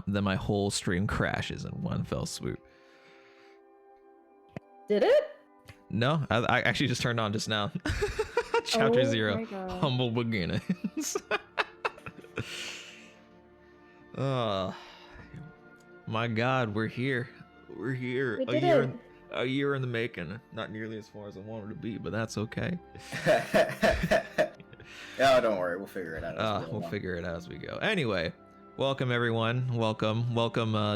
then my whole stream crashes in one fell swoop. Did it? No, I actually just turned on just now. Chapter 0, humble beginnings. Oh my God, we're here. We're here. We did A year in the making. Not nearly as far as I wanted to be, but that's okay. Yeah, don't worry, we'll figure it out. We'll figure it out as we go. Anyway, welcome everyone. Welcome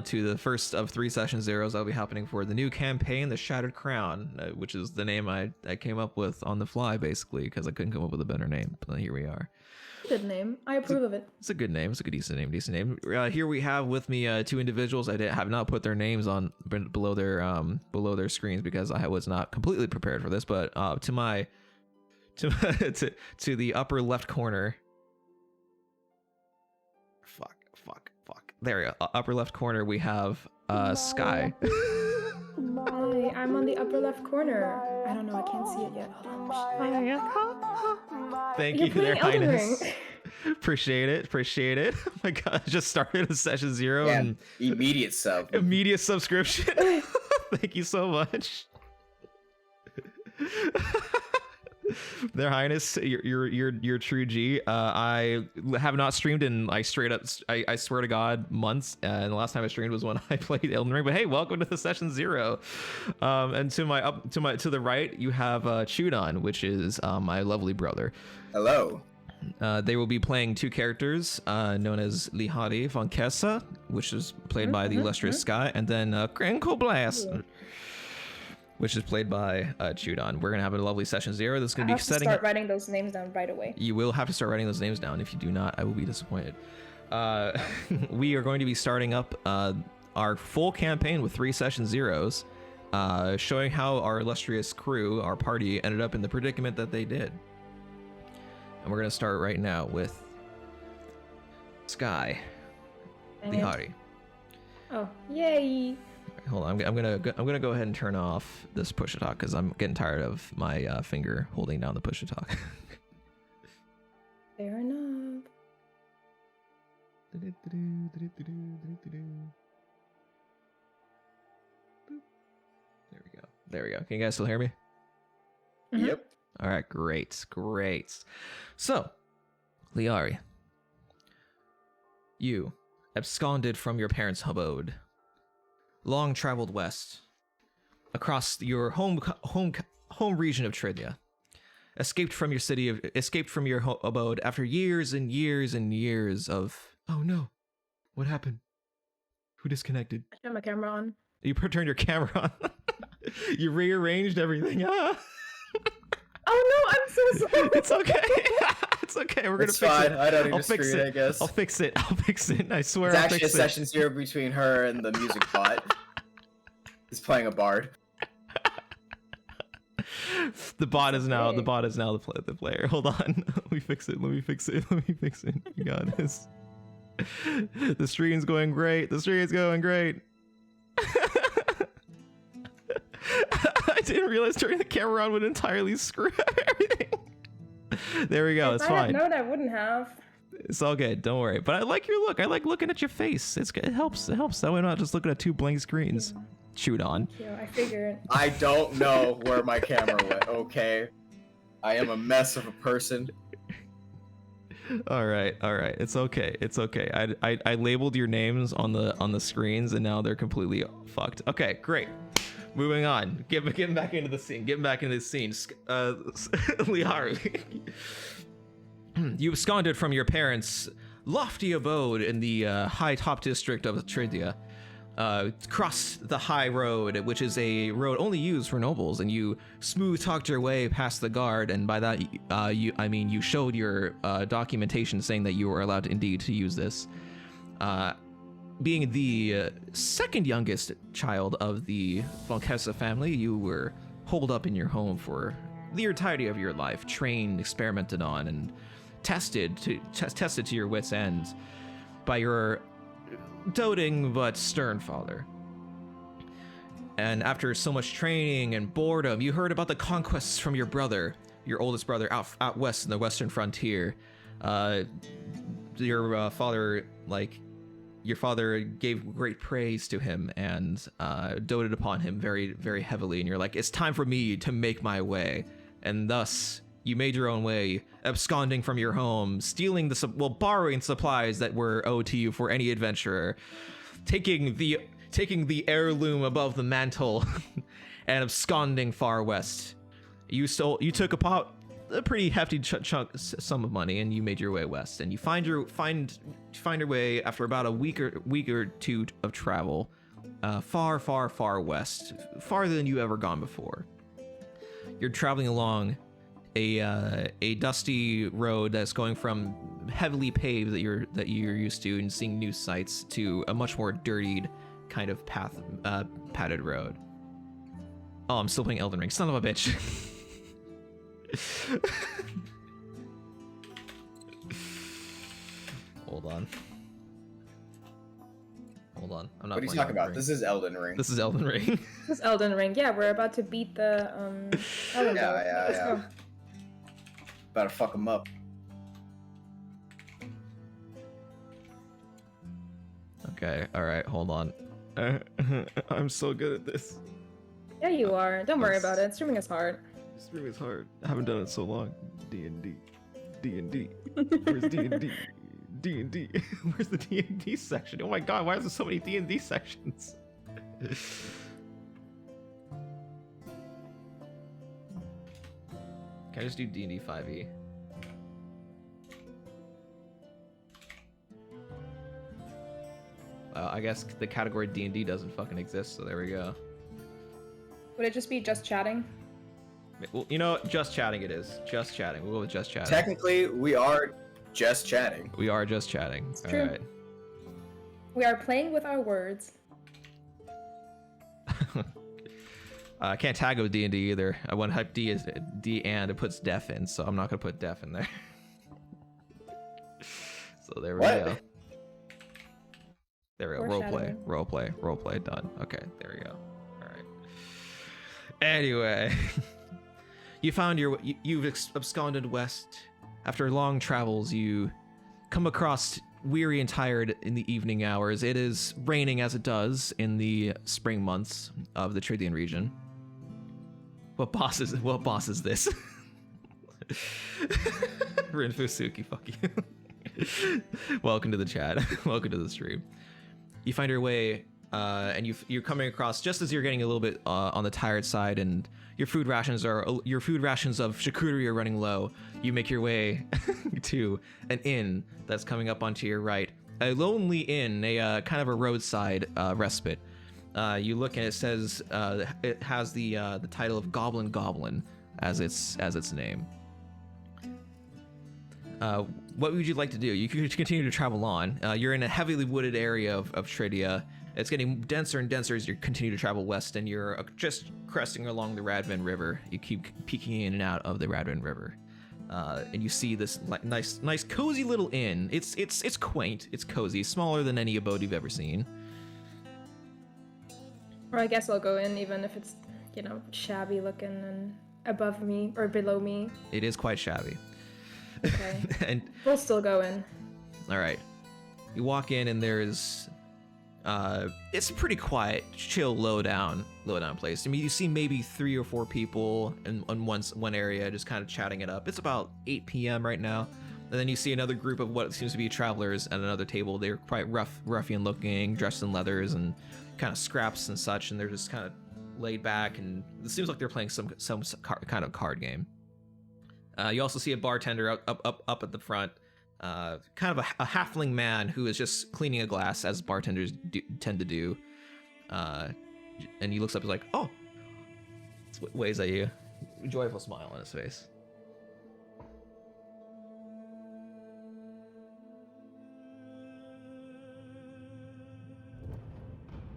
to the first of 3 session zeros that'll be happening for the new campaign, The Shattered Crown, which is the name I came up with on the fly, basically, because I couldn't come up with a better name. But here we are. Good name. I approve of it. It's a good name. It's a good decent name. Here we have with me 2 individuals. I have not put their names on below their screens because I was not completely prepared for this. But to the upper left corner. Fuck. There we go. Upper left corner we have Sky. Hi, I'm on the upper left corner. I don't know. I can't see it yet. Hold on. Thank You're you, Their playing Elden Highness. Ring. Appreciate it. Oh my God, I just started a session 0 and immediate subscription. Thank you so much. Their Highness, you're true G. I have not streamed in I swear to God months, and the last time I streamed was when I played Elden Ring. But hey, welcome to the session 0. And to the right you have Chudon, which is my lovely brother. Hello. They will be playing 2 characters known as Lihari von Kessa, which is played by the illustrious Sky, and then Krenko Blast, which is played by Chudon. We're gonna have a lovely session 0. This is gonna be setting. Start writing those names down right away. You will have to start writing those names down. If you do not, I will be disappointed. We are going to be starting up our full campaign with 3 session 0s, showing how our illustrious crew, our party, ended up in the predicament that they did. And we're gonna start right now with Sky, Lihari. Oh, yay! Hold on, I'm gonna go ahead and turn off this push to talk because I'm getting tired of my finger holding down the push to talk. Fair enough. There we go. Can you guys still hear me? Mm-hmm. Yep. All right, great. So, Lihari, you absconded from your parents' abode, long traveled west, across your home region of Tridia, escaped from your abode after years and years and years of. Oh no, what happened? Who disconnected? I turned my camera on. You turned your camera on. You rearranged everything. Oh no, I'm so sorry. It's okay. It's okay. We're gonna fix fine. it. I don't need I'll to fix screen it. I guess. I'll fix it. I swear. It's I'll actually fix a it. session 0 between her and the music bot. He's playing a bard. The bot is now the player. Hold on. Let me fix it. You got this. The stream's going great. I didn't realize turning the camera on would entirely screw up everything. There we go. It's fine. No, I wouldn't have. It's all good. Don't worry. But I like your look. I like looking at your face. It helps. That way I'm not just looking at 2 blank screens. Chewed on. Yeah, I figured. I don't know where my camera went. Okay. I am a mess of a person. All right. It's okay. I labeled your names on the screens and now they're completely fucked. Okay, great. Moving on. Getting back into the scene. Lihari. You absconded from your parents' lofty abode in the high top district of Tridia. Crossed the high road, which is a road only used for nobles, and you smooth talked your way past the guard, and by that you showed your documentation saying that you were allowed to use this. Being the second youngest child of the Valkessa family, you were holed up in your home for the entirety of your life, trained, experimented on, and tested to your wits' end by your doting but stern father. And after so much training and boredom, you heard about the conquests from your brother, your oldest brother, out west in the western frontier. Your father, your father gave great praise to him and doted upon him very, very heavily. And you're like, it's time for me to make my way. And thus, you made your own way, absconding from your home, stealing borrowing supplies that were owed to you for any adventurer, taking the heirloom above the mantle, and absconding far west. You took a pretty hefty sum of money, and you made your way west. And you find your way after about a week or two of travel, far, far, far west, farther than you ever gone before. You're traveling along a dusty road that's going from heavily paved that you're used to and seeing new sights to a much more dirtied kind of padded road. Oh, I'm still playing Elden Ring. Son of a bitch. Hold on. I'm not. What are you talking about? This is Elden Ring. This is Elden Ring. This is Elden Ring. Yeah, we're about to beat the Elden Ring. Let's go. About to fuck him up. Okay. All right. Hold on. I'm so good at this. Yeah, you are. Don't worry about it. Streaming is hard. Streaming is hard. I haven't done it so long. D&D. Where's D&D? D&D. Where's the D&D section? Oh my god, why is there so many D&D sections? Can I just do D&D 5e? I guess the category D&D doesn't fucking exist, so there we go. Would it just be just chatting? Well, you know, just chatting it is. Just chatting. We'll go with just chatting. Technically, we are just chatting. We are just chatting. It's true. All right. We are playing with our words. I can't tag it with D&D either. I want to type D as D and it puts def in, so I'm not going to put def in there. So there we go. There we go. Roleplay, done. Okay, there we go. All right. Anyway, you've absconded west. After long travels, you come across, weary and tired in the evening hours. It is raining as it does in the spring months of the Tridian region. What boss is this? Rinfusuki, fuck you. Welcome to the chat. Welcome to the stream. You find your way, and you're coming across just as you're getting a little bit on the tired side, and your food rations of charcuterie are running low. You make your way to an inn that's coming up onto your right. A lonely inn, a kind of a roadside respite. You look and it says it has the title of Goblin as its name. What would you like to do? You could continue to travel on. You're in a heavily wooded area of Tridia. It's getting denser and denser as you continue to travel west, and you're just cresting along the Radvin River. You keep peeking in and out of the Radvin River, and you see this nice, cozy little inn. It's quaint. It's cozy. Smaller than any abode you've ever seen. Or I guess I'll go in even if it's, shabby looking and above me or below me. It is quite shabby. Okay. And we'll still go in. All right. You walk in and there's it's a pretty quiet, chill, low down place. I mean, you see maybe 3 or 4 people in one area just kind of chatting it up. It's about 8 p.m. right now. And then you see another group of what seems to be travelers at another table. They're quite ruffian looking, dressed in leathers and kind of scraps and such, and they're just kind of laid back, and it seems like they're playing some kind of card game. You also see a bartender up at the front, kind of a halfling man who is just cleaning a glass, as bartenders tend to do. And he looks up and is like, "Oh," waves at you, joyful smile on his face.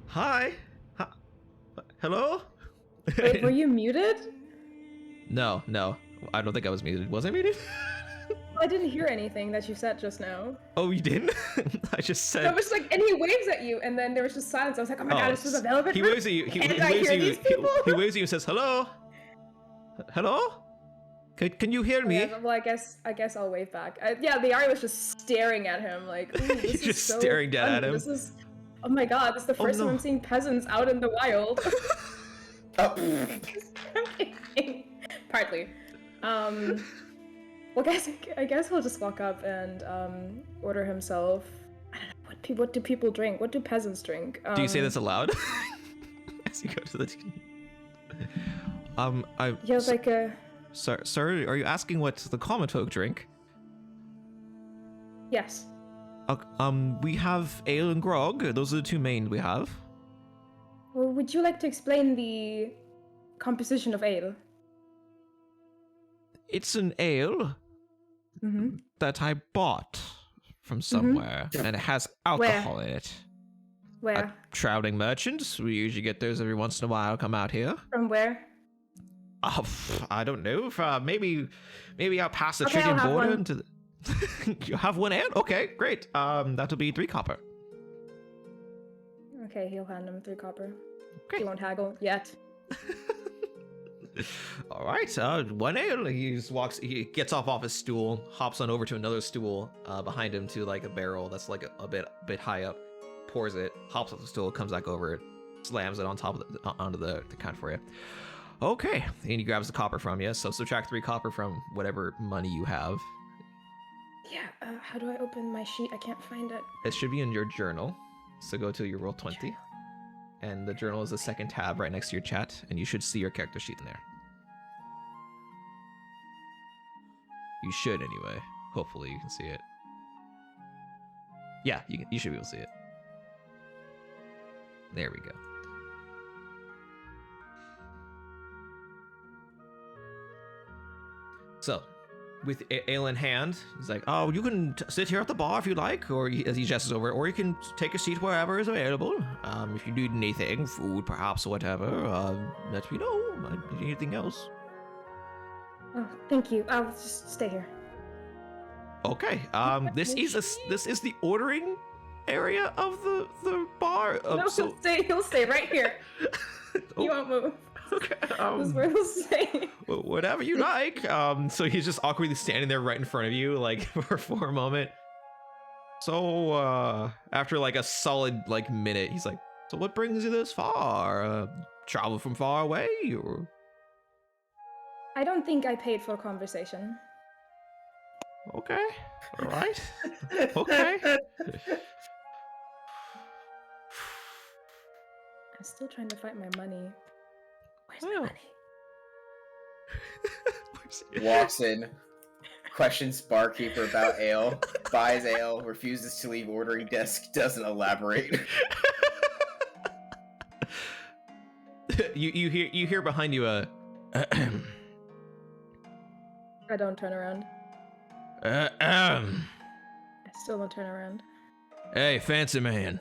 Hi. Hello? Wait, were you muted? No. I don't think I was muted. Was I muted? I didn't hear anything that you said just now. Oh, you didn't? I just said... I was like, and he waves at you, and then there was just silence. I was like, oh my god, this is a Velvet. He waves at you. He waves at you and says, hello? Hello? Can you hear me? Yeah, well, I guess I'll wave back. Yeah, the Ari was just staring at him like, ooh, this is Just so staring down fun. at him. This is, oh my god, this is the first no. time I'm seeing peasants out in the wild. Oh. I'm kidding. Partly. Well, guys, I guess he'll just walk up and order himself. I don't know, what do people drink? What do peasants drink? Do you say this aloud? As you go to the... He has like a... Sir, are you asking what the common folk drink? Yes. We have ale and grog. Those are the two main we have. Well, would you like to explain the composition of ale? It's an ale Mm-hmm. that I bought from somewhere, and it has alcohol in it. Where? Traveling merchants. We usually get those every once in a while. Come out here. From where? I don't know. Maybe out past the Okay, Tridian I'll have border one. into the... You have one ale? Okay, great. That'll be 3 copper. Okay, he'll hand him 3 copper. Okay. He won't haggle yet. All right, 1 ale. He just walks. He gets off his stool, hops on over to another stool behind him to like a barrel that's like a bit high up. Pours it, hops off the stool, comes back over it, slams it on top of onto the counter for you. Okay, and he grabs the copper from you. So subtract 3 copper from whatever money you have. Yeah, how do I open my sheet? I can't find it. It should be in your journal. So go to your roll 20, and the journal is the second tab right next to your chat, and you should see your character sheet in there. You should anyway. Hopefully you can see it. Yeah, you should be able to see it. There we go. So, with ale in hand, he's like, "Oh, you can sit here at the bar if you like," or as he gestures over, "or you can take a seat wherever is available. If you need anything, food, perhaps, whatever, let me know. Anything else?" Oh, thank you. I'll just stay here. Okay. This is the ordering area of the bar. No, he'll stay right here. He won't move. Okay. This is where he'll stay. Whatever you like. So he's just awkwardly standing there right in front of you, like for a moment. So after like a solid like minute, he's like, "So what brings you this far? Travel from far away, or?" I don't think I paid for conversation. Okay. All right. Okay. I'm still trying to find my money. Where's Oh. my money? Walks in, questions barkeeper about ale, buys ale, refuses to leave ordering desk, doesn't elaborate. You hear behind you a I don't turn around. I still don't turn around. Hey, fancy man.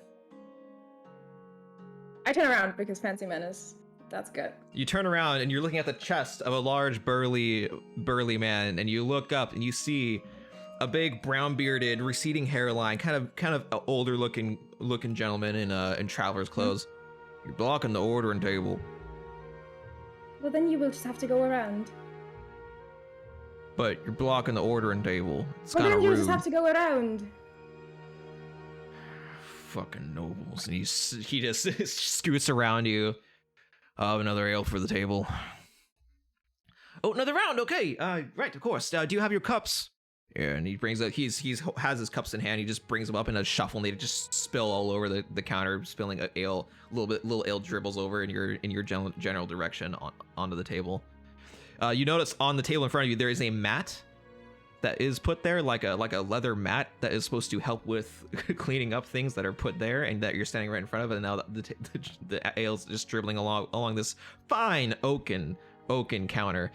I turn around because Fancy Man is... That's good. You turn around and you're looking at the chest of a large burly man, and you look up and you see a big brown bearded, receding hairline, kind of older looking gentleman in traveler's clothes. You're blocking the ordering table. Well, then you will just have to go around. But you're blocking the ordering table. It's Well, kind then of you rude. just have to go around. Fucking nobles. And he just scoots around you. Another ale for the table. Oh, another round. Okay. Right, of course. Do you have your cups? Yeah, and he brings up. He has his cups in hand. He just brings them up in a shuffle, and they just spill all over the counter, spilling ale. Little ale dribbles over in your general direction onto the table. You notice on the table in front of you there is a mat that is put there, like a leather mat that is supposed to help with cleaning up things that are put there, and that you're standing right in front of it. And now the ale's just dribbling along this fine oaken counter.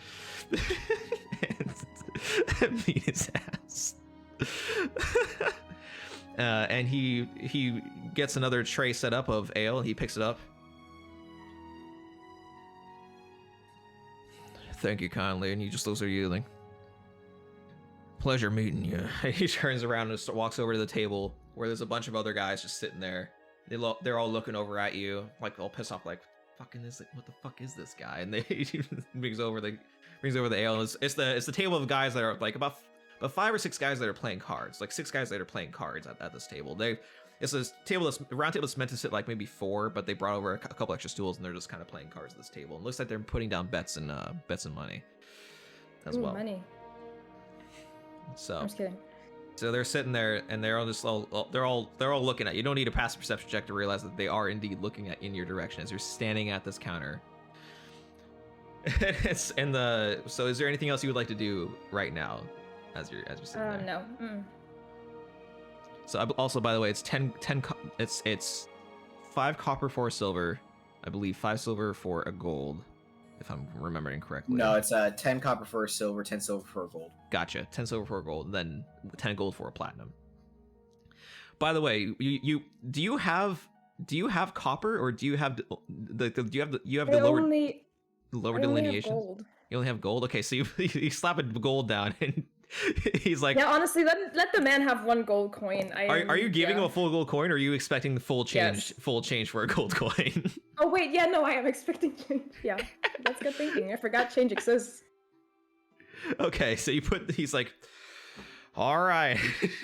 And beat his ass. And he gets another tray set up of ale. He picks it up. Thank you kindly, and he just looks at you like, "Pleasure meeting you." He turns around and walks over to the table where there's a bunch of other guys just sitting there. They're all looking over at you, like all pissed off, like, what the fuck is this guy? And they brings over the ale. And it's the table of guys that are like about 5 or 6 guys that are playing cards, like 6 guys that are playing cards at this table. It's a round table that's meant to sit like maybe 4, but they brought over a couple extra stools and they're just kind of playing cards at this table. And it looks like they're putting down bets and money as well. Money. So I'm just kidding. So they're sitting there and they're all looking at you. You don't need a passive perception check to realize that they are indeed looking in your direction as you're standing at this counter. So is there anything else you would like to do right now as you're sitting there? No. So also, by the way, it's 10 it's 5 copper for a silver, I believe 5 silver for a gold, if I'm remembering correctly. No, it's 10 copper for a silver, 10 silver for a gold. Gotcha. 10 silver for a gold, and then 10 gold for a platinum. By the way, you do you have copper, or do you have the lower delineation? Gold. You only have gold. Okay, so you slap a gold down, and he's like, yeah. Honestly, let the man have 1 gold coin. Are you giving him a full gold coin, or are you expecting the full change? Yes. Full change for a gold coin? Oh wait, yeah, no, I am expecting change. Yeah, that's good thinking. I forgot change exists. Okay, so he's like, all right.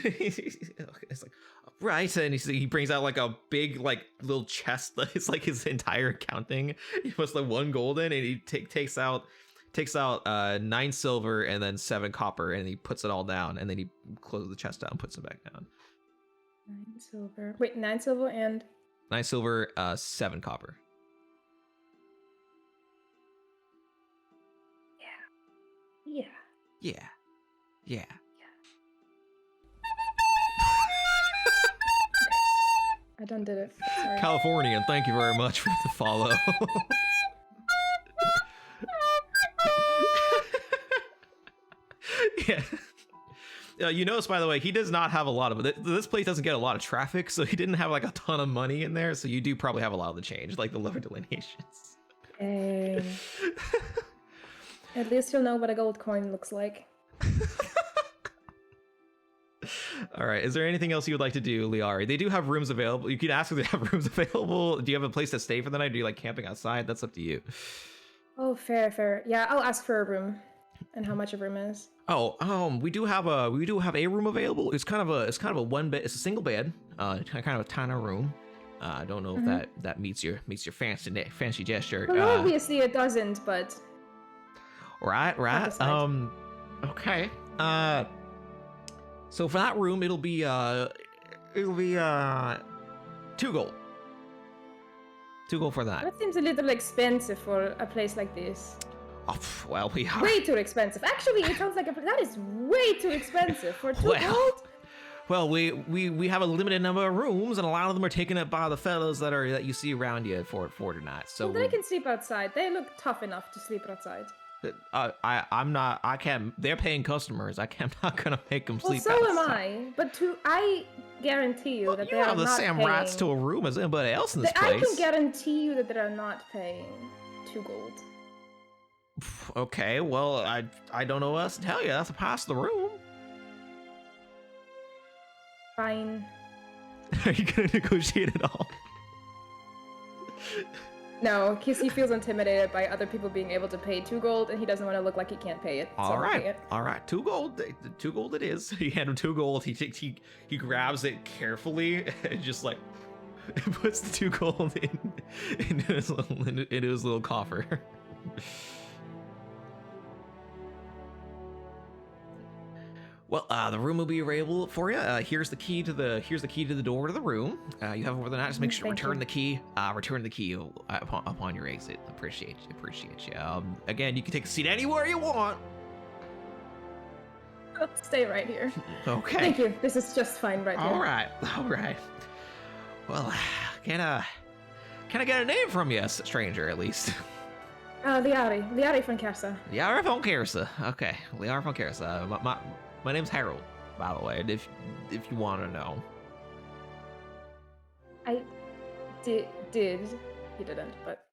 It's like, right, and he brings out like a big like little chest that is like his entire accounting. He puts like 1 gold in, and he takes out 9 silver and then 7 copper, and he puts it all down, and then he closes the chest out and puts it back down. 9 silver. Wait, 9 silver and 9 silver, 7 copper. Yeah. I done did it. Sorry. Californian, thank you very much for the follow. Yeah. You notice, by the way, he does not have a lot of it. This place doesn't get a lot of traffic, so he didn't have like a ton of money in there. So you do probably have a lot of the change, like the lower delineations. At least you'll know what a gold coin looks like. All right. Is there anything else you would like to do, Liari? They do have rooms available. You can ask if they have rooms available. Do you have a place to stay for the night? Do you like camping outside? That's up to you. Oh, fair. Yeah, I'll ask for a room. And how much a room is? Oh, we do have a room available. It's kind of a one bed. It's a single bed. Kind of a tiny room. I don't know if that meets your fancy gesture. Well, obviously it doesn't, but. Right. Okay. So for that room, it'll be 2 gold. 2 gold for that. That seems a little expensive for a place like this. Oh, well, we are way too expensive. Actually, it sounds like that is way too expensive for 2 gold. Well, we have a limited number of rooms, and a lot of them are taken up by the fellows that you see around you for tonight. So well, they can sleep outside. They look tough enough to sleep outside. I can't. They're paying customers. I'm not gonna make them sleep outside. Well, so am I. But I guarantee you that they are not paying. You have the same rights to a room as anybody else in this place. I can guarantee you that they are not paying 2 gold. Okay, well, I don't know what else to tell you. That's a pass the room. Fine. Are you gonna negotiate at all? No, because he feels intimidated by other people being able to pay 2 gold, and he doesn't want to look like he can't pay it. All right, 2 gold. 2 gold it is. You hand him 2 gold. He grabs it carefully and just like puts the 2 gold into his little coffer. Well, the room will be available for you. Here's the key to the door to the room. You have it over the night. Just make sure to return the key. Return the key upon your exit. Appreciate you. Again, you can take a seat anywhere you want. I'll stay right here. Okay. Thank you. This is just fine right here. All right. Well, can I get a name from you, stranger, at least? Liari von Kersa. Liari von Kersa. Okay, Liari von Kersa. My name's Harold, by the way, if you want to know. I did. He didn't, but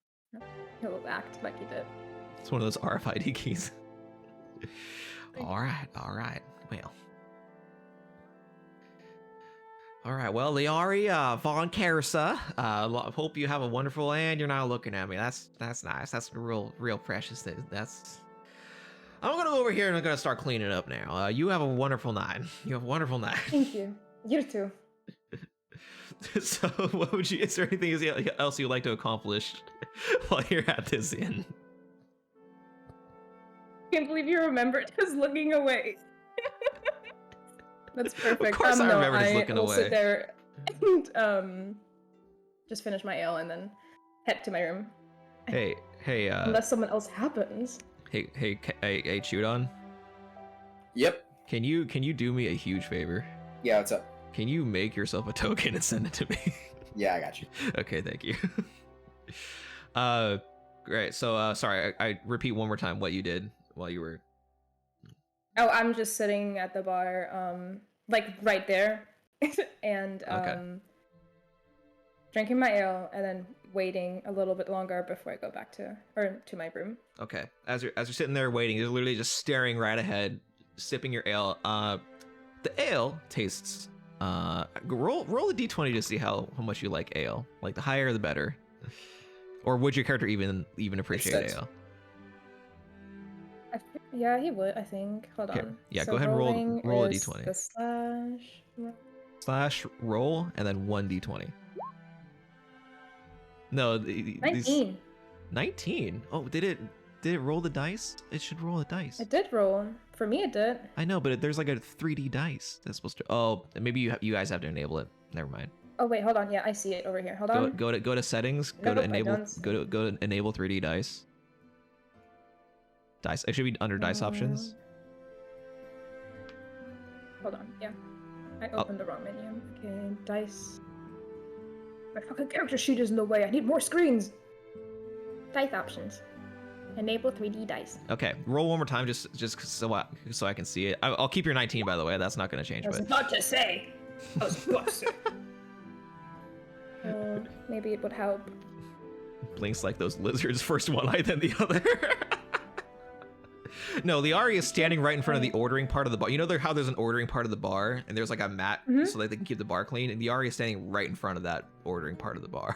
he'll act like he did. It's one of those RFID keys. All right. All right. Well, Liari von Karasa, hope you have a wonderful, and you're not looking at me. That's nice. That's real precious. That's. I'm gonna go over here and I'm gonna start cleaning up now. You have a wonderful night. You have a wonderful night. Thank you. You too. So, what would you? Is there anything else you'd like to accomplish while you're at this inn? I can't believe you remembered just looking away. That's perfect. Of course, I remember just looking away. I'll sit there and just finish my ale and then head to my room. Hey. Unless someone else happens. Hey, Chudon. Yep. Can you do me a huge favor? Yeah, what's up? Can you make yourself a token and send it to me? Yeah, I got you. Okay, thank you. Great. So, sorry, I repeat one more time what you did while you were. Oh, I'm just sitting at the bar, like right there, and drinking my ale, and then waiting a little bit longer before I go back to my room. Okay. As you're sitting there waiting, you're literally just staring right ahead, sipping your ale. The ale tastes. Roll a d20 to see how much you like ale. Like the higher the better. Or would your character even appreciate ale? Yeah, he would. I think. Hold on. Yeah, so go ahead and roll a d20. The slash roll and then 1d20. No, 19. 19. Oh, did it roll the dice? It should roll a dice. It did roll. For me, it did. I know, but there's like a 3D dice that's supposed to. Oh, maybe you guys have to enable it. Never mind. Oh wait, hold on. Yeah, I see it over here. Hold on. Go to settings. Go to enable. Go to enable 3D dice. Dice. It should be under dice options. Hold on. Yeah, I opened the wrong menu. Okay, dice. My fucking character sheet is in the way. I need more screens. Dice options. Enable 3D dice. Okay, roll one more time, just so I can see it. I'll keep your 19, by the way. That's not going to change. I was not to say. I was about to say. Maybe it would help. Blinks like those lizards. First one eye, then the other. No, Liari is standing right in front of the ordering part of the bar. You know how there's an ordering part of the bar, and there's like a mat so that they can keep the bar clean. And Liari is standing right in front of that ordering part of the bar.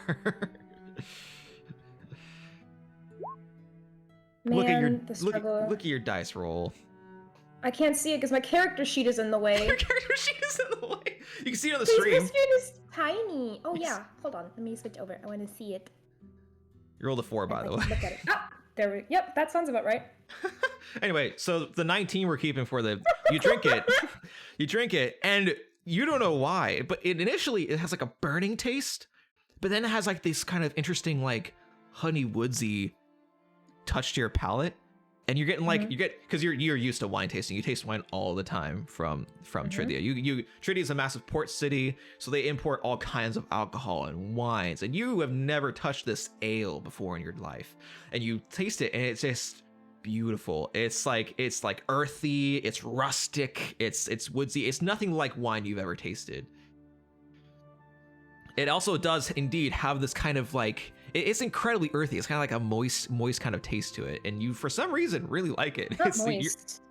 Man, look at your dice roll. I can't see it because my character sheet is in the way. Your character sheet is in the way. You can see it on the stream. My screen is tiny. Oh yeah, hold on. Let me switch over. I want to see it. You rolled a 4, by the way. Look at it. Ah, there we. Yep, that sounds about right. Anyway, so the 19 we're keeping for the. You drink it, and you don't know why, but initially it has like a burning taste, but then it has like this kind of interesting like honey woodsy touch to your palate, and you're getting like because you're used to wine tasting. You taste wine all the time from Tridia. Tridia is a massive port city, so they import all kinds of alcohol and wines, and you have never touched this ale before in your life, and you taste it, and it's just beautiful. It's like earthy, it's rustic, it's woodsy. It's nothing like wine you've ever tasted. It also does indeed have this kind of like, it's incredibly earthy. It's kind of like a moist kind of taste to it, and you for some reason really like it. Not moist.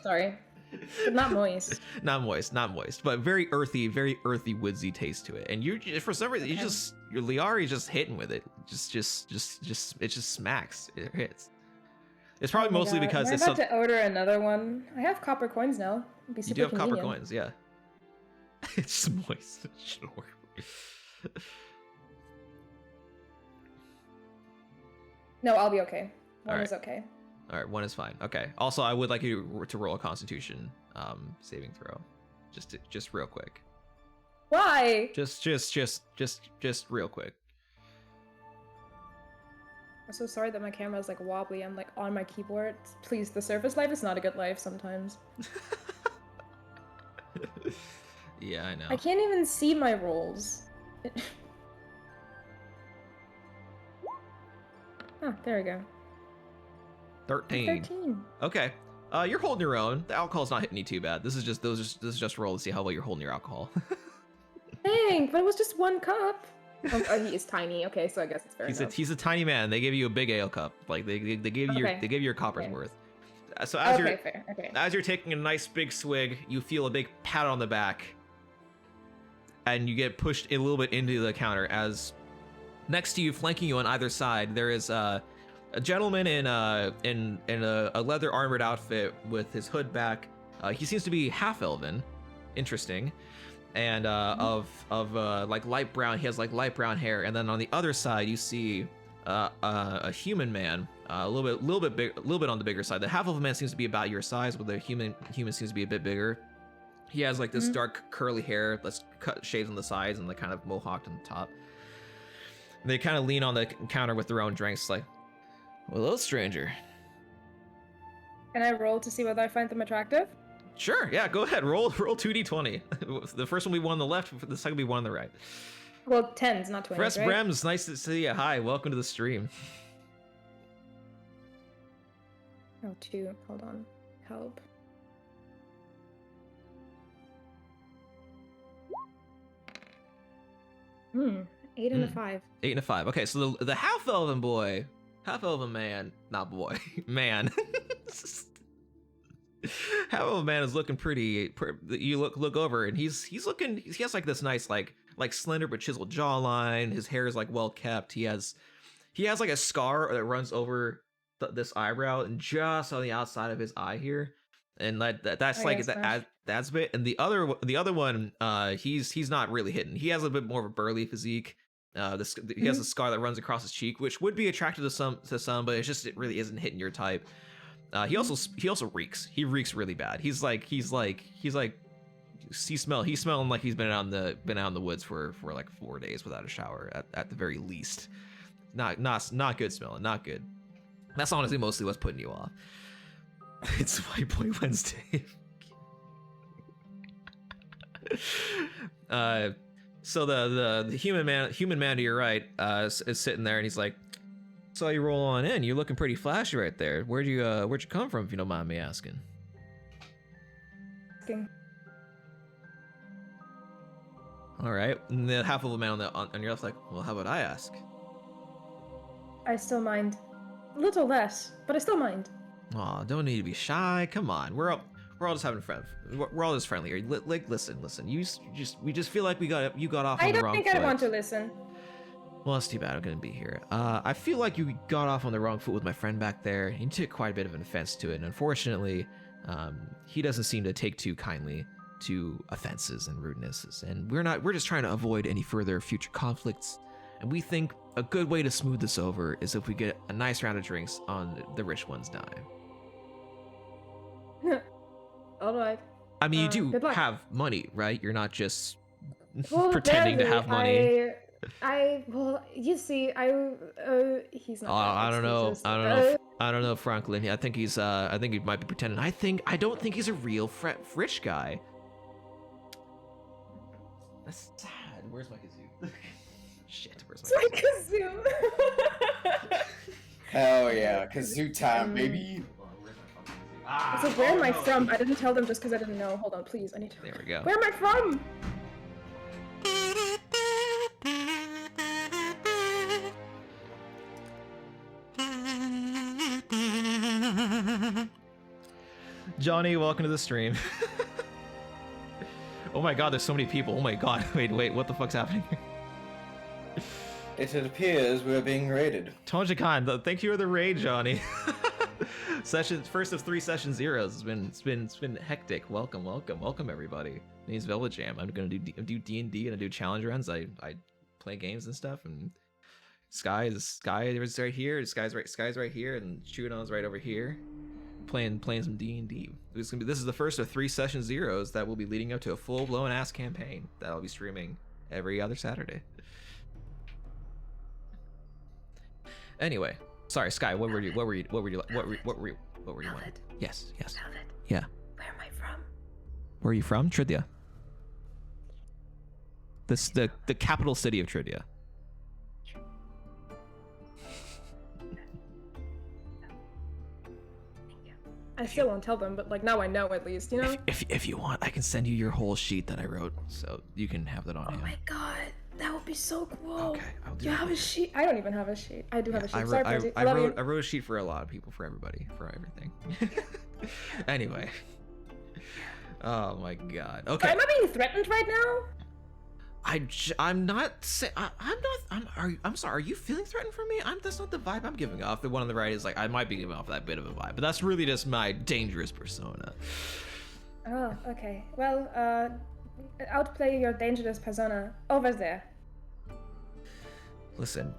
Sorry, but not moist. Not moist, but very earthy, woodsy taste to it. And you for some reason your Liari is just hitting with it. It just smacks. It hits. It's probably mostly because I'm about to order another one. I have copper coins now. It'd be super you do have convenient. copper coins, yeah. It's moist. It should work. No, I'll be okay. One All is okay. All right, 1 is fine. Okay. Also, I would like you to roll a Constitution saving throw, just real quick. Why? Just real quick. I'm so sorry that my camera is like wobbly. I'm like on my keyboard. Please, the surface life is not a good life sometimes. Yeah, I know. I can't even see my rolls. Oh, there we go. 13. 13. Okay. You're holding your own. The alcohol's not hitting you too bad. This is just a roll to see how well you're holding your alcohol. Dang, but it was just 1 cup. Oh, he is tiny. Okay, so I guess it's fair enough. He's a tiny man. They gave you a big ale cup. Like they gave you your copper's worth. So fair. Okay. as you're taking a nice big swig, you feel a big pat on the back, and you get pushed a little bit into the counter as next to you, flanking you on either side, there is a gentleman in a leather armored outfit with his hood back. He seems to be half elven, interesting, and like light brown. He has like light brown hair, and then on the other side you see a human man, a little bit on the bigger side. The half elven man seems to be about your size, but the human seems to be a bit bigger. He has like this dark curly hair that's cut shades on the sides and like kind of mohawked on the top. They kind of lean on the counter with their own drinks, like, well, hello, stranger. Can I roll to see whether I find them attractive? Sure, yeah, go ahead. Roll 2d20. The first one we won on the left, the second we won on the right. Well, 10s, not 20s, Press right? Brems, nice to see you. Hi, welcome to the stream. Oh, 2. Hold on. Help. Hmm. 8 and a 5. 8 and a 5. Okay, so the half-elven boy, half-elven man, not boy, man. Half-elven man is looking pretty. You look over, and he's looking. He has like this nice like slender but chiseled jawline. His hair is like well kept. He has like a scar that runs over this eyebrow and just on the outside of his eye here, and that's like that's a bit. And the other one, he's not really hidden. He has a bit more of a burly physique. He has a scar that runs across his cheek, which would be attractive to some, but it really isn't hitting your type. He also reeks. He reeks really bad. He's smelling like he's been out in the woods for like 4 days without a shower at the very least. Not good smelling. Not good. That's honestly mostly what's putting you off. It's White Boy Wednesday. So the human man to your right is sitting there, and he's like, "Saw you roll on in. You're looking pretty flashy right there. Where'd you come from, if you don't mind me asking?" Asking. All right. And the half of a man on your left's like, "Well, how about I ask?" I still mind. A little less, but I still mind. Aw, don't need to be shy. Come on, we're all just having fun. We're all just friendly here. Like, listen. We just feel like you got off on the wrong foot. I don't think I want to listen. Well, that's too bad. I'm gonna be here. I feel like you got off on the wrong foot with my friend back there. He took quite a bit of an offense to it, and unfortunately, he doesn't seem to take too kindly to offenses and rudenesses. And we're just trying to avoid any further future conflicts. And we think a good way to smooth this over is if we get a nice round of drinks on the rich one's dime. All right. I mean, you do good luck. have money, right? You're not just Well, pretending to barely. have money. Well, you see, he's not. I don't know, Franklin. I think he might be pretending. I don't think he's a real rich guy. That's sad. Where's my kazoo? Shit, where's my kazoo? Hell yeah, kazoo time, baby. So where am I from? I didn't tell them just because I didn't know. Hold on, please. I need to. There we go. Where am I from? Johnny, welcome to the stream. Oh my god, there's so many people. Oh my god. Wait, what the fuck's happening here? It appears we're being raided. Tonja Khan, thank you for the raid, Johnny. First of 3 session zeros. It's been hectic. Welcome everybody. My name's VelvettJam. I'm gonna do D&D and I do challenge runs. I play games and stuff. And Sky is right here. Sky's right here, and Chudon's right over here. Playing some D&D. This is the first of 3 session zeros that will be leading up to a full blown ass campaign that I'll be streaming every other Saturday. Anyway, sorry, Sky. What were you? Velvet. Yes. Velvet. Yeah. Where am I from? Where are you from? Tridia. The capital city of Tridia. I still won't tell them, but like now I know at least, you know? If you want, I can send you your whole sheet that I wrote, so you can have that on hand. Oh my god, that would be so cool. Okay, I'll do You that have a later. sheet? I don't even have a sheet. I do have a sheet. I Sorry, Percy. I love you. wrote a sheet for a lot of people, for everybody, for everything. Anyway. Oh my god. Okay. Am I being threatened right now? I'm not saying I'm sorry. Are you feeling threatened from me? That's not the vibe I'm giving off. The one on the right is like I might be giving off that bit of a vibe, but that's really just my dangerous persona. Oh, okay. Well, outplay your dangerous persona over there. Listen,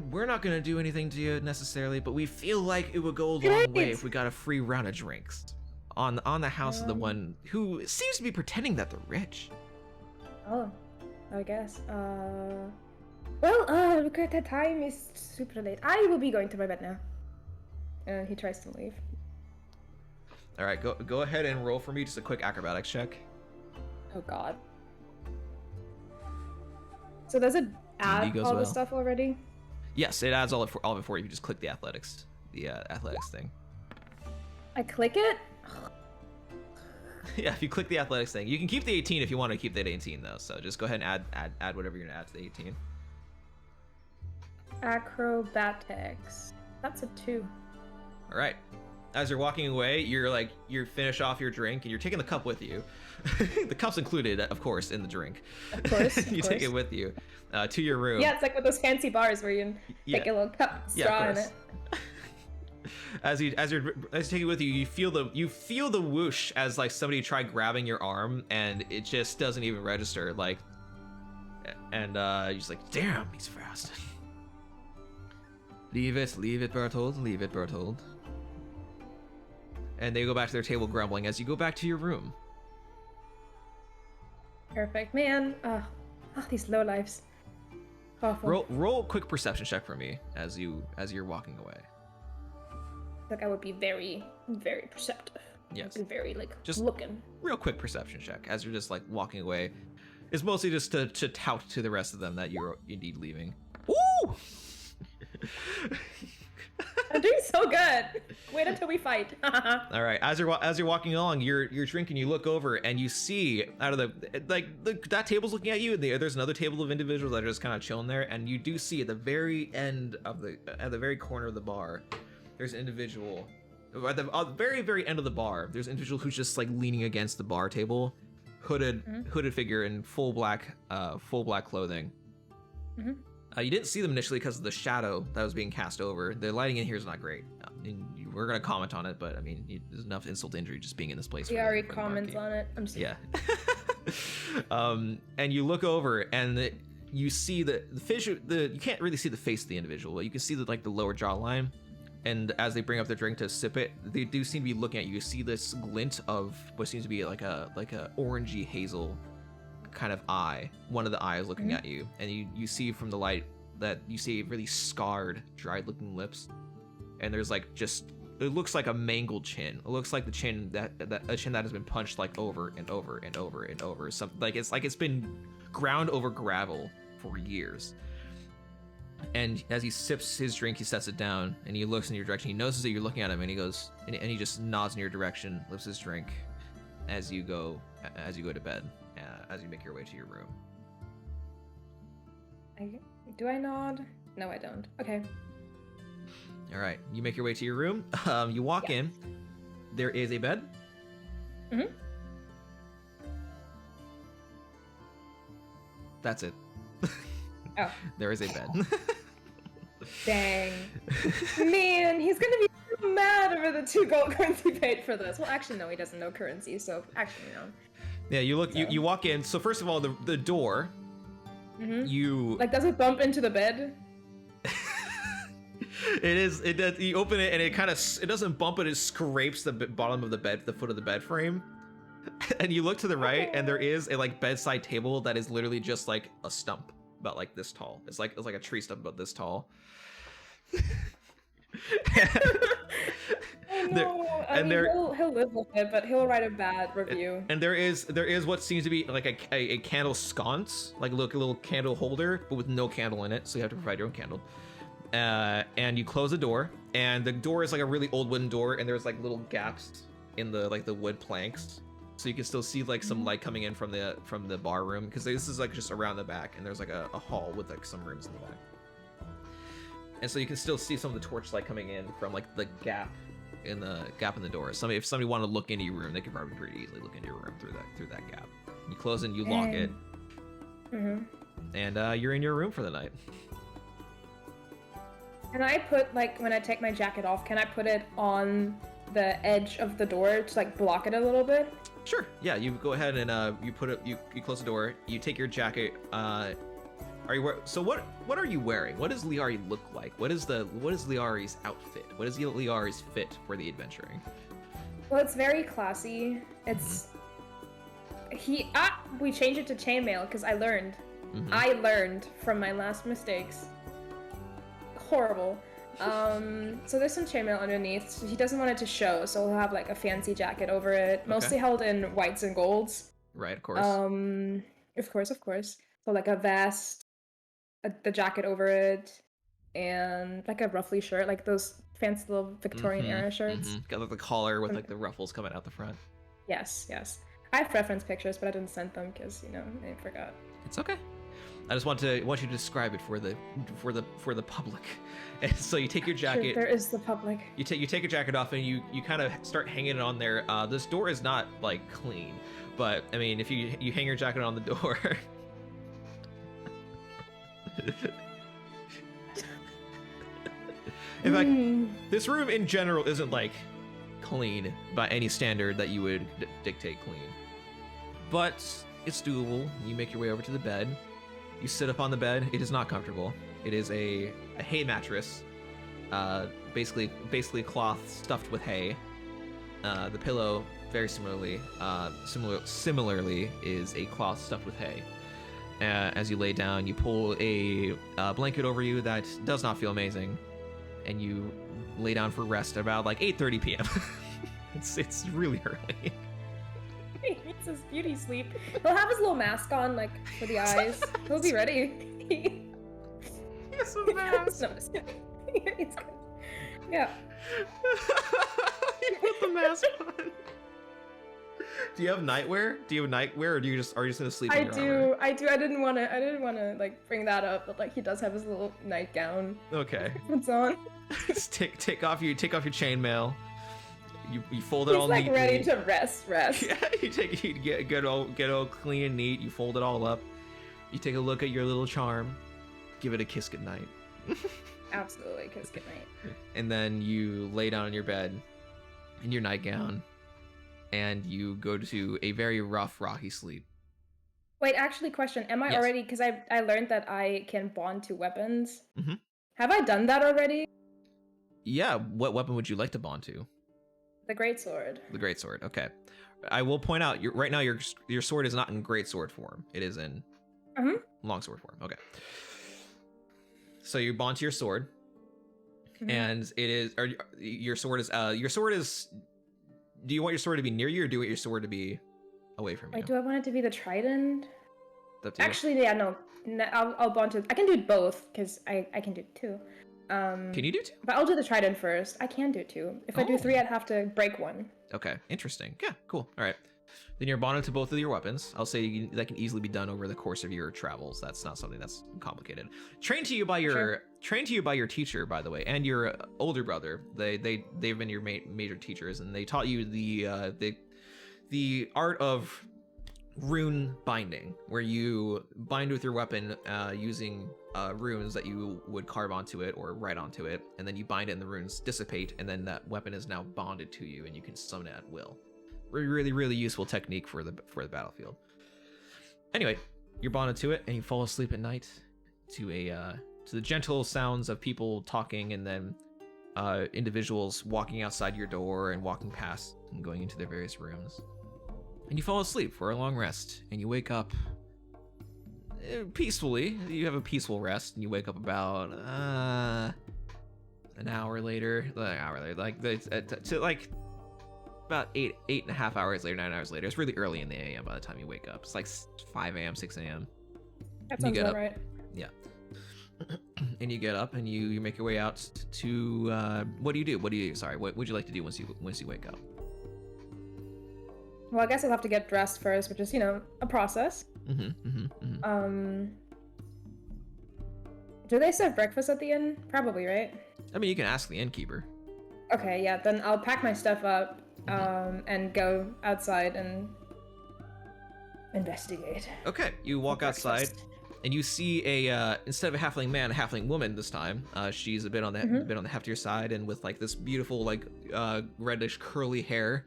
we're not gonna do anything to you necessarily, but we feel like it would go a long way if we got a free round of drinks on the house of the one who seems to be pretending that they're rich. Oh, I guess. Well, look at the time. It's super late. I will be going to my bed now. And he tries to leave. All right, go ahead and roll for me just a quick acrobatics check. Oh God. So does it add all the stuff already? Yes, it adds all of it for you. You just click the athletics thing. I click it? Yeah, if you click the athletics thing, you can keep the 18 if you want to keep that 18 though. So just go ahead and add whatever you're gonna add to the 18. Acrobatics. That's a 2. All right. As you're walking away, you finish off your drink and you're taking the cup with you. The cup's included, of course, in the drink. Of course. Take it with you to your room. Yeah, it's like with those fancy bars where you take a little cup, straw in it. As you take it with you, you feel the whoosh as like somebody tried grabbing your arm and it just doesn't even register. Like, and you're just like, damn, he's fast. Leave it, Bertold. Leave it, Bertold. And they go back to their table grumbling as you go back to your room. Perfect, man. These lowlifes. Awful. Roll a quick perception check for me as you're walking away. Like I would be very, very perceptive. Yes. I'd be very just looking. Real quick perception check as you're just like walking away. It's mostly just to tout to the rest of them that you're indeed leaving. Woo! I'm doing so good. Wait until we fight. All right. As you're walking along, you're drinking. You look over and you see out of that table's looking at you. And there's another table of individuals that are just kind of chilling there. And you do see at the very end of at the very corner of the bar, there's an individual. At the very very end of the bar, there's an individual who's just like leaning against the bar table, hooded figure in full black clothing. Mm-hmm. You didn't see them initially because of the shadow that was being cast over. The lighting in here is not great. We're gonna comment on it, but I mean, there's enough insult to injury just being in this place. We already commented on it. I'm sorry. Yeah. And you look over and you see the you can't really see the face of the individual, but you can see the lower jawline. And as they bring up their drink to sip it, they do seem to be looking at you. You see this glint of what seems to be like a orangey hazel kind of eye, one of the eyes looking at you, and you see from the light that you see really scarred, dried looking lips, and there's it looks like a mangled chin. It looks like the chin a chin that has been punched like over and over and over and over. It's been ground over gravel for years. And as he sips his drink, he sets it down and he looks in your direction. He notices that you're looking at him, and he goes and he just nods in your direction, lifts his drink as you go to bed. As you make your way to your room. Do I nod? No, I don't. Okay. All right, you make your way to your room. You walk in. There is a bed. Mm-hmm. That's it. Oh. There is a bed. Dang. Man, he's gonna be so mad over the 2 gold coins he paid for this. Well, actually, no, he doesn't know currency, so actually, no. Yeah, you walk in. So first of all, the door. Mm-hmm. You does it bump into the bed? It does. You open it and it doesn't bump, it scrapes the bottom of the bed, the foot of the bed frame. And you look to the right, and there is a bedside table that is literally just like a stump about like this tall. It's like a tree stump about this tall. He'll live with it, but he'll write a bad review. And there is what seems to be like a candle sconce, like a little candle holder, but with no candle in it, so you have to provide your own candle. And you close the door, and the door is like a really old wooden door, and there's like little gaps in the the wood planks, so you can still see like some light coming in from the bar room, because this is like just around the back, and there's like a hall with like some rooms in the back. And so you can still see some of the torchlight coming in from like the gap in the door. If somebody wanted to look into your room, they could probably pretty easily look into your room through that gap. You close it and you lock it. And you're in your room for the night. Can I put, like, when I take my jacket off, can I put it on the edge of the door to, like, block it a little bit? Sure. Yeah, you go ahead and you put it. You close the door. You take your jacket. Are you so what are you wearing? What does Liari look like? What is Liari's outfit? What is Liari's fit for the adventuring? Well, it's very classy. It's we changed it to chainmail because I learned. I learned from my last mistakes. Horrible. So there's some chainmail underneath. He doesn't want it to show, so he'll have like a fancy jacket over it, mostly held in whites and golds. Right, of course. Of course. So like a vest, the jacket over it, and like a ruffly shirt, like those fancy little Victorian era shirts. Got like the collar with like the ruffles coming out the front. Yes. I have reference pictures, but I didn't send them because I forgot. It's okay. I just want you to describe it for the public. And so you take your jacket. Sure, there is the public. You take your jacket off and you kind of start hanging it on there. This door is not like clean, but I mean, if you hang your jacket on the door. In fact, this room in general isn't like clean by any standard that you would dictate clean, but it's doable. You make your way over to the bed. You sit up on the bed. It is not comfortable. It is a hay mattress, basically cloth stuffed with hay. The pillow, very similarly is a cloth stuffed with hay. As you lay down, you pull a blanket over you that does not feel amazing, and you lay down for rest about like 8:30 p.m. It's really early. He needs his beauty sleep. He'll have his little mask on, like, for the eyes. He'll be ready. He has a mask. It's good. Yeah. You put the mask on. Do you have nightwear? Or are you just gonna sleep in your armor? I do. I didn't wanna like bring that up, but like he does have his little nightgown. Okay. It's on. Just take off your chainmail. You fold it all neatly. He's like ready to rest. Yeah, you get all clean and neat. You fold it all up. You take a look at your little charm. Give it a kiss goodnight. Absolutely, kiss goodnight. And then you lay down on your bed in your nightgown, and you go to a very rough, rocky sleep. Wait, actually, question: am I already? Because I learned that I can bond to weapons. Have I done that already? Yeah. What weapon would you like to bond to? The greatsword. The greatsword. Okay. I will point out, right now your sword is not in greatsword form. It is in longsword form. Okay. So you bond to your sword, and it is. Your sword is. Do you want your sword to be near you, or do you want your sword to be away from you? Wait, do I want it to be the trident? Actually, yeah, no. I'll bond to. I can do both because I can do two. Can you do two? But I'll do the trident first. I can do two. If I do three, I'd have to break one. Okay, interesting. Yeah, cool. All right. Then you're bonded to both of your weapons. I'll say that can easily be done over the course of your travels. That's not something that's complicated. Trained to you by your teacher, by the way, and your older brother. They've been your major teachers, and they taught you the art of rune binding, where you bind with your weapon using runes that you would carve onto it or write onto it, and then you bind it and the runes dissipate, and then that weapon is now bonded to you and you can summon it at will. Really, really useful technique for the battlefield. Anyway, you're bonded to it and you fall asleep at night to the gentle sounds of people talking, and then individuals walking outside your door and walking past and going into their various rooms. And you fall asleep for a long rest, and you wake up peacefully. You have a peaceful rest, and you wake up about an hour later. About 8.5 hours later, 9 hours later. It's really early in the AM by the time you wake up. It's like 5 a.m., 6 a.m. That sounds about right. Yeah. And you get up and you make your way out to what do you do? Sorry, what would you like to do once you wake up? Well, I guess I'll have to get dressed first, which is, a process. Do they serve breakfast at the inn? Probably, right? I mean, you can ask the innkeeper. Okay, yeah, then I'll pack my stuff up and go outside and investigate. Okay, you walk Breakfast. outside, and you see a instead of a halfling man, a halfling woman this time. She's a bit on the heftier side, and with like this beautiful like reddish curly hair.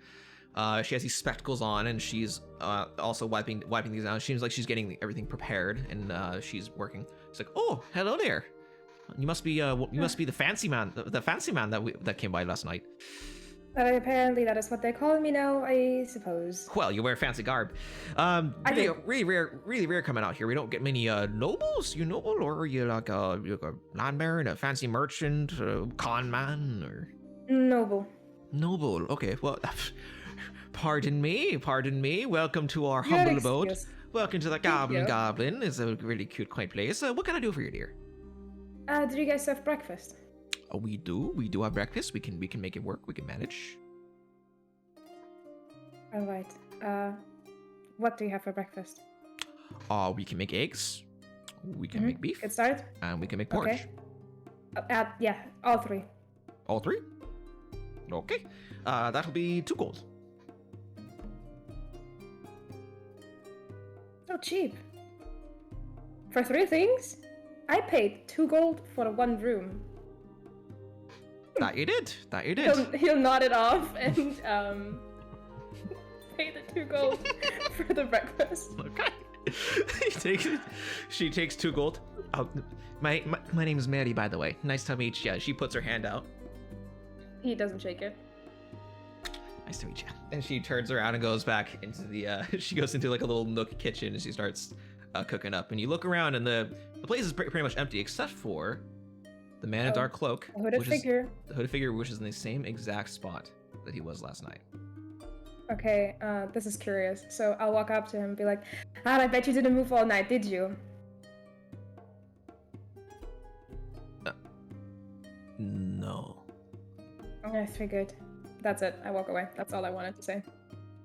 She has these spectacles on, and she's also wiping these out. She seems like she's getting everything prepared, and she's working. It's like, oh, hello there. You must be the fancy man, that came by last night. Apparently, that is what they call me now, I suppose. Well, you wear fancy garb. Really rare coming out here. We don't get many nobles. You noble, or are you like a land baron, a fancy merchant, a con man, or Noble. Noble? Okay, well. Pardon me. Welcome to our Your humble abode. excuse. Welcome to the Goblin. It's a really cute, quaint place. What can I do for you, dear? Do you guys serve breakfast? We do. We do have breakfast. We can make it work. We can manage. All right. What do you have for breakfast? We can make eggs. We can make beef. Good start. And we can make porridge. Okay. Yeah, all three. All three? Okay. That'll be 2 gold. So cheap. For 3 things? I paid 2 gold for 1 room. That you did. He'll nod it off and pay the 2 gold for the breakfast. Okay. She takes 2 gold. Oh, my name is Mary, by the way. Nice to meet you. She puts her hand out. He doesn't shake it. Nice to meet you. And she turns around and goes back into the, she goes into like a little nook kitchen, and she starts cooking up. And you look around, and the place is pretty much empty, except for the man in dark cloak. The hooded figure. The hooded figure, which is in the same exact spot that he was last night. Okay, this is curious. So I'll walk up to him and be like, I bet you didn't move all night, did you? No. I figured. That's it. I walk away. That's all I wanted to say.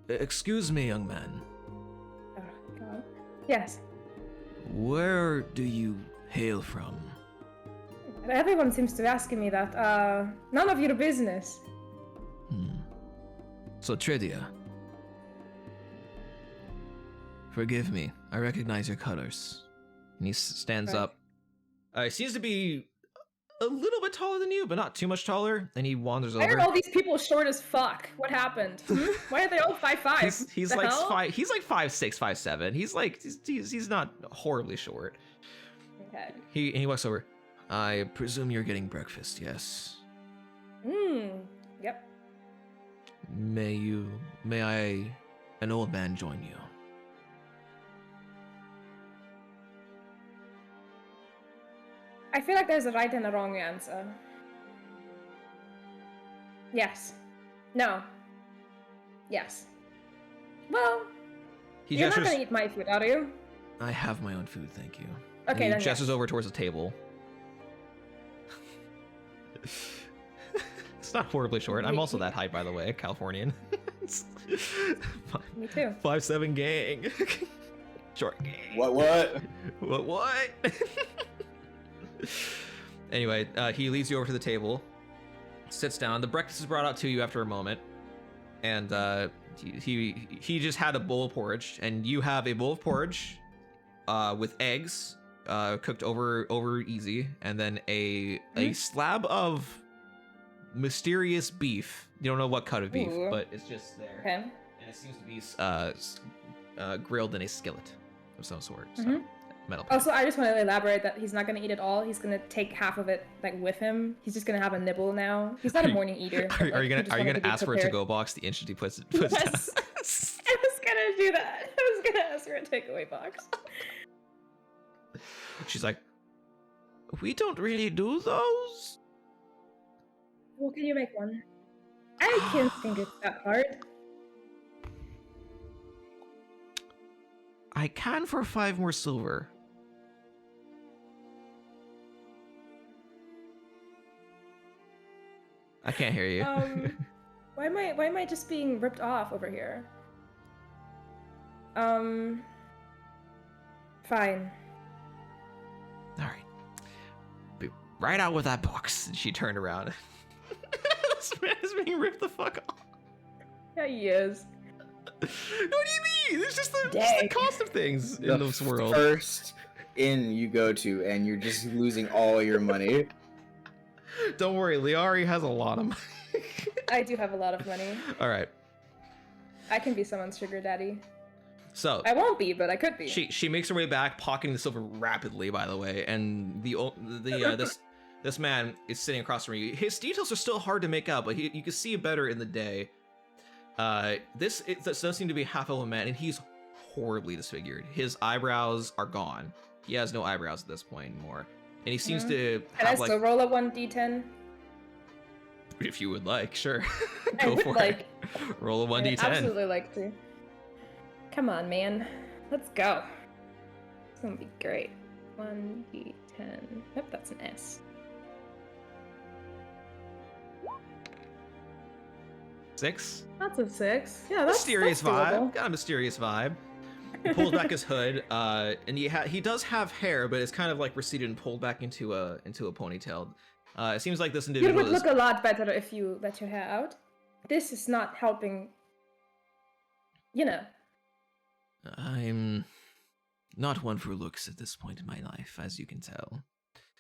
Excuse me, young man. Oh, God. Yes. Where do you hail from? Everyone seems to be asking me that. None of your business. So, Tridia. Forgive me. I recognize your colors. And he stands up. He seems to be a little bit taller than you, but not too much taller. And he wanders over. Why are all these people short as fuck? What happened? Why are they all 5'5"? He's like 5'6", 5'7". He's not horribly short. Okay. He walks over. I presume you're getting breakfast, yes? Yep. May an old man join you? I feel like there's a right and a wrong answer. Yes. No. Yes. Well, you're not gonna eat my food, are you? I have my own food, thank you. Okay, and then he gestures over towards the table. It's not horribly short. I'm also that height, by the way, Californian. Me too. 5'7" gang. Short gang. What? What? Anyway, he leads you over to the table, sits down. The breakfast is brought out to you after a moment, and he just had a bowl of porridge, and you have a bowl of porridge with eggs cooked over easy, and then a slab of mysterious beef. You don't know what cut of beef, but it's just there. Okay. And it seems to be grilled in a skillet of some sort. So, metal pan. Also, I just want to elaborate that he's not going to eat it all. He's going to take half of it like with him. He's just going to have a nibble now. He's not a morning eater. Are you gonna ask for a to-go box the instant he puts it? Yes. I was gonna do that. I was gonna ask for a takeaway box. She's like, we don't really do those. Well, can you make one? I can't think it's that hard. I can for 5 more silver. I can't hear you. Why am I just being ripped off over here? Fine. All right. Be right out with that box. And she turned around. This man is being ripped the fuck off. Yeah, he is. What do you It's just the cost of things in this world. First inn you go to, and you're just losing all your money. Don't worry, Liari has a lot of money. I do have a lot of money. All right. I can be someone's sugar daddy. So I won't be, but I could be. she makes her way back, pocketing the silver rapidly, by the way, and this man is sitting across from you. His details are still hard to make out, but you can see better in the day. This does seem to be a half-elven man, and he's horribly disfigured. His eyebrows are gone. He has no eyebrows at this point anymore, and he seems to Can I have still roll a 1d10? If you would like, sure. I Go would for like. it. Roll a 1d10. I'd absolutely like to. Come on, man. Let's go. It's gonna be great. 1d10. Yep, that's an S. 6. That's a 6. Yeah, that's Mysterious that's vibe. doable. Got a mysterious vibe. He pulls back his hood, and he does have hair, but it's kind of like receded and pulled back into a ponytail. It seems like this You individual would look a lot better if you let your hair out. This is not helping. You know. I'm not one for looks at this point in my life, as you can tell.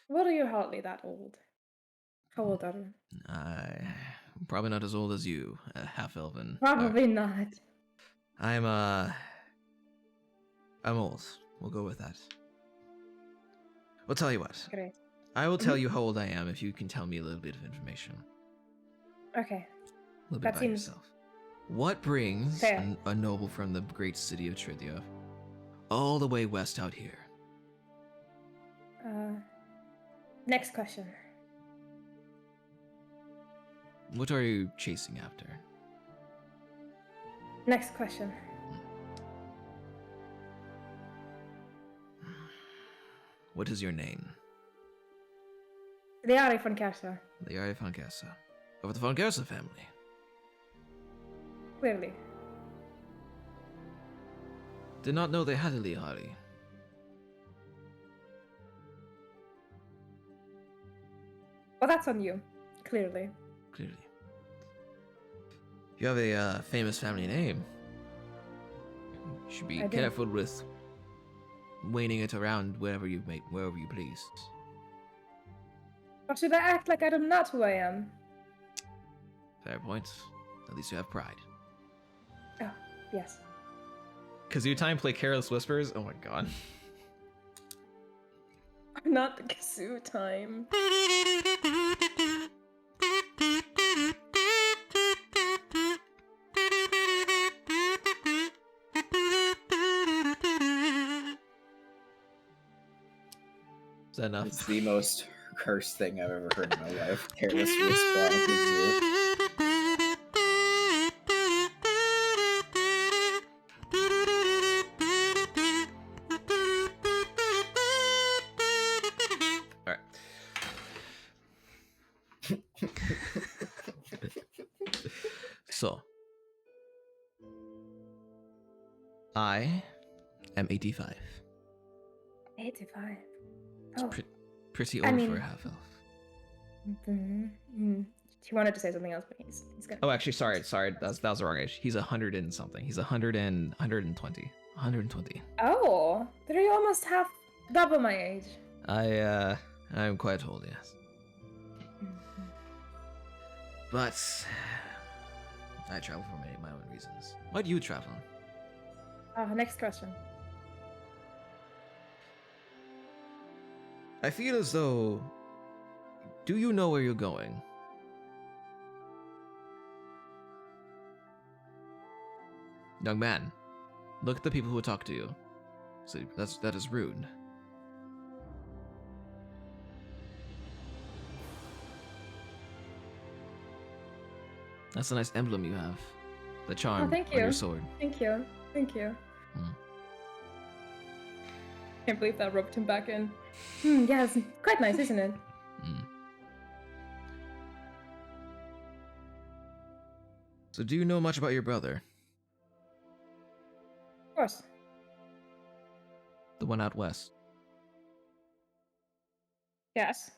Well, you're hardly that old. How old are you? I'm probably not as old as you, half-elven. Probably not. I'm old. We'll go with that. We'll tell you what. Great. I will tell you how old I am if you can tell me a little bit of information. Okay. A little bit That about seems yourself. What brings fair. a noble from the great city of Tridia all the way west out here? Next question. What are you chasing after? Next question. What is your name? Liari von Kersa. Liari von Gersa. Of the von Gersa family. Clearly. Did not know they had a Liari. Well, that's on you. Clearly. Clearly. You have a famous family name. You should be I do. careful with waning it around wherever you please. Or should I act like I don't know who I am? Fair point. At least you have pride. Oh, yes. Kazoo play Careless Whispers? Oh my god. Not the kazoo time. Is that enough? It's the most cursed thing I've ever heard in my life. Careless whisper on a kazoo. Alright. So. I am 85. 85. Oh. Pretty I old mean- for a half-elf. He wanted to say something else, but he's gonna. Oh, actually, sorry. That was the wrong age. He's 100 and something. He's 120. 120. Oh, then you almost half double my age. I'm quite old, yes. But I travel for my own reasons. Why do you travel? Next question. I feel as though... Do you know where you're going? Young man, look at the people who talk to you. So that is rude. That's a nice emblem you have. The charm thank on your you. sword. Thank you. Thank you. Can't believe that roped him back in. Yeah, it's quite nice, isn't it? So do you know much about your brother? Of course. The one out west? Yes.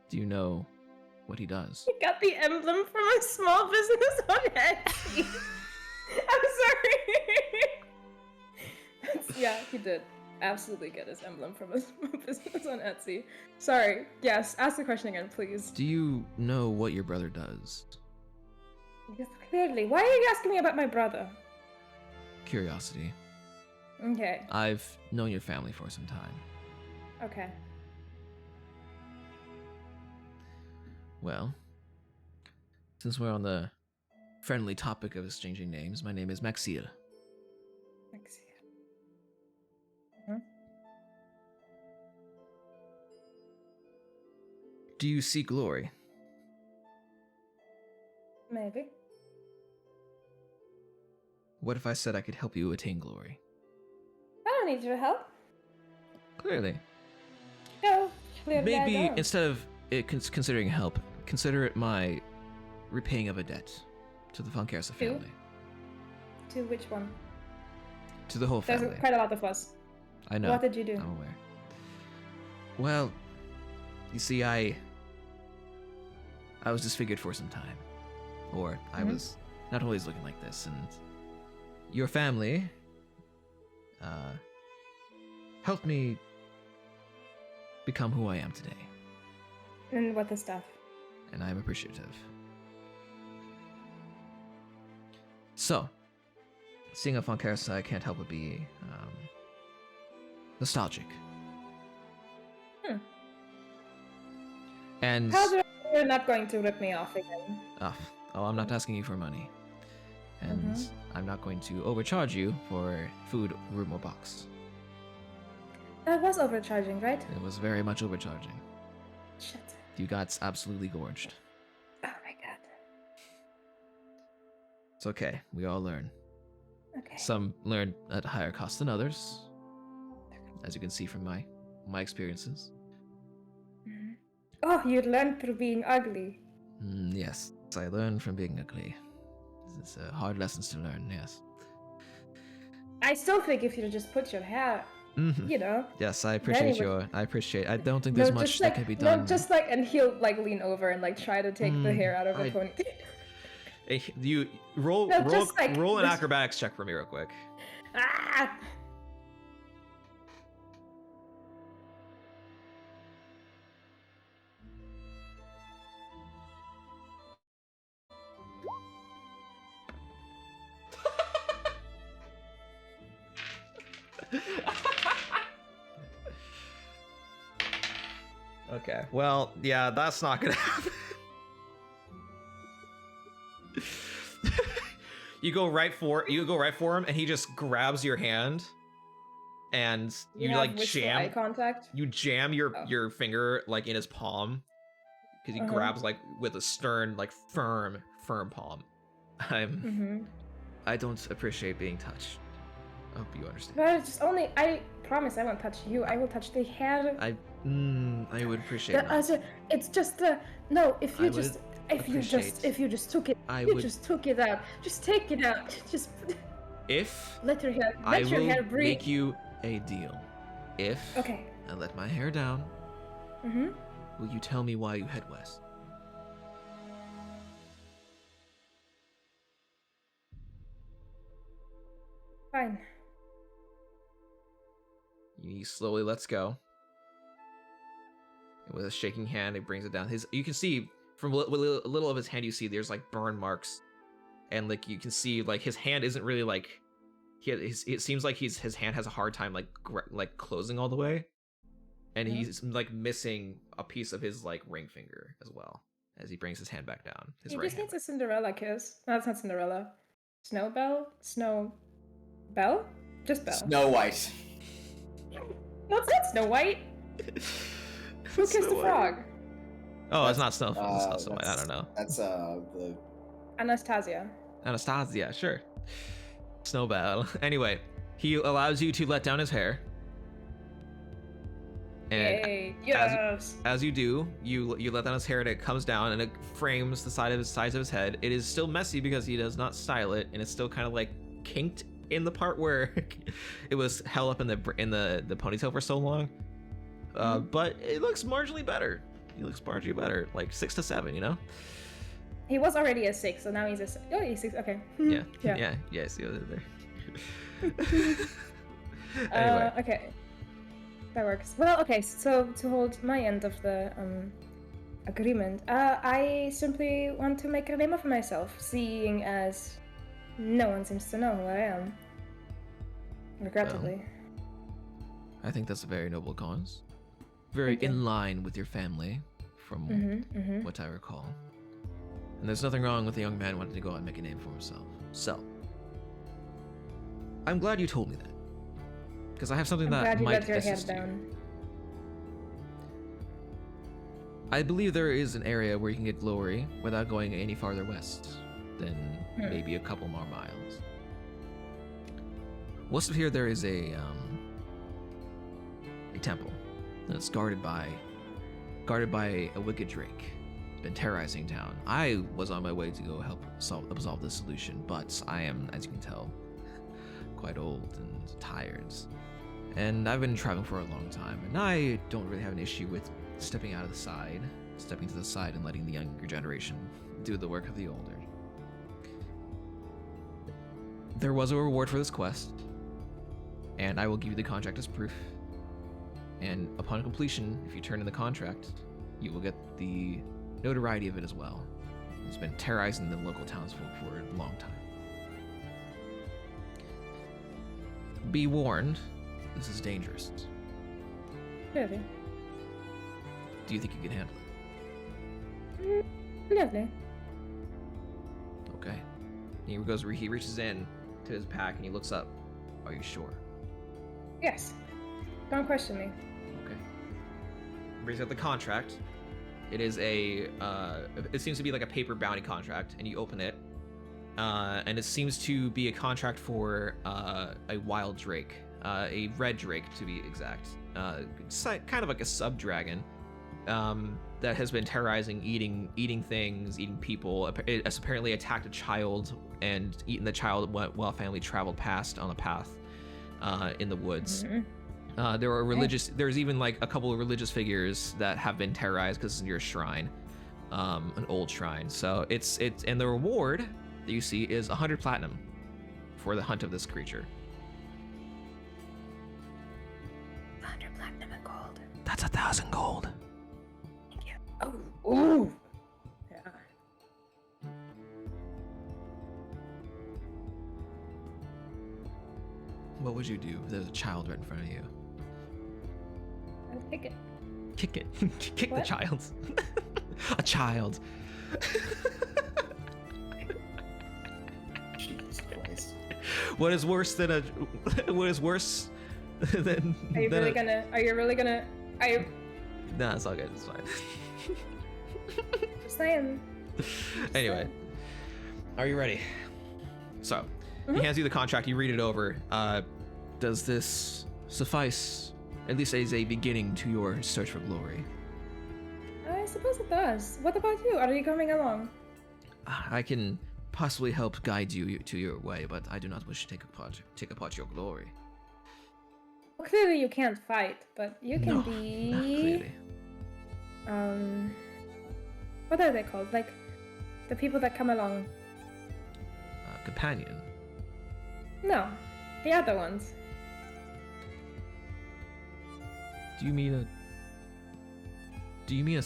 Do you know what he does? You got the emblem from a small business on Etsy. I'm sorry. Yeah, he did. Absolutely get his emblem from his business on Etsy. Sorry. Yes, ask the question again, please. Do you know what your brother does? Yes, clearly. Why are you asking me about my brother? Curiosity. Okay. I've known your family for some time. Okay. Well, since we're on the friendly topic of exchanging names, my name is Maxil. Let's see. Hmm? Do you seek glory? Maybe. What if I said I could help you attain glory? I don't need your help. Clearly. No, clearly I Maybe don't. instead of it considering help, consider it my repaying of a debt to the Fonkersa To? family. To which one? To the whole There's family. quite a lot of us. I know. What did you do? I'm aware. Well, you see, I was disfigured for some time. Or I Mhm. was not always looking like this, and your family helped me become who I am today, And what the stuff? and I'm appreciative. So, seeing a Fonkersa, I can't help but be nostalgic. Hmm. And How do you're not going to rip me off again? oh, I'm not asking you for money, and Mhm. I'm not going to overcharge you for food, room, or box. That was overcharging, right? It was very much overcharging. Shit. You got absolutely gorged. Oh my god. It's okay. We all learn. Okay. Some learn at a higher cost than others, as you can see from my experiences. Mhm. Oh, you learned through being ugly. Yes, I learned from being ugly. It's hard lessons to learn. Yes. I still think if you just put your hair, you know. Yes, I appreciate would- I appreciate. I don't think there's much that can be done. No, just like, and he'll like lean over and like try to take the hair out of a ponytail. You roll No, just like roll an this- acrobatics check for me real quick. Ah! Okay. Well, yeah, that's not gonna happen. You go right for him, and he just grabs your hand, and you have like wistful jam eye contact. you jam your Oh. your finger like in his palm, because he Uh-huh. grabs like with a stern, like firm palm. Mm-hmm. I don't appreciate being touched. I hope you understand. But it's just only. I promise I won't touch you. I will touch the hair. I would appreciate The that. other. It's just the. No, if I you would just. appreciate- If you just took it. I you would- just took it out. Just take it out. Just If let your hair. I Let your will hair breathe. make you a deal. If Okay. I let my hair down, Mm-hmm. will you tell me why you head west? Fine. He slowly lets go. And with a shaking hand, he brings it down. You can see from a little of his hand, you see there's like burn marks, and like you can see like his hand isn't really like it seems like his hand has a hard time like closing all the way, and Mhm. he's like missing a piece of his like ring finger as well as he brings his hand back down. His He right just hand. needs a Cinderella kiss. No, it's not Cinderella. Snowbell? Snow. Belle? Just Belle. Snow White. No, it's not Snow White. Who kissed the frog? Oh, it's not Snow. It's Uh, not Snow White. I don't know. That's the Anastasia. Anastasia, sure. Snowbell. Anyway, he allows you to let down his hair. And Yay. Yes. as you do, you let down his hair and it comes down and it frames the sides of his head. It is still messy because he does not style it, and it's still kind of like kinked in the part where it was held up in the ponytail for so long. But it looks marginally better. He looks marginally better, like 6 to 7, you know? He was already a 6, so now he's a 6. Oh, he's 6. Okay. Yeah. Yeah. Yeah. See what I did there. Anyway. Okay. That works. Well, okay, so to hold my end of the agreement, I simply want to make a name of myself, seeing as no one seems to know who I am. Regrettably. I think that's a very noble cause. Very Thank you. in line with your family, from what I recall. And there's nothing wrong with a young man wanting to go out and make a name for himself. So, I'm glad you told me that. Because I have something I'm that glad you might let your head assist you. down. I believe there is an area where you can get glory without going any farther west than maybe a couple more miles. West of here, there is a temple that's guarded by a wicked drake. Been terrorizing town. I was on my way to go help absolve this solution, but I am, as you can tell, quite old and tired. And I've been traveling for a long time, and I don't really have an issue with stepping to the side and letting the younger generation do the work of the older. There was a reward for this quest, and I will give you the contract as proof. And upon completion, if you turn in the contract, you will get the notoriety of it as well. It's been terrorizing the local townsfolk for a long time. Be warned, this is dangerous. Really? Do you think you can handle it? Lovely. Okay. He reaches in to his pack and he looks up. Are you sure? Yes. Don't question me. Okay. Brings out the contract. It is it seems to be like a paper bounty contract, and you open it, and it seems to be a contract for a wild drake, a red drake to be exact. It's kind of like a sub-dragon that has been terrorizing, eating things, eating people. It has apparently attacked a child and eaten the child while family traveled past on a path in the woods. There are there's even like a couple of religious figures that have been terrorized because it's near a shrine, an old shrine. So it's and the reward that you see is 100 platinum for the hunt of this creature. 100 platinum and gold. That's 1,000 gold. Thank you. Oh, ooh. Yeah. What would you do if there's a child right in front of you? I'll take it. Kick it. Kick the What? child. A child. Jesus Christ. What is worse than a? What is worse than? Are you than really gonna? Are you really gonna? Are you? Nah, it's all good. It's fine. Just saying. Anyway, are you ready? So, he hands you the contract. You read it over. Does this suffice, at least as a beginning to your search for glory? I suppose it does. What about you? Are you coming along? I can possibly help guide you to your way, but I do not wish to take apart your glory. Well, clearly you can't fight, but you can No, be. not clearly. What are they called? Like the people that come along. Companion. No, the other ones. Do you mean a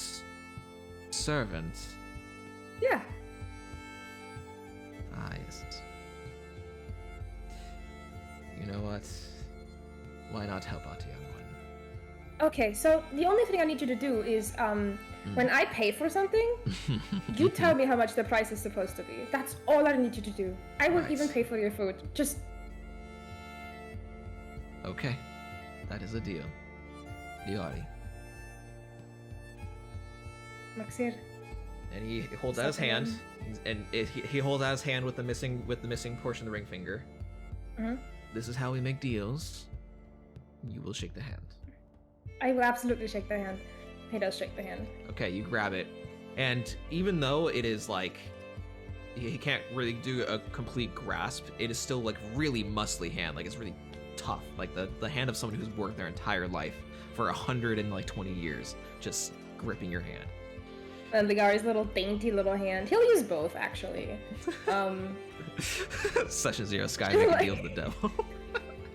servant? Yeah. Ah, yes. You know what? Why not help out a young one? Okay, so the only thing I need you to do is when I pay for something, you tell me how much the price is supposed to be. That's all I need you to do. I won't even Right. pay for your food. Just Okay, that is a deal. Diari. Maxir. And he holds out his hand, he holds out his hand with the missing portion of the ring finger. Mhm. This is how we make deals. You will shake the hand. I will absolutely shake the hand. He does shake the hand. Okay, you grab it, and even though it is like he can't really do a complete grasp, it is still like really muscly hand, like it's really tough, like the hand of someone who's worked their entire life for 120 years, just gripping your hand. And Ligari's little dainty little hand. He'll use both actually. Session 0 Sky making a deal with the devil.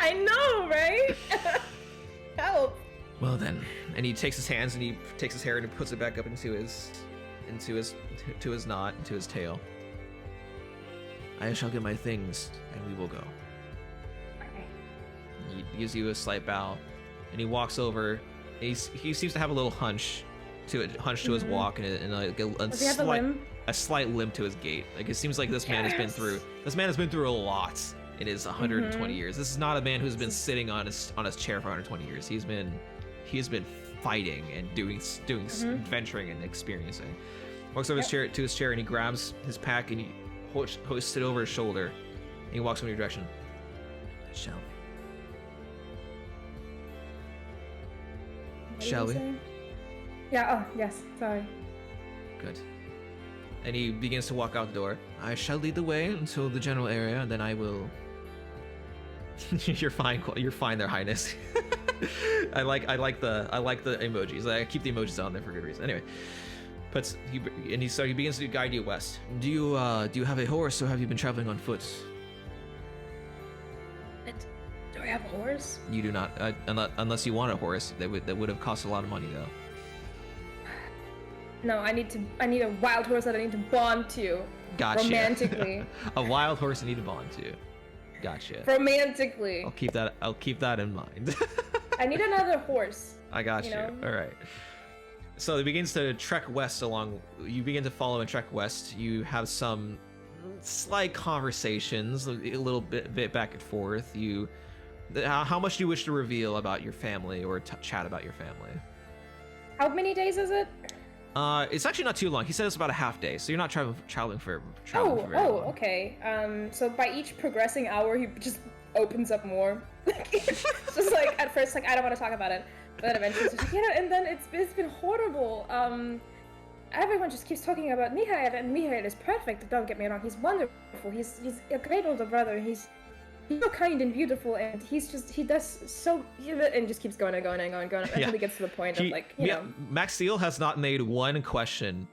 I know, right? Help. Well then, and he takes his hands and he takes his hair and he puts it back up into his knot, into his tail. I shall get my things, and we will go. Okay. He gives you a slight bow, and he walks over. He seems to have a little hunch to his walk, and like Does he have a limb? a slight limp to his gait. Like it seems like this man has been through a lot in his 120 years. This is not a man who's been sitting on his chair for 120 years. He has been fighting and doing adventuring and experiencing. Walks over to his chair and he grabs his pack and he hoists it over his shoulder. And he walks in your direction. Shall we? Shall we? Yeah. Oh, yes. Sorry. Good. And he begins to walk out the door. I shall lead the way until the general area, and then I will. You're fine. You're fine, Their Highness. I like the emojis. I keep the emojis on there for good reason. Anyway, but he begins to guide you west. Do you have a horse, or have you been traveling on foot? Do I have a horse? You do not, unless you want a horse. That would have cost a lot of money though. No, I need a wild horse that I need to bond to. Gotcha. Romantically. A wild horse you need to bond to. Gotcha. Romantically. I'll keep that in mind. I need another horse. I got you. know? All right. So it begins to trek west along. You begin to follow and trek west. You have some slight conversations, a little bit back and forth. How much do you wish to reveal about your family or chat about your family? How many days is it? It's actually not too long. He said it's about a half day, so you're not traveling for very long. Okay. So by each progressing hour, he just opens up more. It's just like at first, like I don't want to talk about it, but then eventually, it's just, and then it's been horrible. Everyone just keeps talking about Mihail, and Mihail is perfect. Don't get me wrong, he's wonderful. He's a great older brother. He's so kind and beautiful, and he does so, and just keeps going and going and going until he gets to the point of like, you know. Max Steel has not made one question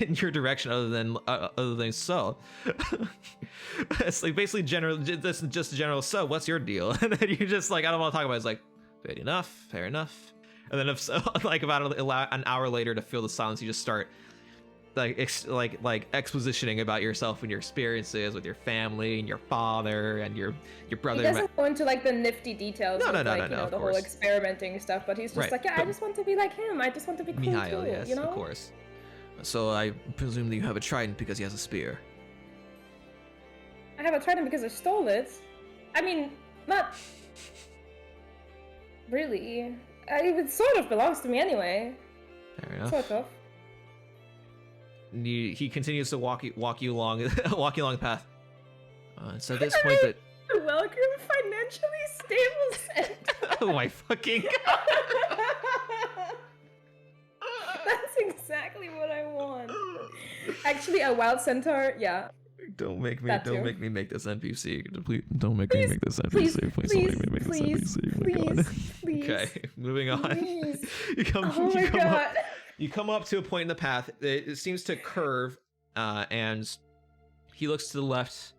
in your direction other than so. It's like basically just general. So what's your deal? And then you're just like, I don't want to talk about it. It's like, fair enough. And then like about an hour later, to fill the silence, you just start like expositioning about yourself and your experiences with your family and your father and your brother. He doesn't go into like the nifty details No, the whole experimenting stuff, but he's just like, I just want to be like him. I just want to be cool Mihail, too, yes, you know? of course. So I presume that you have a trident because he has a spear. I have a trident because I stole it. I mean, not really. It sort of belongs to me anyway. Fair enough. Sort of. He continues to walk you along the path. It's at this point that. Welcome, financially stable centaur. Oh my fucking god! That's exactly what I want. Actually, a wild centaur, yeah. Don't make me make this NPC. Please don't make me make this NPC. Please don't make me make this NPC. Please. Okay, moving on. Please. You come up to a point in the path. It seems to curve, and he looks to the left.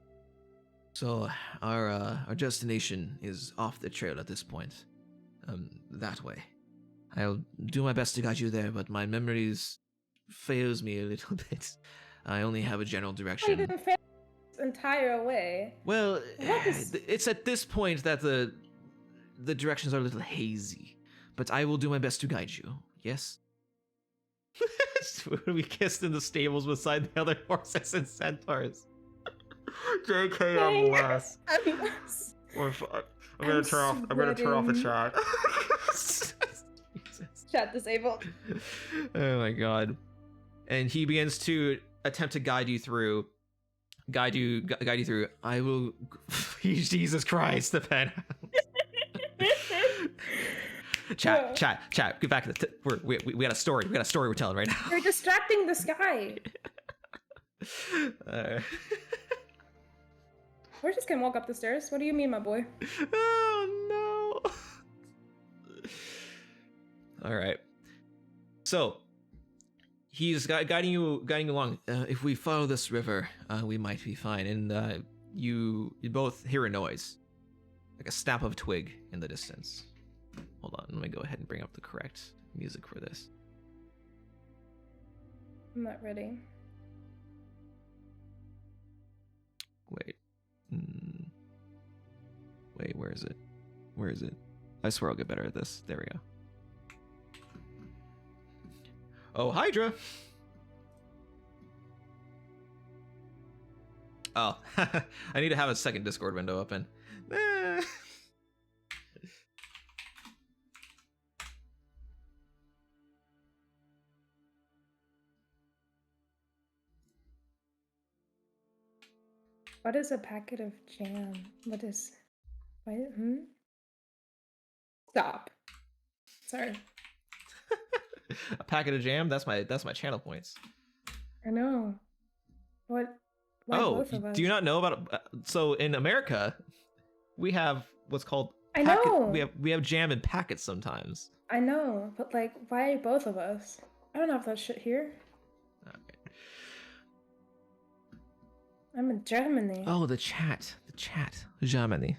So our destination is off the trail at this point. That way. I'll do my best to guide you there, but my memories fails me a little bit. I only have a general direction. You didn't fail this entire way. Well, it's at this point that the directions are a little hazy, but I will do my best to guide you. Yes. We kissed in the stables beside the other horses and centaurs. JK, I'm less. I'm gonna turn off the chat. Chat disabled. Oh my god. And he begins to attempt to guide you through. I will. Jesus Christ, the pen. Chat. Get back to the. We got a story. We got a story we're telling right now. You're distracting this guy. Horses can walk up the stairs. What do you mean, my boy? Oh no. All right. So he's guiding you along. If we follow this river, we might be fine. And you both hear a noise. like a snap of twig in the distance. Hold on, let me go ahead and bring up the correct music for this. I'm not ready. Wait. Wait, where is it? Where is it? I swear I'll get better at this. There we go. Oh, Hydra! Oh, I need to have a second Discord window open. What is a packet of jam? What is... Stop. Sorry. A packet of jam? That's my channel points. I know. What? Why Oh, both of us? do you not know about... so in America, we have what's called... I know! We have jam in packets sometimes. I know, but like, why both of us? I don't have that shit here. Okay. I'm in Germany. Oh, the chat. Germany.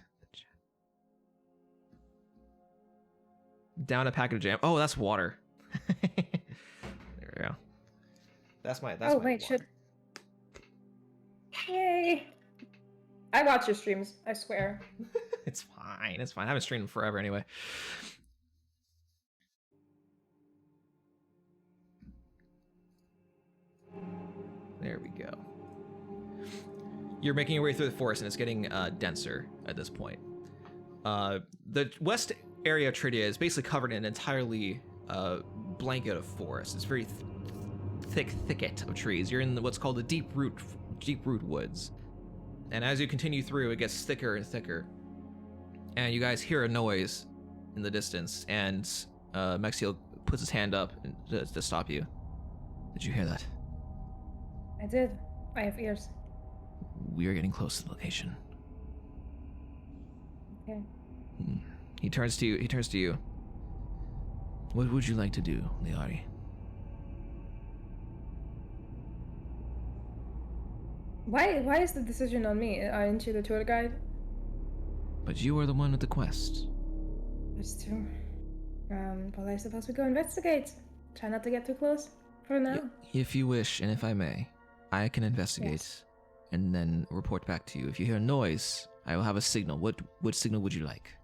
Down a packet of jam. Oh, that's water. There we go. That's my oh, wait, shit. Yay! I watch your streams, I swear. It's fine. I haven't streamed forever anyway. There we go. You're making your way through the forest, and it's getting denser at this point. The west area of Tridia is basically covered in an entirely blanket of forest. It's very thick thicket of trees. You're in what's called the deep root woods, and as you continue through, it gets thicker and thicker. And you guys hear a noise in the distance, and Mexiel puts his hand up to stop you. Did you hear that? I did. I have ears. We are getting close to the location. Okay. He turns to you. What would you like to do, Liari? Why is the decision on me? Aren't you the tour guide? But you are the one with the quest. That's true. Well, I suppose we go investigate. Try not to get too close for now. If you wish, and if I may, I can investigate and then report back to you. If you hear a noise, I will have a signal. What signal would you like?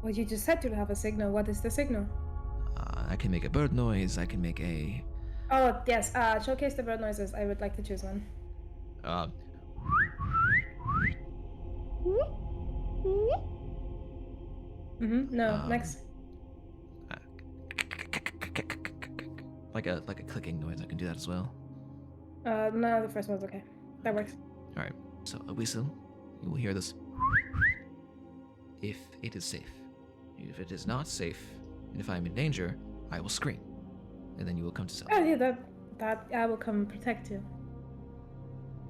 Well, you just said to have a signal. What is the signal? I can make a bird noise. I can make a... Oh, yes. Showcase the bird noises. I would like to choose one. No, next. Like a clicking noise. I can do that as well. No, the first one's okay. That works. All right. So a whistle. You will hear this. If it is safe. If it is not safe, and if I am in danger, I will scream, and then you will come to self. Oh yeah, that I will come protect you.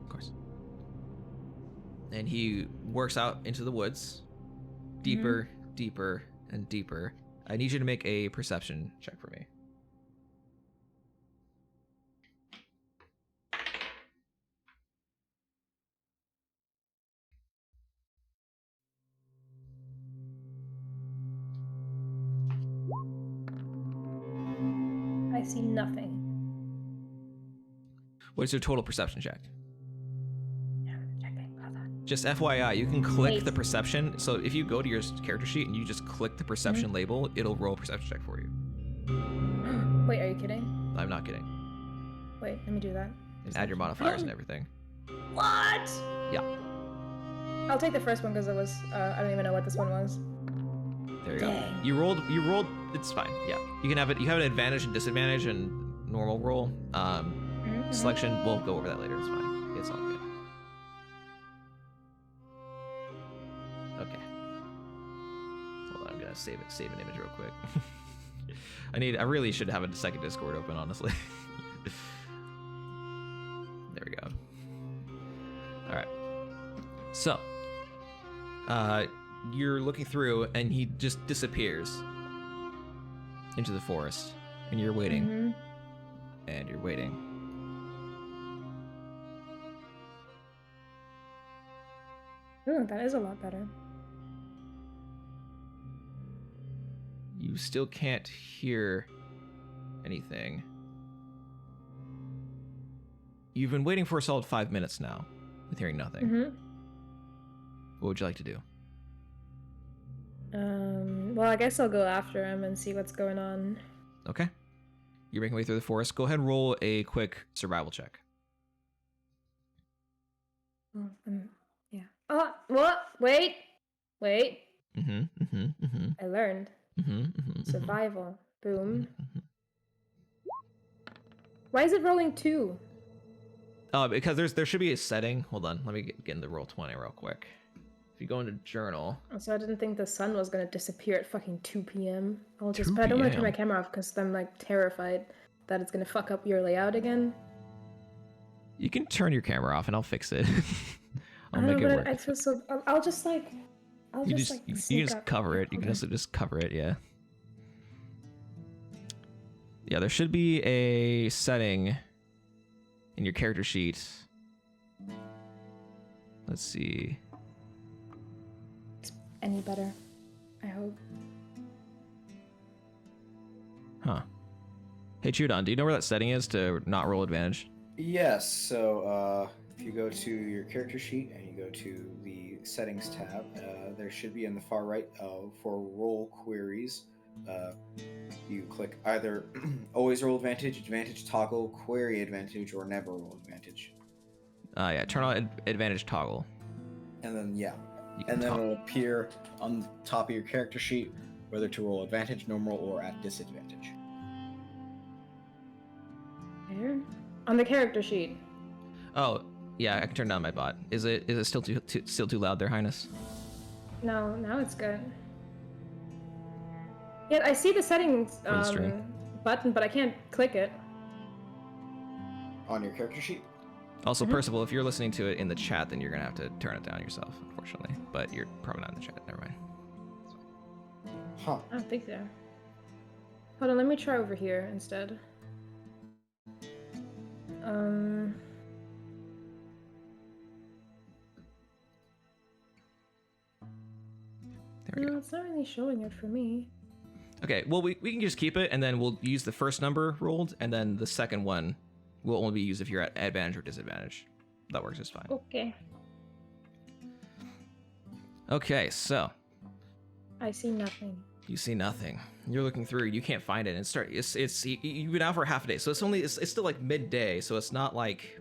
Of course. And he works out into the woods, deeper, deeper, and deeper. I need you to make a perception check for me. I see nothing. What's your total perception check? Checking. Hold on. Just FYI, you can click 8. the perception. So if you go to your character sheet and you just click the perception label, it'll roll a perception check for you. Wait, are you kidding? I'm not kidding. Wait, let me do that. And add your modifiers and everything. What? Yeah. I'll take the first one because it was. I don't even know what this one was. There you go. Dang. You rolled. It's fine. Yeah. You can have it. You have an advantage and disadvantage and normal roll. Selection. We'll go over that later. It's fine. It's all good. Okay. Hold on. I'm gonna save an image real quick. I really should have a second Discord open, honestly. There we go. All right. So, you're looking through, and he just disappears into the forest, and you're waiting, and you're waiting. Ooh, that is a lot better. You still can't hear anything. You've been waiting for a solid 5 minutes now with hearing nothing. Mm-hmm. What would you like to do? Well, I guess I'll go after him and see what's going on. Okay. You're making your way through the forest. Go ahead and roll a quick survival check. Oh, yeah. Oh, what? Wait. I learned. Survival. Boom. Why is it rolling 2? Because there should be a setting. Hold on. Let me get into Roll20 real quick. If you go into journal. So I didn't think the sun was gonna disappear at fucking 2 p.m. But I 2 don't want to turn my p.m.? camera off because I'm like terrified that it's gonna fuck up your layout again. You can turn your camera off and I'll fix it. I'll I make know, it but work. I feel so. I'll just like. You just cover it. You can also just cover it, yeah. Yeah, there should be a setting in your character sheet. Let's see. Any better? I hope. Huh. Hey, Chudon, do you know where that setting is to not roll advantage? Yes, so if you go to your character sheet and you go to the settings tab, there should be in the far right for roll queries. You click either always roll advantage, advantage toggle, query advantage, or never roll advantage. Yeah, turn on advantage toggle. And then, yeah. You can And then talk. it'll appear on the top of your character sheet whether to roll advantage, normal, or at disadvantage. There? On the character sheet. Oh, yeah, I can turn down my bot. Is it still too loud there, Highness? No, now it's good. Yeah, I see the settings For the stream. button, but I can't click it. On your character sheet? Also, Percival, if you're listening to it in the chat, then you're gonna have to turn it down yourself, unfortunately. But you're probably not in the chat. Never mind. Huh. I don't think so. Hold on, let me try over here instead. There we No, go. it's not really showing it for me. Okay, well, we can just keep it, and then we'll use the first number rolled, and then the second one will only be used if you're at advantage or disadvantage. That works just fine. Okay. Okay, so I see nothing. you see nothing. You're looking through. You can't find it. And you've been out for half a day, so it's still like midday. So it's not like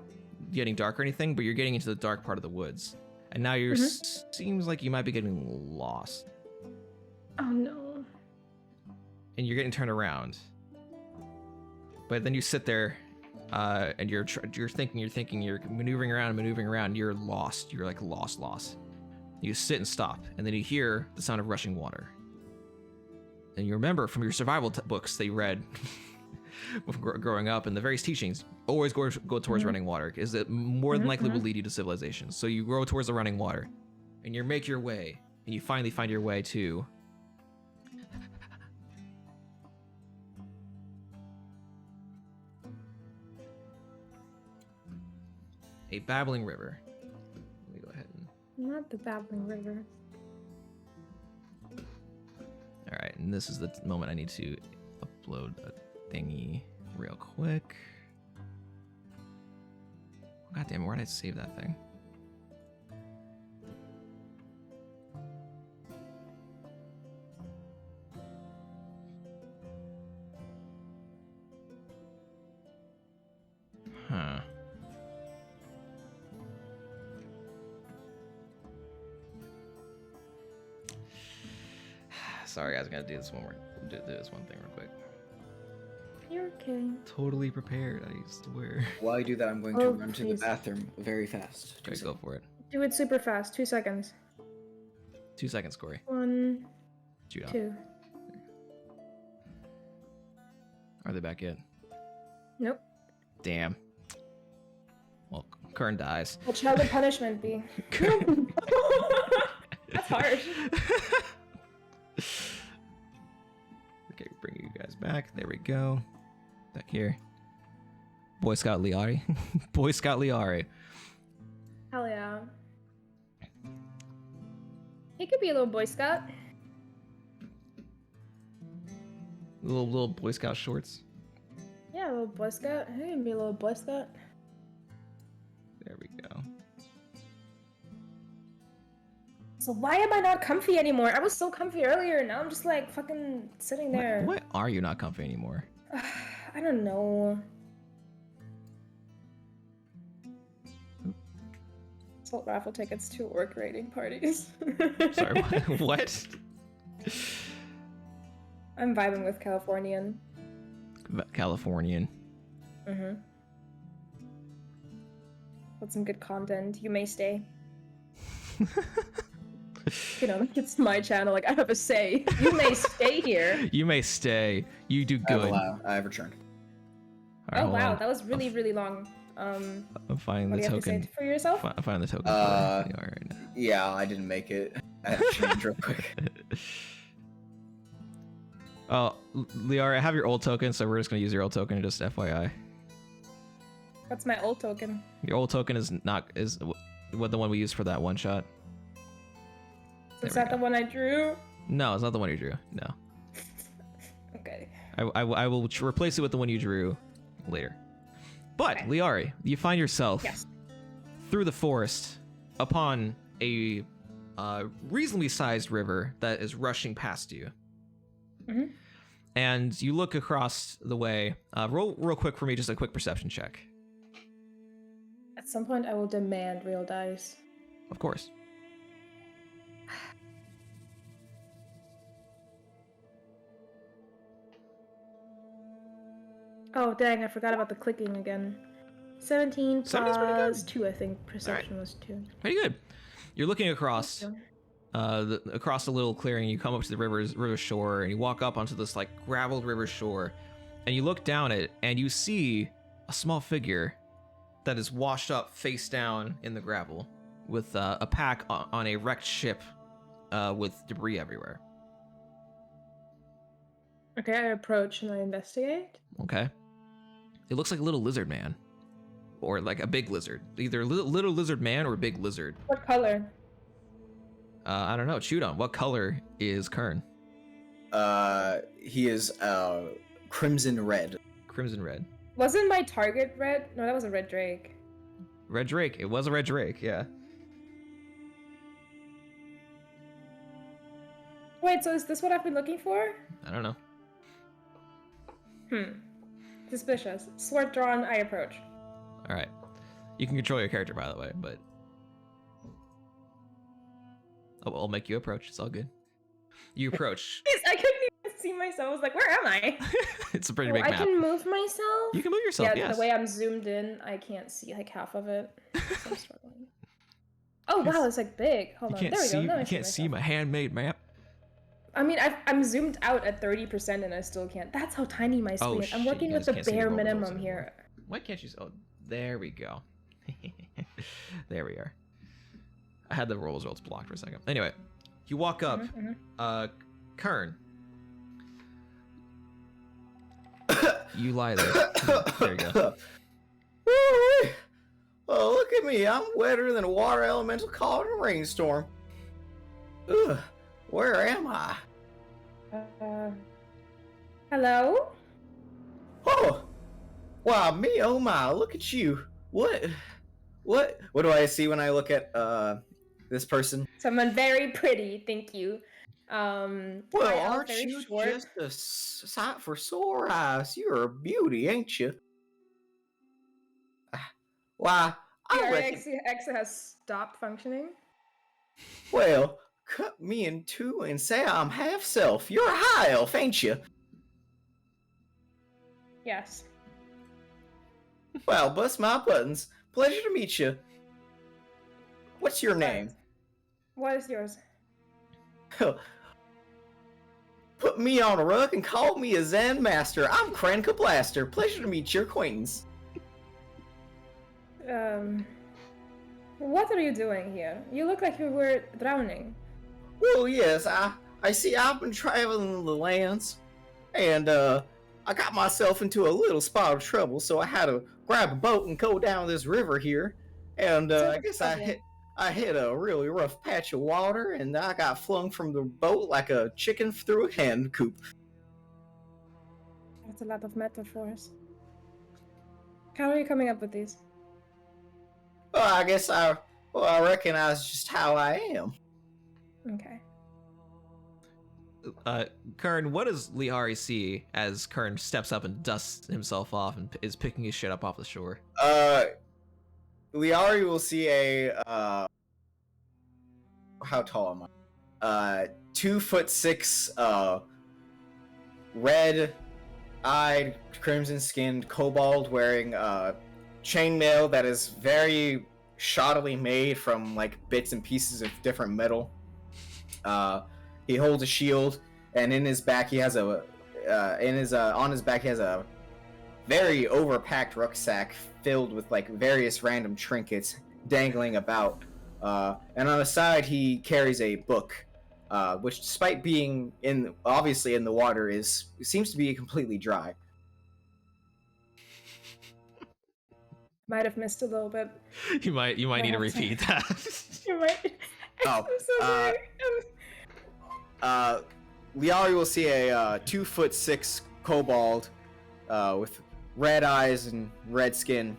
getting dark or anything, but you're getting into the dark part of the woods, and now you're seems like you might be getting lost, Oh no. and you're getting turned around. But then you sit there, and you're thinking, you're maneuvering around, and you're lost. You're like lost. You sit and stop, and then you hear the sound of rushing water. And you remember from your survival books that you read growing up and the various teachings, always go towards running water, because it more than likely will lead you to civilization. So you go towards the running water, and you make your way, and you finally find your way to a babbling river. Let me go ahead and... Not the babbling river. All right, and this is the moment I need to upload a thingy real quick. God damn it, where did I save that thing? Huh. Sorry guys, I gotta do this one thing real quick. You're okay. Totally prepared, I swear. While you do that, I'm going to Oh, run to the please. bathroom very fast. Okay, go for it. Do it super fast. 2 seconds. 2 seconds, Corey. 1, Shoot off. 2. Are they back yet? Nope. Damn. Well, Kern dies. What shall the punishment be? That's harsh. Okay, bring you guys back. There we go. Back here. Boy Scout Liari. Boy Scout Liari. Hell yeah. He could be a little Boy Scout. Little Boy Scout shorts. Yeah, a little Boy Scout. He can be a little Boy Scout. There we go. So why am I not comfy anymore? I was so comfy earlier, now I'm just like fucking sitting there. Why are you not comfy anymore? I don't know. Sold raffle tickets to orc raiding parties. Sorry, what? I'm vibing with Californian. Californian. Mm-hmm. With some good content. You may stay. You know, like it's my channel, like I have a say. You may stay here. You may stay. You do good. I have returned. All right, Oh wow, on. that was really, really long. I'm finding What the do you have to token. say for yourself? I'm finding the token. For you right now. Yeah, I didn't make it. I had to change real quick. Oh, Liara, I have your old token, so we're just gonna use your old token. Just FYI. What's my old token? Your old token is what the one we used for that one shot. Is that the one I drew? No, it's not the one you drew. No. Okay. I will replace it with the one you drew later. But, Okay. Liari, you find yourself Yes. through the forest upon a reasonably sized river that is rushing past you. Mhm. And you look across the way. Roll real quick for me, just a quick perception check. At some point, I will demand real dice. Of course. Oh, dang, I forgot about the clicking again. 17 17's pretty good. plus 2, I think. Perception was 2. Pretty good. You're looking across. Okay. Across a little clearing. You come up to the river shore, and you walk up onto this like graveled river shore, and you look down it, and you see a small figure that is washed up face down in the gravel, with a pack on a wrecked ship, with debris everywhere. Okay, I approach and I investigate. Okay. It looks like a little lizard man, or like a big lizard, either a little lizard man or a big lizard. What color? I don't know. Shoot on. What color is Kern? He is crimson red. Crimson red. Wasn't my target red? No, that was a red drake. Red drake. It was a red drake. Yeah. Wait, so is this what I've been looking for? I don't know. Suspicious. Sword drawn, I approach. All right. You can control your character, by the way, but I'll make you approach. It's all good. You approach. I couldn't even see myself. I was like, where am I? It's a pretty Oh, big I map. can move myself? You can move yourself. Yeah, Yes. the way I'm zoomed in, I can't see like half of it. So I'm struggling. Oh wow, it's like big. Hold You on. can't There we see. go. Now I You can't see myself. my handmade map. I mean, I'm zoomed out at 30% and I still can't. That's how tiny my screen is. I'm shit, working you with guys the can't see the bare roll results minimum anymore. here. Why can't you? Oh, there we go. There we are. I had the roll results blocked for a second. Anyway, you walk up. Kern. You lie there. There you go. Woo-wee. Oh, look at me. I'm wetter than a water elemental caught in a rainstorm. Ugh, where am I? Hello? Oh, wow, me, oh my, look at you. What do I see when I look at, this person? Someone very pretty, thank you. Well, tall, aren't very you short. just a sight for sore eyes? You're a beauty, ain't you? Why, I Your reckon, Exa has stopped functioning. well, cut me in two and say I'm half self. You're a high elf, ain't you? Yes. Well, bust my buttons. Pleasure to meet you. What's your name? What is yours? Put me on a rug and call me a Zen master. I'm Kranka Blaster. Pleasure to meet your acquaintance. What are you doing here? You look like you were drowning. Well, yes, I see I've been traveling the lands, and I got myself into a little spot of trouble, so I had to grab a boat and go down this river here, and I guess I hit a really rough patch of water, and I got flung from the boat like a chicken through a hen coop. That's a lot of metaphors. How are you coming up with these? Well, I guess I recognize just how I am. Okay. Kern, what does Liari see as Kern steps up and dusts himself off and is picking his shit up off the shore? Liari will see a how tall am I? 2'6", red-eyed, crimson-skinned kobold wearing chainmail that is very shoddily made from like bits and pieces of different metal. He holds a shield, and in his back he has on his back he has a very overpacked rucksack filled with like various random trinkets dangling about. And on the side he carries a book, which, despite being obviously in the water, seems to be completely dry. Might have missed a little bit. You might need to repeat that. You might. Oh, I'm so sorry. Liari will see a 2'6" kobold with red eyes and red skin,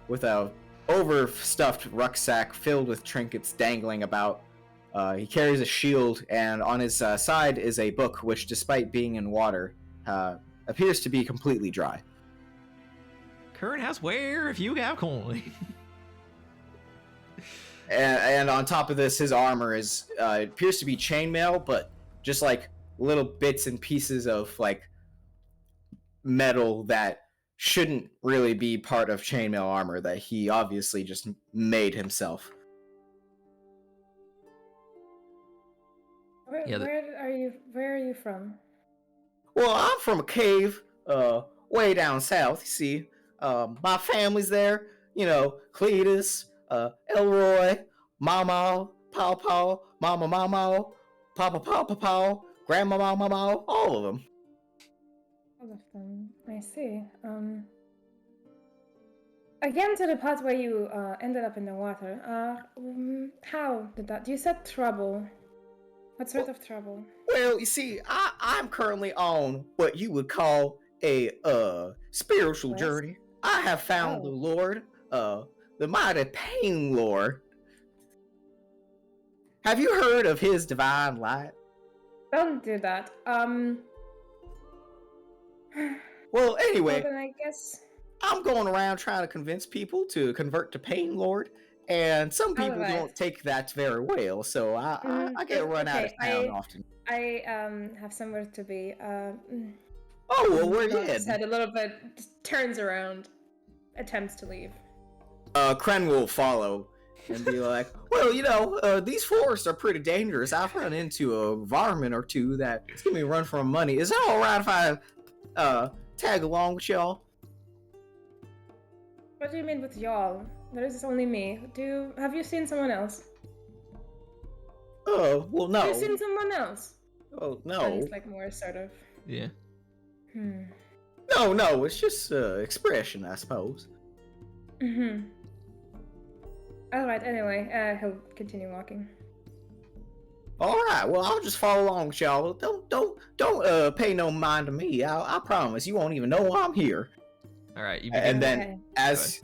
with a overstuffed rucksack filled with trinkets dangling about. He carries a shield, and on his side is a book which, despite being in water, appears to be completely dry. Kern has where if you have coin. And on top of this, his armor appears to be chainmail, but just like little bits and pieces of like metal that shouldn't really be part of chainmail armor that he obviously just made himself. Where are you from? Well, I'm from a cave, way down south. You see, my family's there. You know, Cletus, Elroy, Mama, Paw, Mama, Papa, Grandma, Mama, all of them. All of them. I see. Again to the part where you ended up in the water. How did that? You said trouble. What sort of trouble? Well, you see, I'm currently on what you would call a spiritual journey. I have found the Lord, the mighty Pain Lord. Have you heard of his divine light? Don't do that. Well, anyway, well, then I guess I'm going around trying to convince people to convert to Pain Lord, and some people don't take that very well, so I get run out of town often. I have somewhere to be. Oh, well, where you heading? Head a little bit, just turns around, attempts to leave. Kren will follow and be like, well, you know, these forests are pretty dangerous. I've run into a varmint or two that's giving me a run for my money. Is that alright if I tag along with y'all? What do you mean with y'all? There is only me. Have you seen someone else? Oh, well, no. Have you seen someone else? Oh, no. At least, like, more assertive. Yeah. No, it's just expression, I suppose. Alright, anyway, he'll continue walking. Alright, well, I'll just follow along with y'all. Don't pay no mind to me. I promise you won't even know I'm here. Alright, you begin. And then, as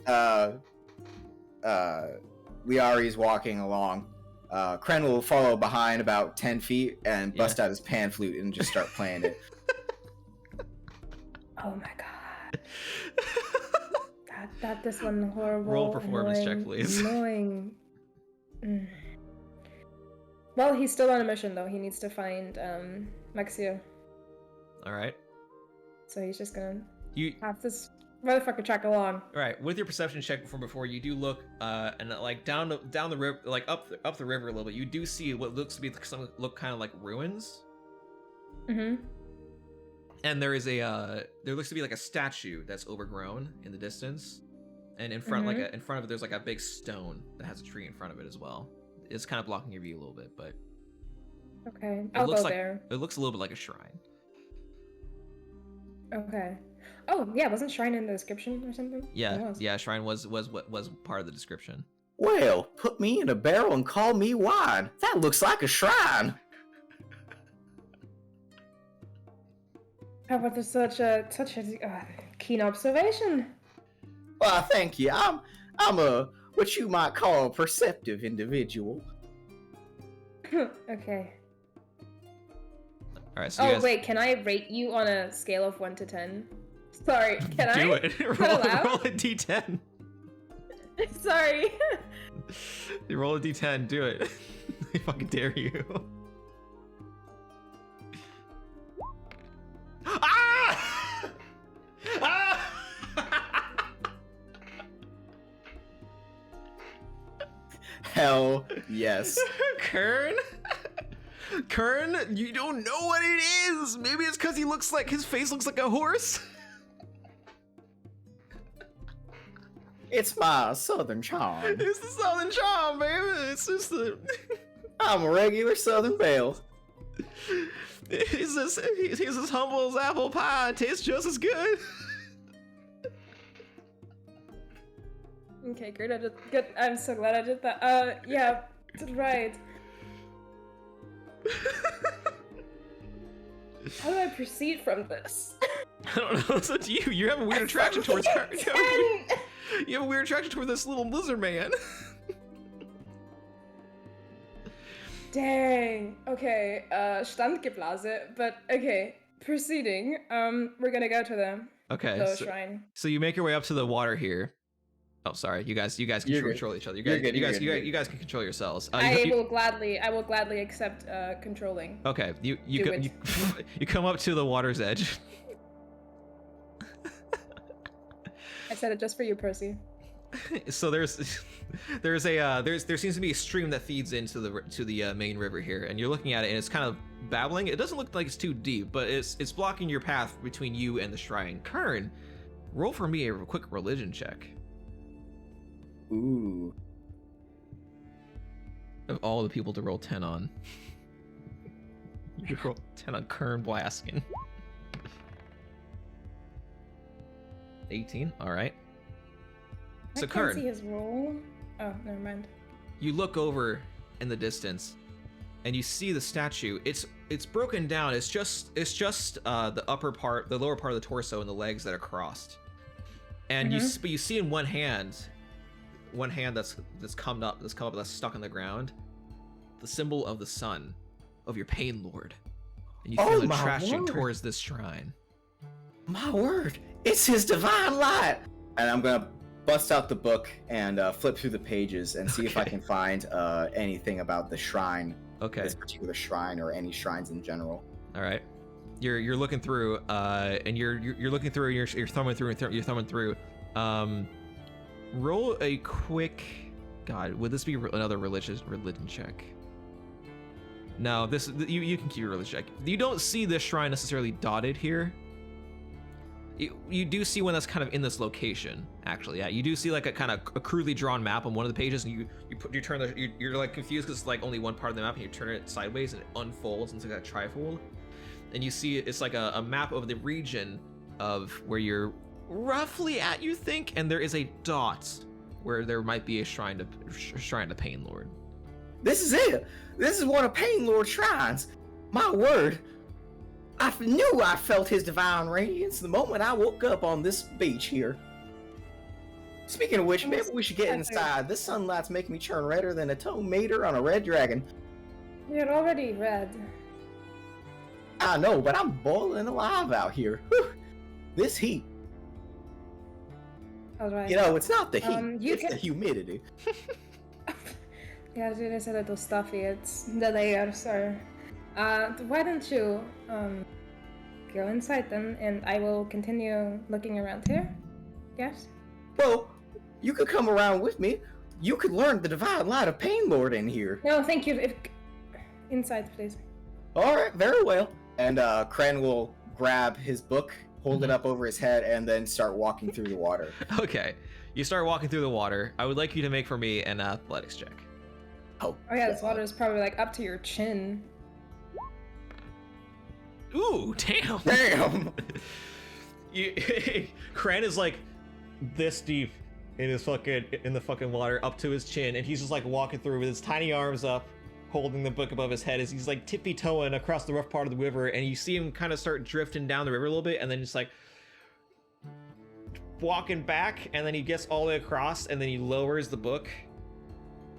Liari's walking along, Kren will follow behind about 10 feet and bust out his pan flute and just start playing it. Oh my god. This one horrible. Roll performance check, please. Annoying. Well, he's still on a mission though. He needs to find Mexia. Alright. So he's just gonna have this motherfucker track along. Alright, with your perception check from before, you do look and like down the river, like up the river a little bit. You do see what looks to be look kind of like ruins. And there is there looks to be like a statue that's overgrown in the distance, and in front in front of it there's like a big stone that has a tree in front of it as well. It's kind of blocking your view a little bit, but okay, I'll go there. It looks a little bit like a shrine. Okay. Oh yeah, wasn't shrine in the description or something? Yeah, shrine was part of the description. Well, put me in a barrel and call me wine. That looks like a shrine. How about such a keen observation? Well, thank you. I'm a what you might call a perceptive individual. Okay. All right. So you guys wait, can I rate you on a scale of 1 to 10? Sorry, can I? do it. roll a d10. Sorry. You roll a d10. Do it. I fucking dare you. Ah! Ah! Hell yes. Kern, you don't know what it is. Maybe it's because his face looks like a horse. It's my southern charm. It's the Southern Charm, baby. It's just the. I'm a regular southern belle. He's as humble as apple pie. Tastes just as good. Okay, great. Good. I'm so glad I did that. Yeah, right. How do I proceed from this? I don't know. It's up to you. You have a weird attraction towards her. You have a weird attraction toward this little lizard man. Dang. Okay. Standgeblase. But okay. Proceeding. We're gonna go to the shrine. So you make your way up to the water here. Oh, sorry. You guys can control each other. You guys can control yourselves. I will gladly accept controlling. Okay. You come up to the water's edge. I said it just for you, Percy. So there seems to be a stream that feeds into the main river here, and you're looking at it, and it's kind of babbling. It doesn't look like it's too deep, but it's blocking your path between you and the shrine. Kern, roll for me a quick religion check. Ooh. Of all the people to roll 10 on, you roll 10 on Kern Blaskin. 18. All right. So I can't Kern, see his roll. Oh, never mind. you look over in the distance, and you see the statue. It's broken down. It's just the upper part, the lower part of the torso, and the legs that are crossed. And you see in one hand that's come up, that's stuck on the ground, the symbol of the sun, of your pain lord, and you feel attraction towards this shrine. My word, it's his divine light. And I'm gonna bust out the book and flip through the pages and see if I can find anything about the shrine. Okay. This particular shrine or any shrines in general. All right. You're looking through, and you're looking through. You're thumbing through. You're thumbing through. Roll a quick. God, would this be another religion check? No, you can keep your religion check. You don't see this shrine necessarily dotted here. You do see one that's kind of in this location, actually. Yeah, you do see like a kind of a crudely drawn map on one of the pages, and you're like confused because it's like only one part of the map, and you turn it sideways and it unfolds into like a trifold, and you see it's like a map of the region of where you're roughly at, you think, and there is a dot where there might be a shrine to Pain Lord. This is it. This is one of Pain Lord's shrines. My word. I knew I felt his divine radiance the moment I woke up on this beach here. Speaking of which, maybe we should get inside. This sunlight's making me turn redder than a tomato on a red dragon. You're already red. I know, but I'm boiling alive out here. Whew. This heat. Alright. You know, it's not the heat, it's the humidity. Yeah, it is a little stuffy. It's the layers are... why don't you go inside then, and I will continue looking around here? Yes? Well, you could come around with me. You could learn the divine light of Pain Lord in here. No, thank you. Inside, please. Alright, very well. And Kren will grab his book, hold it up over his head, and then start walking through the water. Okay, you start walking through the water. I would like you to make for me an athletics check. Oh yeah, this water is probably like up to your chin. Ooh, damn. Damn! Kren is like this deep in the fucking water up to his chin, and he's just like walking through with his tiny arms up, holding the book above his head as he's like tippy-toeing across the rough part of the river, and you see him kind of start drifting down the river a little bit, and then just like walking back, and then he gets all the way across, and then he lowers the book,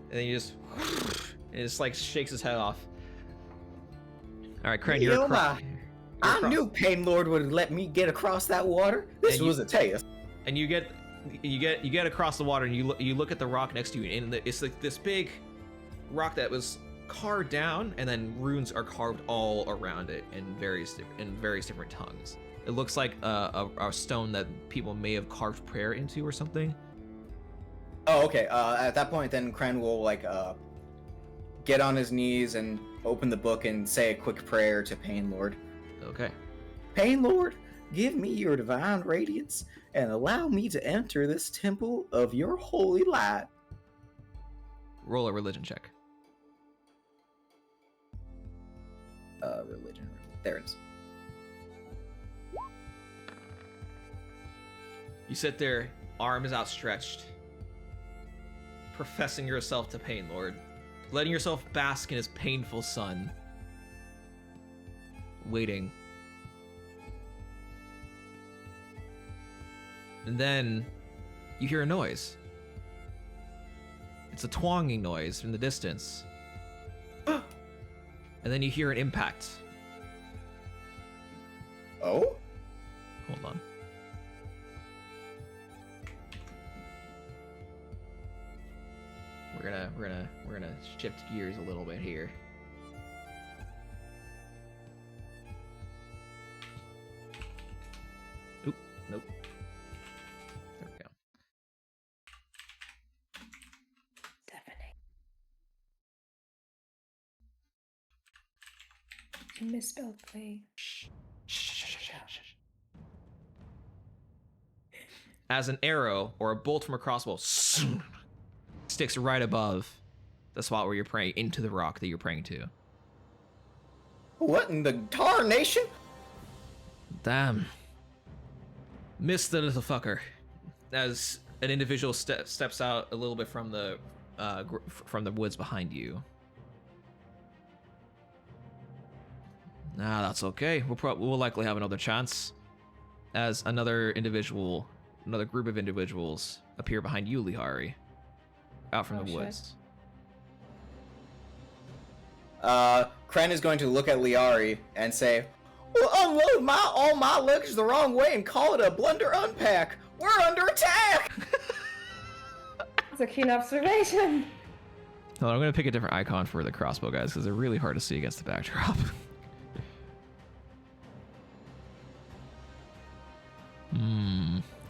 and then he just and just like shakes his head off. All right, Crane, you're across. I knew Pain Lord would let me get across that water. This was a test. And you get across the water, and you look at the rock next to you, and it's like this big rock that was carved down, and then runes are carved all around it in various different tongues. It looks like a stone that people may have carved prayer into or something. Oh, okay. At that point, then Kren will like get on his knees and open the book and say a quick prayer to Pain Lord. Okay. Pain Lord, give me your divine radiance and allow me to enter this temple of your holy light. Roll a religion check. Religion. There it is. You sit there, arms outstretched, professing yourself to Pain Lord, letting yourself bask in his painful sun, waiting. And then you hear a noise. It's a twanging noise from the distance. And then you hear an impact. Oh? Hold on. We're gonna shift gears a little bit here. Oop, nope. There we go. Deafening. You misspelled play. As an arrow or a bolt from a crossbow sticks right above the spot where you're praying, into the rock that you're praying to. What in the tarnation? Damn. Missed the little fucker. As an individual steps out a little bit from the woods behind you. Nah, that's okay. We'll likely have another chance. As another group of individuals appear behind you, Lihari, out from the woods. Kren is going to look at Liari and say, "Well, unload all my luggage the wrong way and call it a blunder unpack. We're under attack." That's a keen observation. Hold on, I'm gonna pick a different icon for the crossbow guys because they're really hard to see against the backdrop.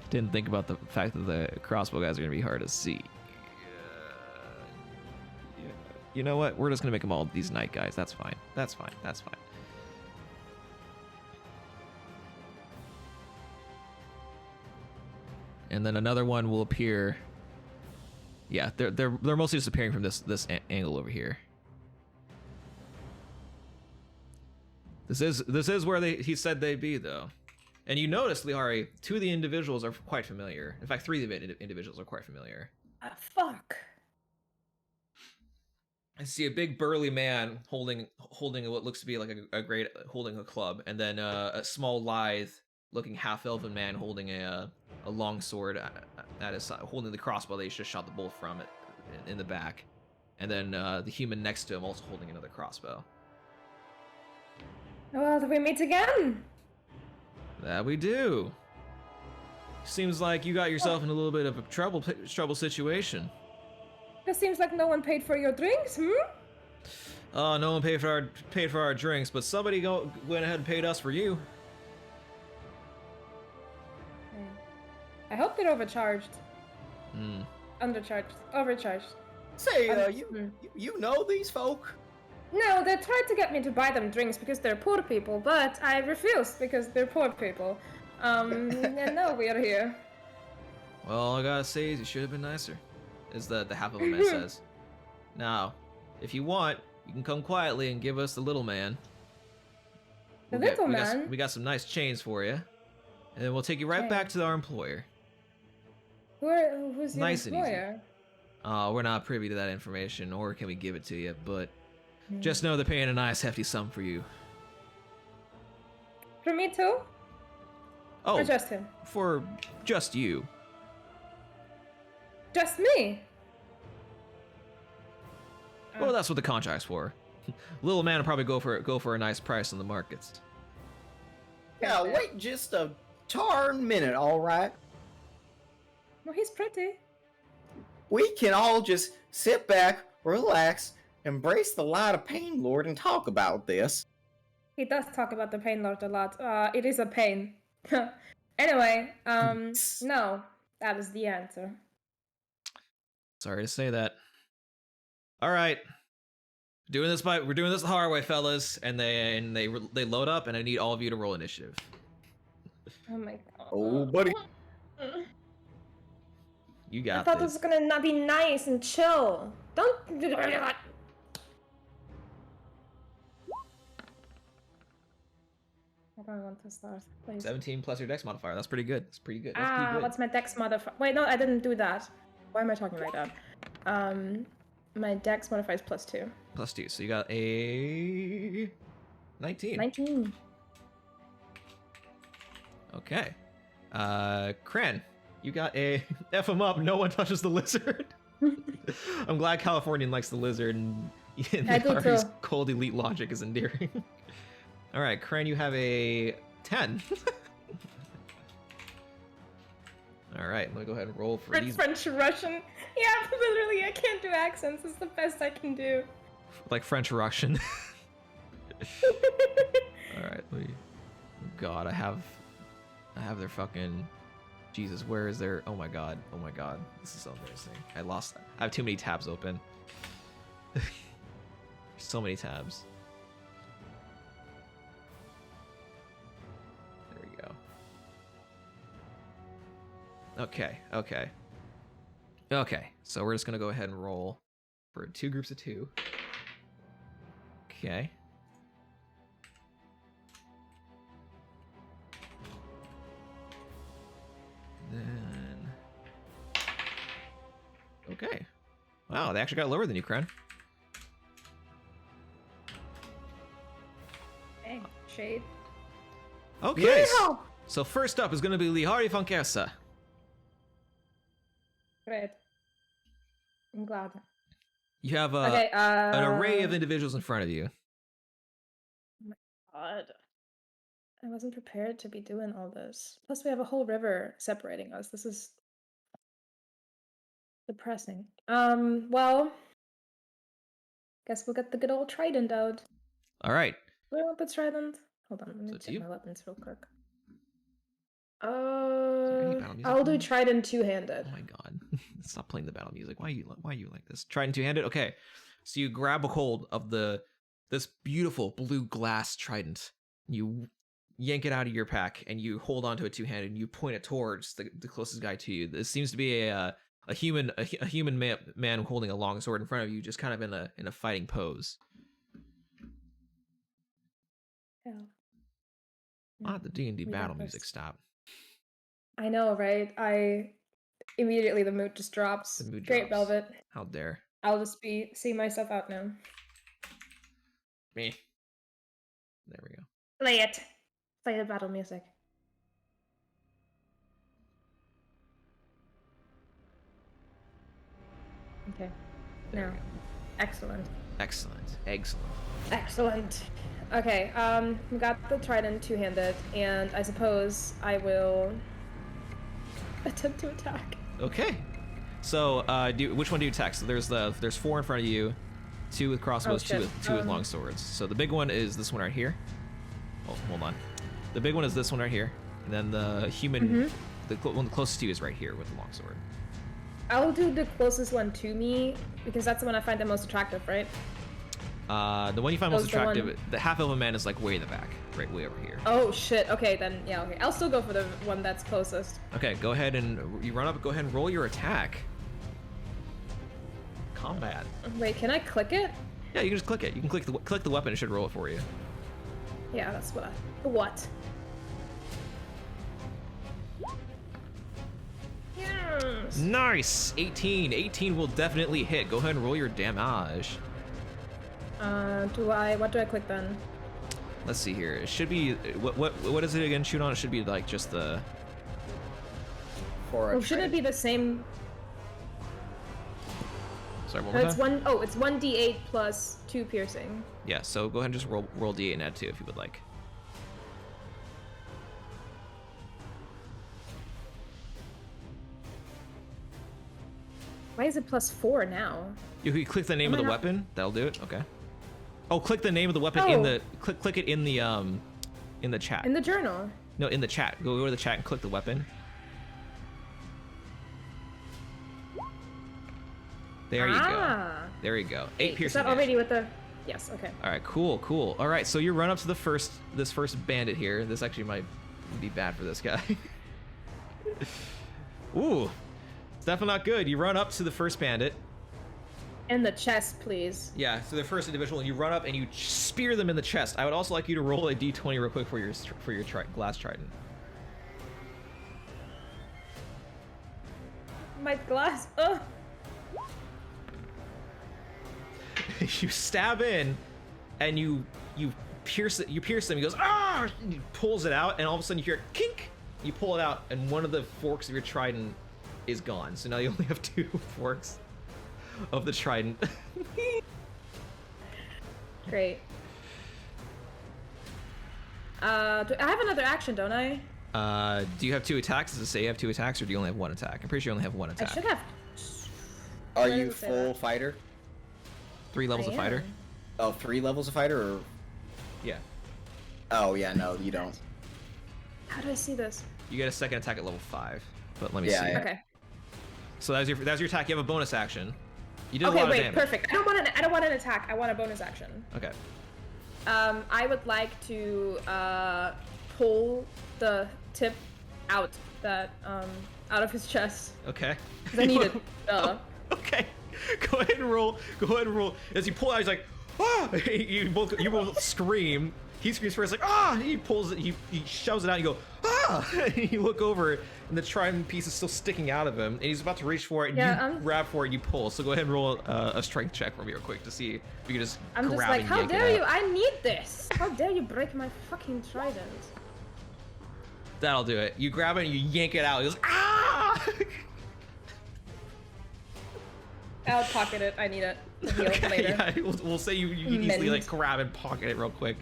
Didn't think about the fact that the crossbow guys are gonna be hard to see. You know what? We're just gonna make them all these night guys. That's fine. That's fine. That's fine. And then another one will appear. Yeah, they're mostly just appearing from this angle over here. This is where he said they'd be though. And you notice, Lihari, two of the individuals are quite familiar. In fact, three of the individuals are quite familiar. Fuck. I see a big burly man holding what looks to be like holding a club, and then a small lithe-looking half-elven man holding a long sword at his side, holding the crossbow that he just shot the bolt from it in the back, and then the human next to him also holding another crossbow. Well, do we meet again? That we do. Seems like you got yourself in a little bit of a trouble situation. It seems like no one paid for your drinks, Oh, no one paid for our drinks, but somebody went ahead and paid us for you. I hope they're overcharged. Undercharged. Overcharged. Say, you know these folk? No, they tried to get me to buy them drinks because they're poor people, but I refused because they're poor people. And now we are here. Well, all I gotta say is you should have been nicer, is the half of a man says. Now, if you want, you can come quietly and give us the little man. Man? We got some nice chains for you, and then we'll take you right back to our employer. Who's your Nice and easy. employer? We're not privy to that information, or can we give it to you, but Hmm. just know they're paying a nice hefty sum for you. For me too? Oh, Or just him? for just you. Just me? Well, that's what the contract's for. Little man will probably go for a nice price on the markets. Yeah, wait just a darn minute, all right? Well, he's pretty. We can all just sit back, relax, embrace the light of Pain Lord, and talk about this. He does talk about the pain lord a lot. It is a pain. Anyway, no, that is the answer. Sorry to say that. All right, we're doing this the hard way, fellas, and they load up, and I need all of you to roll initiative. Oh my god. Oh, buddy. You I got thought this. this was gonna not be nice and chill. Don't do that. I don't want to start. Please. 17 plus your dex modifier. That's pretty good. That's pretty good. That's pretty good. What's my dex modifier? Wait, no, I didn't do that. Why am I talking like that? My dex modifier is +2. +2. So you got a 19. 19. Okay. Kren, you got a F him up. No one touches the lizard. I'm glad Californian likes the lizard, and I do His too. cold elite logic is endearing. All right, Kren, you have a 10. All right, let me go ahead and roll for these. French Russian. Yeah, literally, I can't do accents. It's the best I can do. Like French Russian. All right, God, I have their fucking. Jesus, where is their? Oh my god, this is so embarrassing. I have too many tabs open. So many tabs. There we go. Okay, so we're just gonna go ahead and roll for 2 groups of 2. Okay. Then. Okay. Wow, they actually got lower than you, Kren. Hey, shade. Okay. Yeehaw! So first up is going to be Lihari Funkessa. Great. I'm glad. You have Okay, an array of individuals in front of you. God. I wasn't prepared to be doing all this. Plus, we have a whole river separating us. This is depressing. Well, guess we'll get the good old trident out. All right. Do I want the trident? Hold on, let me So it's check you. my weapons real quick. there any battle music I'll do playing? trident two-handed. Oh my god. Stop playing the battle music. Why are you like this? Trident two-handed? Okay. So you grab a hold of this beautiful blue glass trident. You yank it out of your pack and you hold onto it two-handed and you point it towards the closest guy to you. This seems to be a human man holding a long sword in front of you, just kind of in a fighting pose. Yeah. Why did the D&D We got battle this. music stop? I know, right? Immediately the mood just drops. The mood Great, drops. Velvet. How dare. I'll just see myself out now. Me. There we go. Play it. Play the battle music. Okay. There Now. we go. Excellent. Excellent. Okay, we got the trident two-handed, and I suppose I will attempt to attack. Okay. So, which one do you attack? So there's 4 in front of you, 2 with crossbows, shit. two with long swords. So the big one is this one right here. Oh, hold on. The big one is this one right here, and then the human, the one closest to you is right here with the long sword. I'll do the closest one to me, because that's the one I find the most attractive, right? The one you find most the one- attractive, the half elven man is like way in the back, right way over here. Oh shit, okay then, yeah, okay. I'll still go for the one that's closest. Okay, go ahead and you run up. Go ahead and roll your attack. Combat. Wait, can I click it? Yeah, you can just click it. You can click the weapon. It should roll it for you. Yeah, that's what What? Yes! Nice! 18. 18 will definitely hit. Go ahead and roll your damage. What do I click then? Let's see here. It should be what is it again? Shoot on. It should be like just the. For a Oh, shouldn't it be the same? Sorry, one No, more it's time. it's 1d8 plus 2 piercing. Yeah. So go ahead and just roll d8 and add 2 if you would like. Why is it plus 4 now? You can click the name Am of I the not- weapon. That'll do it. Okay. Oh, click the name of the weapon in Oh. the click it in the chat. In the journal. No, in the chat. Go to the chat and click the weapon. There you go. There you go. 8 Is piercing. that already with the? Yes. Okay. All right, cool. All right, so you run up to this first bandit here. This actually might be bad for this guy. Ooh, it's definitely not good. You run up to the first bandit. In the chest, please. Yeah, so the first individual, and you run up and you spear them in the chest. I would also like you to roll a d20 real quick for your glass trident. My glass. Ugh. You stab in, and you pierce it. You pierce them. He goes ah! And he pulls it out, and all of a sudden you hear kink. You pull it out, and one of the forks of your trident is gone. So now you only have 2 forks of the trident. Great. I have another action, don't I? Do you have 2 attacks? Does it say you have 2 attacks, or do you only have 1 attack? I'm pretty sure you only have 1 I attack. should have. Are Where you does it say full that? fighter? 3 levels I of fighter. am. Oh, 3 levels of fighter, or? Yeah. Oh yeah, no, you don't. How do I see this? You get a second attack at level 5. But let me Yeah, see. yeah. Okay. So that's your attack. You have a bonus action. You did a Okay. lot Wait. of damage. Perfect. I don't want an attack. I want a bonus action. Okay. I would like to pull the tip out out of his chest. Okay. 'Cause I need it. Okay. Go ahead and roll. As you pull out, he's like, ah! You both scream. He screams first, like, ah! He pulls it. He shoves it out. And you go, ah! And you look over, and the trident piece is still sticking out of him, and he's about to reach for it. And Yeah, you grab for it. And you pull. So go ahead and roll a strength check for me real quick to see if you can just I'm grab just like, and how yank dare it you? out. I need this. How dare you break my fucking trident? That'll do it. You grab it and you yank it out. He goes, ah! I'll pocket it. I need it to heal Okay, later. yeah, we'll say you can easily like Mend. grab and pocket it real quick.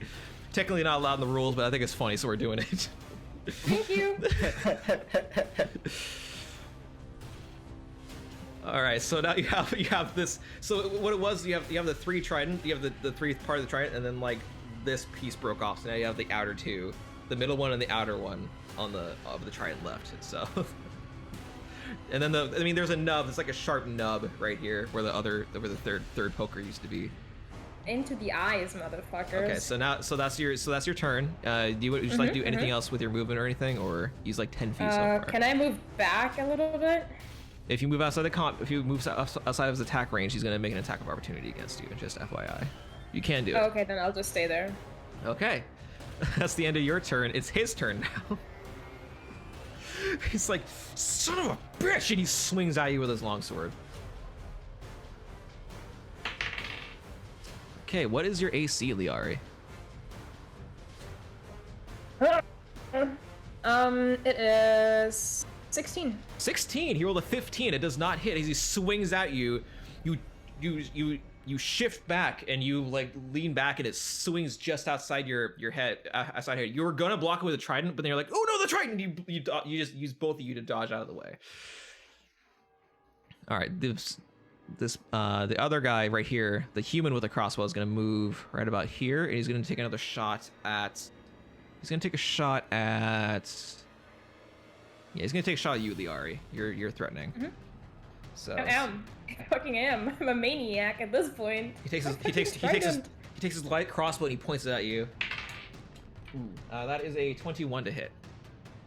Technically not allowed in the rules, but I think it's funny, so we're doing it. Thank you. All right, so now you have this. So what it was, you have the 3 trident, you have the 3 part of the trident, and then like this piece broke off. So now you have the outer 2, the middle one and the outer one of the trident left. So. And then there's a nub. It's like a sharp nub right here, where the third poker used to be. Into the eyes, motherfuckers. Okay, so that's your turn. Do you would you just like do anything else with your movement or anything, or use like 10 feet so far? Can I move back a little bit? If you move outside if you move outside of his attack range, he's gonna make an attack of opportunity against you. Just FYI, you can do it. Okay, then I'll just stay there. Okay, that's the end of your turn. It's his turn now. He's like, son of a bitch, and he swings at you with his longsword. Okay, what is your AC, Liari? It is 16. 16. He rolled a 15. It does not hit. As he swings at you, you shift back and you like lean back, and it swings just outside your head. Outside here, you were gonna block it with a trident, but then you're like, oh no, the trident! You just use both of you to dodge out of the way. All right, the other guy right here, the human with the crossbow, is gonna move right about here, and he's gonna take another shot at. He's gonna take a shot at. Yeah, he's gonna take a shot at you, Liari. You're threatening. Mhm. So I am. I fucking am. I'm a maniac at this point. he takes his light crossbow and he points it at you. That is a 21 to hit.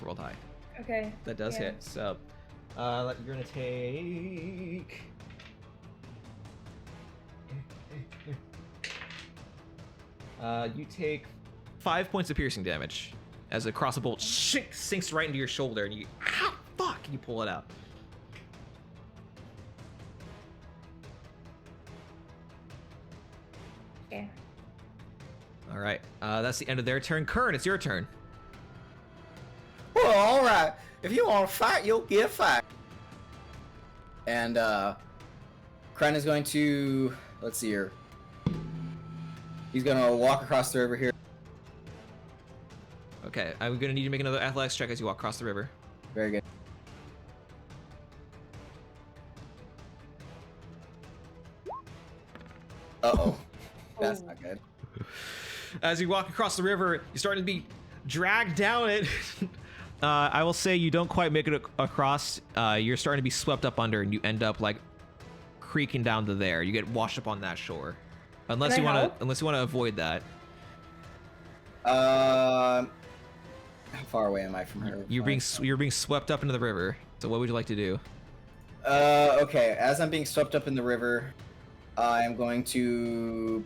Rolled high. Okay. That does yeah. hit. So you're gonna take. You take 5 points of piercing damage as a crossbow bolt sinks right into your shoulder, and you fuck, and you pull it out. Okay. All right. That's the end of their turn. Kern, it's your turn. Well, all right. If you want to fight, you'll get a fight. And Kren is going to, let's see here. He's gonna walk across the river here. Okay, I'm gonna need you to make another athletics check as you walk across the river. Very good. Uh-oh. That's not good. As you walk across the river, you're starting to be dragged down it. I will say you don't quite make it across. You're starting to be swept up under, and you end up like creaking down to there. You get washed up on that shore, unless you want to avoid that. How far away am I from her? You're being swept up into the river. So what would you like to do? Okay. As I'm being swept up in the river, I am going to.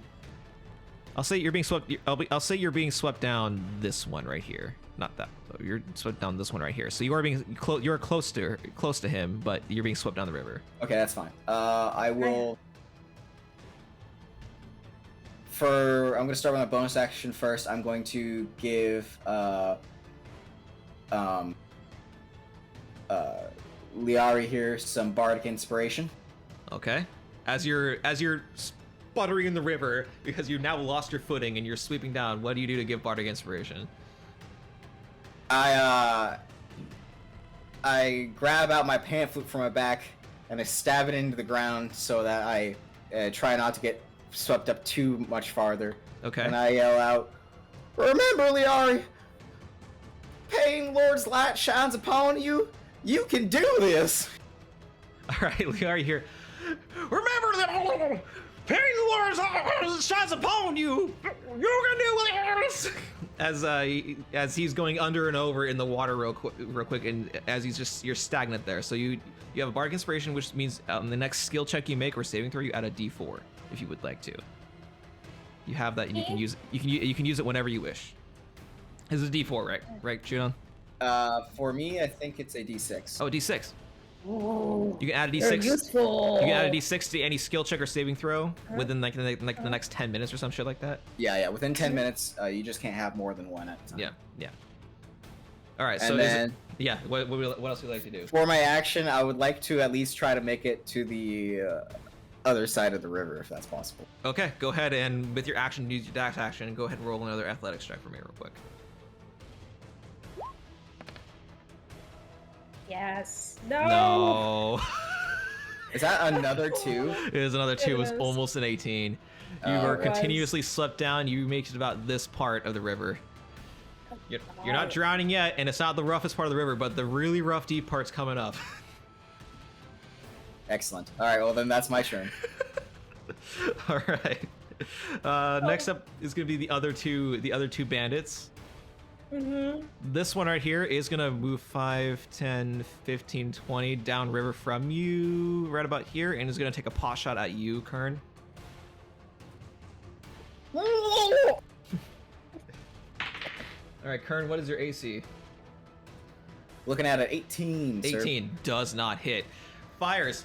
I'll say you're being swept. I'll say you're being swept down this one right here, not that. So you're swept down this one right here. So you are being you're close to him, but you're being swept down the river. Okay, that's fine. I will. I'm going to start with my bonus action first. I'm going to give Liari here some bardic inspiration. Okay. As you're sputtering in the river because you now lost your footing and you're sweeping down, what do you do to give bardic inspiration? I grab out my pamphlet from my back and I stab it into the ground so that I try not to get swept up too much farther. Okay. And I yell out, "Remember, Liari, Pain Lord's light shines upon you. You can do this." All right, Liari here. Remember that Pain Lord's shines upon you. You can do this. As he's going under and over in the water real quick, and as you're stagnant there. So you have a bardic inspiration, which means on the next skill check you make or saving throw, you add a D4 if you would like to. You have that, and you can use it whenever you wish. This is a D4, right? Right, Judon? For me, I think it's a D6. Oh, a D6. Ooh, You can add a you're D6. useful. You can add a D6 to any skill check or saving throw within like the next 10 minutes or some shit like that. Yeah. Within 10 minutes, you just can't have more than one at a time. Yeah. All right. And So then, what else would you like to do? for my action, I would like to at least try to make it to the other side of the river, if that's possible. Okay. Go ahead and with your action, use your dash action, and go ahead and roll another athletics check for me real quick. Yes. No. Is that another 2? It is another 2. It was It is. almost an 18. You were continuously swept down. You make it about this part of the river. You're not drowning yet, and it's not the roughest part of the river, but the really rough, deep part's coming up. Excellent. All right, well then that's my turn. All right. Next up is going to be the other two bandits. Mm-hmm. This one right here is going to move 5, 10, 15, 20 down river from you right about here, and is going to take a pot shot at you, Kern. All right, Kern, what is your AC? Looking at an 18, sir. 18 does not hit. Fires,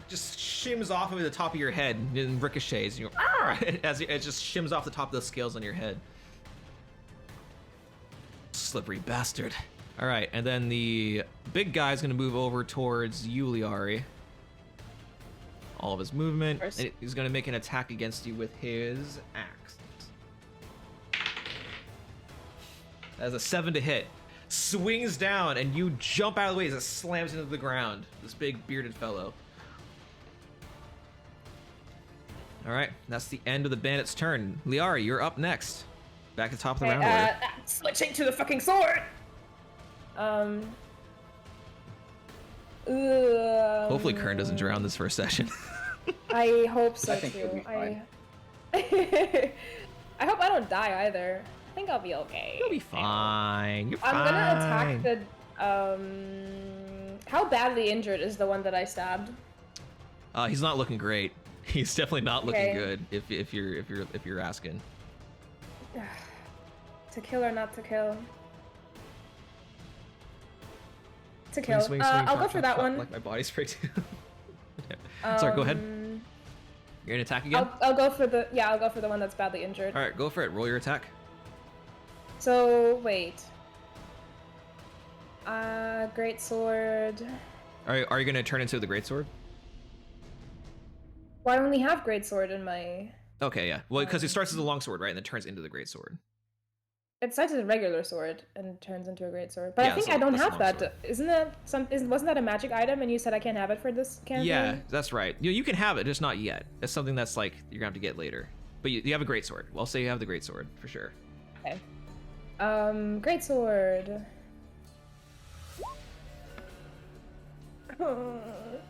just shims off of the top of your head and ricochets. And as it just shims off the top of the scales on your head. Slippery bastard. All right, and then the big guy's gonna move over towards you, Liari. All of his movement. And he's gonna make an attack against you with his axe. That's a 7 to hit. Swings down, and you jump out of the way as it slams into the ground. This big bearded fellow. All right, that's the end of the bandit's turn. Liari, you're up next. Back at the top of the round order. Switching to the fucking sword. Hopefully Kern doesn't drown this first session. I hope so I think he'll too. be fine. I hope I don't die either. I think I'll be okay. You'll be fine. You're fine. I'm gonna attack the. How badly injured is the one that I stabbed? He's not looking great. He's definitely not looking Okay. good. If you're asking. To kill or not to kill? To kill. Swing, I'll go chop, for chop, that chop, one. Like my body spray too. Sorry, go ahead. You're gonna attack again? I'll go for the I'll go for the one that's badly injured. All right, go for it. Roll your attack. So wait. Great sword. Are you gonna turn into the greatsword? Well, I only have great sword in my. Okay, yeah. Well, because it starts as a long sword, right, and then turns into the greatsword. It starts as a regular sword and turns into a great sword. But Yeah, I think so I don't that's a have long that. sword. Wasn't that a magic item? And you said I can't have it for this campaign. Yeah, that's right. You can have it, just not yet. It's something that's like you're gonna have to get later. But you have a greatsword. Well, I'll say you have the greatsword for sure. Okay. Great sword.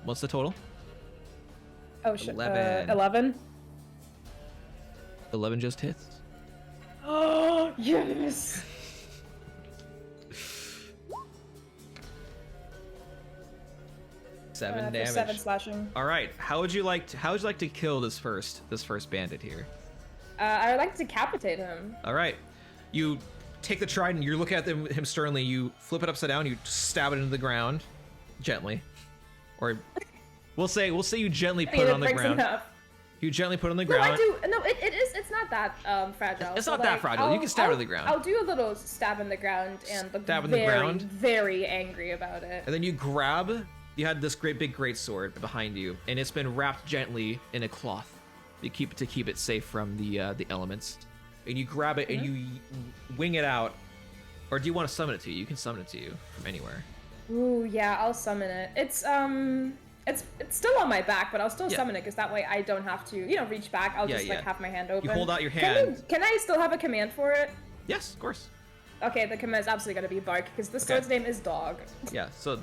What's the total? Oh shit. 11. 11. 11 just hits. Oh yes. Seven For damage. 7 slashing. All right. How would you like to kill this first bandit here? I would like to decapitate him. All right. You take the trident. You look at him sternly. You flip it upside down. You stab it into the ground, gently, or we'll say you gently put it on the ground. You gently put it on the No, ground. I do. No, it's not that fragile. It's So, not that like, fragile. You can stab it in the ground. I'll do a little stab in the ground and look Stab in the ground? very angry about it. And then you grab. You had this great sword behind you, and it's been wrapped gently in a cloth. You keep it safe from the elements. And you grab it and you wing it out. Or do you want to summon it to you? You can summon it to you from anywhere. Ooh, yeah, I'll summon it. It's still on my back, but I'll still Yeah. summon it because that way I don't have to, reach back. I'll just like have my hand open. You hold out your hand. Can I still have a command for it? Yes, of course. Okay, the command is absolutely gonna be bark because the sword's name is dog. Yeah. So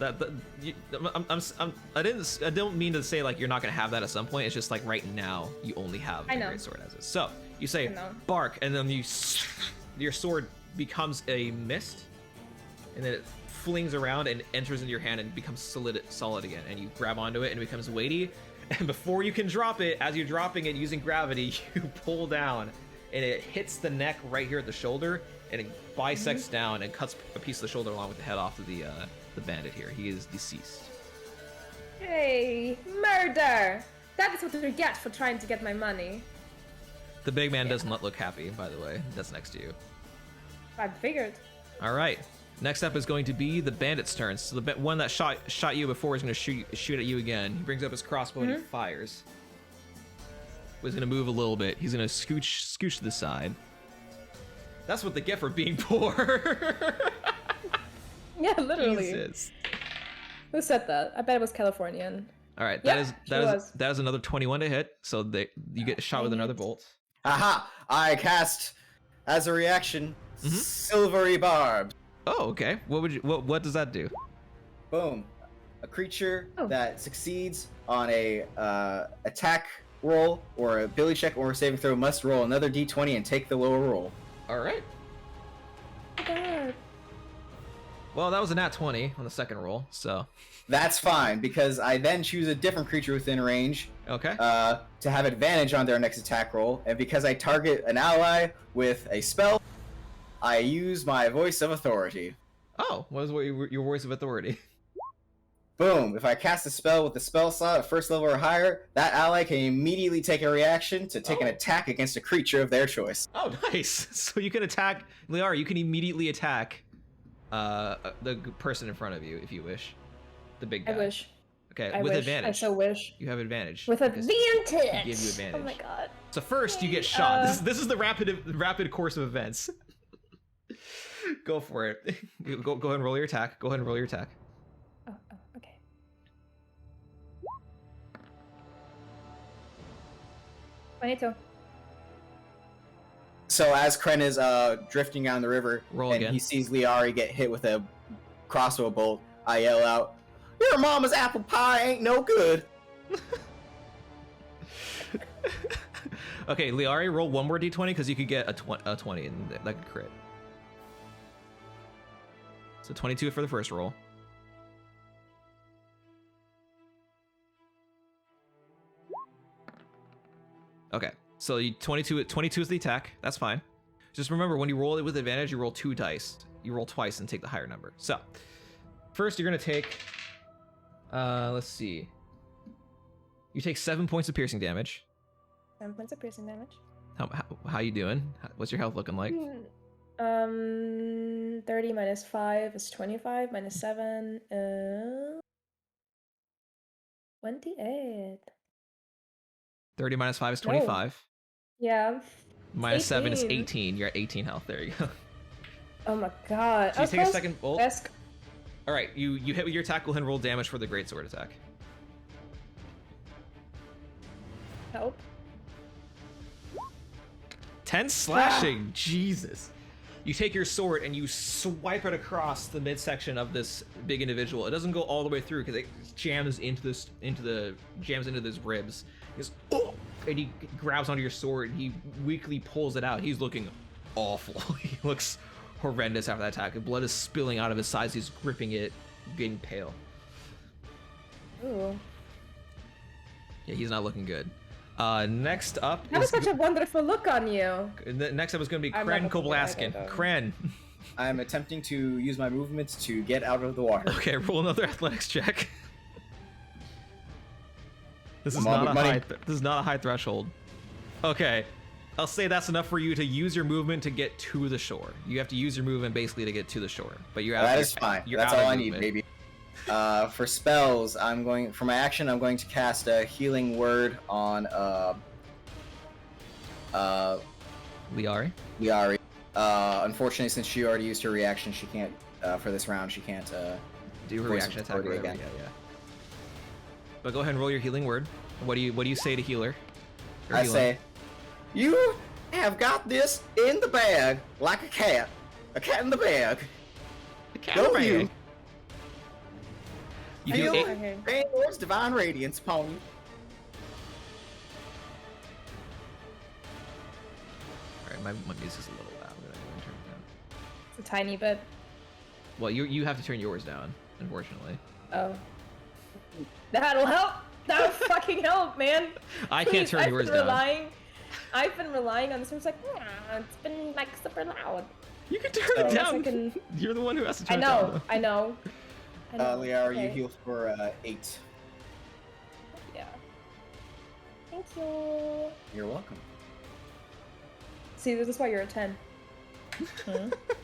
I don't mean to say like you're not gonna have that at some point. It's just like right now you only have the great sword as is. So you say bark, and then your sword becomes a mist, and then it flings around and enters into your hand and becomes solid again. And you grab onto it and it becomes weighty. And before you can drop it, as you're dropping it using gravity, you pull down, and it hits the neck right here at the shoulder, and it bisects down and cuts a piece of the shoulder along with the head off of the bandit here. He is deceased. Hey, murder! That is what we get for trying to get my money. The big man does not look happy, by the way. That's next to you. I figured. All right. Next up is going to be the bandit's turn. So the one that shot you before is going to shoot at you again. He brings up his crossbow and he fires. He's going to move a little bit. He's going to scooch to the side. That's what they get for being poor. Yeah, literally. Jesus. Who said that? I bet it was Californian. All right, Yep, that is another 21 to hit. So you get shot with another bolt. Aha! I cast, as a reaction, Silvery Barb. Oh, okay. What does that do? Boom. A creature that succeeds on a attack roll or a ability check or a saving throw must roll another d20 and take the lower roll. All right. Oh God. Well, that was a nat 20 on the second roll, so. That's fine, because I then choose a different creature within range Okay. to have advantage on their next attack roll, and because I target an ally with a spell, I use my voice of authority. Oh, what is your voice of authority? Boom. If I cast a spell with the spell slot at first level or higher, that ally can immediately take a reaction to take an attack against a creature of their choice. Oh, nice. So you can attack Liara. You can immediately attack the person in front of you if you wish. The big guy. I wish. Okay, I with wish. advantage. I so wish. You have advantage. With because advantage. He gave you advantage. Oh my God. So first you get shot. This is the rapid course of events. Go for it. Go ahead and roll your attack. Go ahead and roll your attack. Oh, okay. Bonito. So as Kren is drifting down the river, Roll and again. he sees Liari get hit with a crossbow bolt, I yell out, "Your mama's apple pie ain't no good." Okay, Liari, roll one more d20 because you could get a 20 and that could crit. So 22 for the first roll. Okay, so 22 is the attack. That's fine. Just remember, when you roll it with advantage, you roll 2 dice. You roll twice and take the higher number. So first you're gonna take, let's see. You take 7 points of piercing damage. 7 points of piercing damage. How you doing? What's your health looking like? 30 minus 5 is 25, minus 7 is 28. 30 minus 5 is No. 25. Yeah. Minus 7 is 18. 18. You're at 18 health. There you go. Oh my god. So you take a second bolt. Best... All right, you hit with your attack. Go ahead and roll damage for the greatsword attack. Help. 10 slashing. Jesus. You take your sword and you swipe it across the midsection of this big individual. It doesn't go all the way through because it jams into his ribs. He goes, oh! And he grabs onto your sword and he weakly pulls it out. He's looking awful. He looks horrendous after that attack. The blood is spilling out of his sides. He's gripping it, getting pale. Ooh. Yeah, he's not looking good. Next up That was such a wonderful look on you. Next up is going to be I'm Kren not looking at Koblaskin. it, Kren. I'm attempting to use my movements to get out of the water. Okay, roll another athletics check. This is Come on, not a money. high. This is not a high threshold. Okay, I'll say that's enough for you to use your movement to get to the shore. You have to use your movement basically to get to the shore, but you're out. That is fine. You're That's out all of I need, movement. baby. For spells, for my action, I'm going to cast a healing word on Liari. Liari. Unfortunately, since she already used her reaction, she can't for this round. She can't Do her voice reaction attack authority whatever, again. Yeah. But go ahead and roll your healing word. What do you say to healer? Or I healer? say, you have got this in the bag like a cat in the bag. Go you. You Feel do Okay. Baylor's divine radiance upon you. Alright, my music's a little loud. I'm gonna go and turn it down. It's a tiny bit. Well, you have to turn yours down, unfortunately. Oh. That'll help! That'll fucking help, man! I can't Please, turn yours down. I've been relying on this. It's like, it's been like super loud. You can turn So- it Unless I down. can- You're the one who has to I turn it down. know, I know. I know. Liara, you Okay. heal for 8. Yeah. Thank you. You're welcome. See, this is why you're a 10.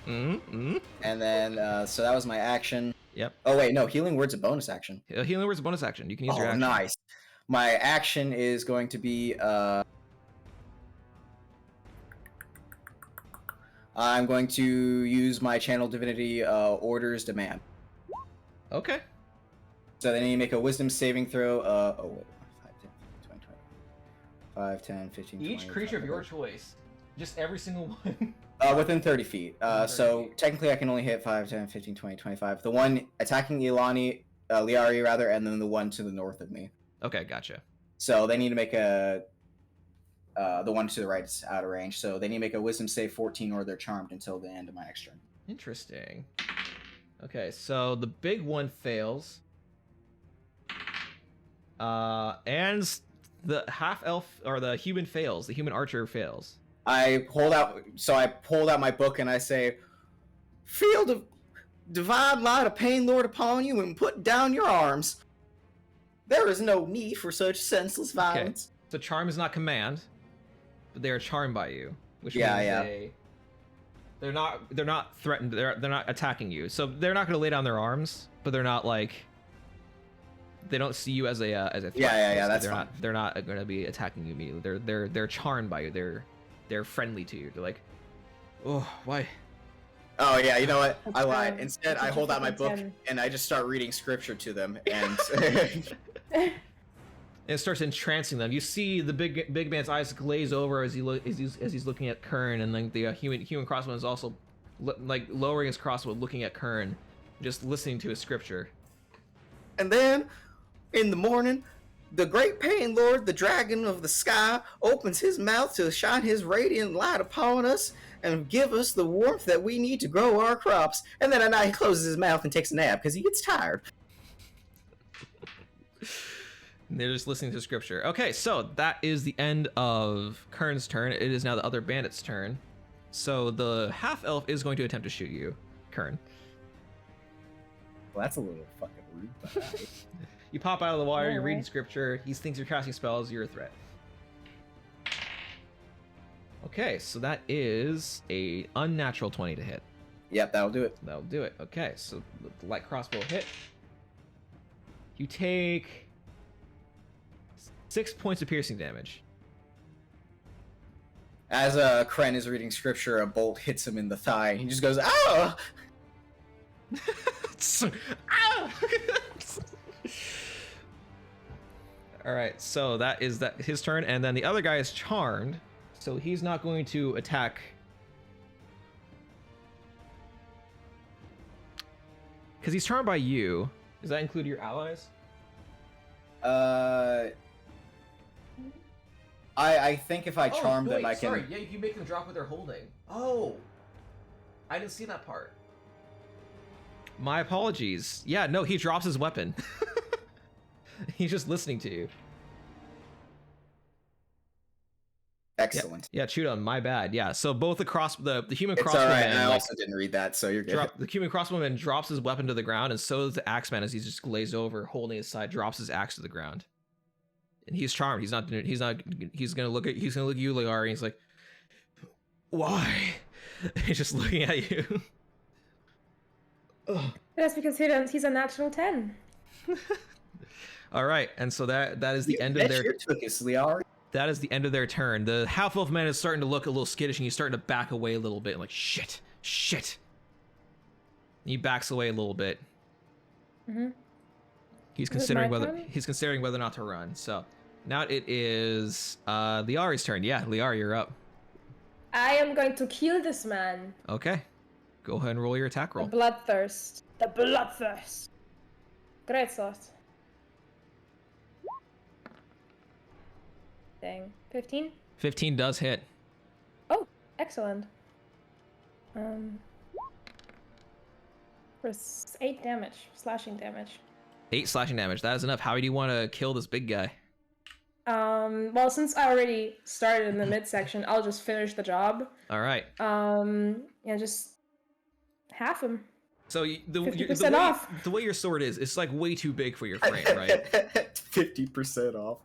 And then, so that was my action. Yep. Oh wait, no, healing word's a bonus action. Healing word's a bonus action. You can use your Oh, action. nice. My action is going to be, I'm going to use my channel divinity orders demand. Okay. So they need to make a wisdom saving throw. Oh wait, 5, 10, 15, 20. Each creature of your choice. Just every single one. Within 30 feet. Within 30 So feet. technically I can only hit 5, 10, 15, 20, 25. The one attacking Liari rather, and then the one to the north of me. Okay, gotcha. So they need to make the one to the right is out of range. So they need to make a wisdom save 14 or they're charmed until the end of my next turn. Interesting. Okay, so the big one fails. And the half elf or the human fails. The human archer fails. I pulled out my book and I say, "Feel the divine light of pain, Lord, upon you, and put down your arms. There is no need for such senseless violence." So charm is not command, but they are charmed by you, which Yeah, means yeah. they're not threatened. They're not attacking you. So they're not going to lay down their arms, but they're not like they don't see you as a threat. Yeah, that's they're fine. they're not going to be attacking you immediately. They're charmed by you. They're friendly to you. They're like, oh, why? Oh yeah, you know what? I That's lied. fine. Instead, That's I what hold you out my book fucking and I just start reading scripture to them, and And it starts entrancing them. You see the big man's eyes glaze over as he's looking at Kern, and then the human crossbow is also like lowering his crossbow, looking at Kern, just listening to his scripture. and then in the morning, the great pain lord, the dragon of the sky, opens his mouth to shine his radiant light upon us and give us the warmth that we need to grow our crops. And then at night he closes his mouth and takes a nap because he gets tired. And they're just listening to scripture. Okay, so that is the end of Kern's turn. It is now the other bandit's turn. So the half elf is going to attempt to shoot you, Kern. Well, that's a little fucking rude. But alright. You pop out of the water. You're reading Alright. scripture. He thinks you're casting spells. You're a threat. Okay, so that is a unnatural 20 to hit. Yep, that'll do it. That'll do it. Okay, so the light crossbow hit. You take 6 points of piercing damage. As Kren is reading scripture, a bolt hits him in the thigh, and he just goes, "Ah!" Ah! All right, so that is his turn, and then the other guy is charmed, so he's not going to attack. Because he's charmed by you. Does that include your allies? I think if I charm them, I can. Sorry, yeah, you can make them drop what they're holding. Oh, I didn't see that part. My apologies. Yeah, no, he drops his weapon. He's just listening to you. Excellent. Yeah, Chudon, my bad. Yeah, so both the human It's all right. crossbowman, I also didn't read that, so you're good. the human crossbowman drops his weapon to the ground, and so does the axeman as he's just glazed over, holding his side, drops his axe to the ground. And he's charmed. He's gonna look at you, Liar, and he's like, why? He's just looking at you. That's because he's a natural 10. All right, and so that is the end of their. That is the end of their turn. The half-elf man is starting to look a little skittish, and he's starting to back away a little bit, like shit. He backs away a little bit. Mm-hmm. He's considering whether or not to run. So now it is Liari's turn. Yeah, Liari, you're up. I am going to kill this man. Okay, go ahead and roll your attack roll. The bloodthirst. Great thought. Dang. 15? 15 does hit. Oh, excellent. For 8 damage, slashing damage. 8 slashing damage. That is enough. How do you want to kill this big guy? Well, since I already started in the midsection, I'll just finish the job. All right. Yeah, just half him. So the way your sword is, it's like way too big for your frame, right? 50% off.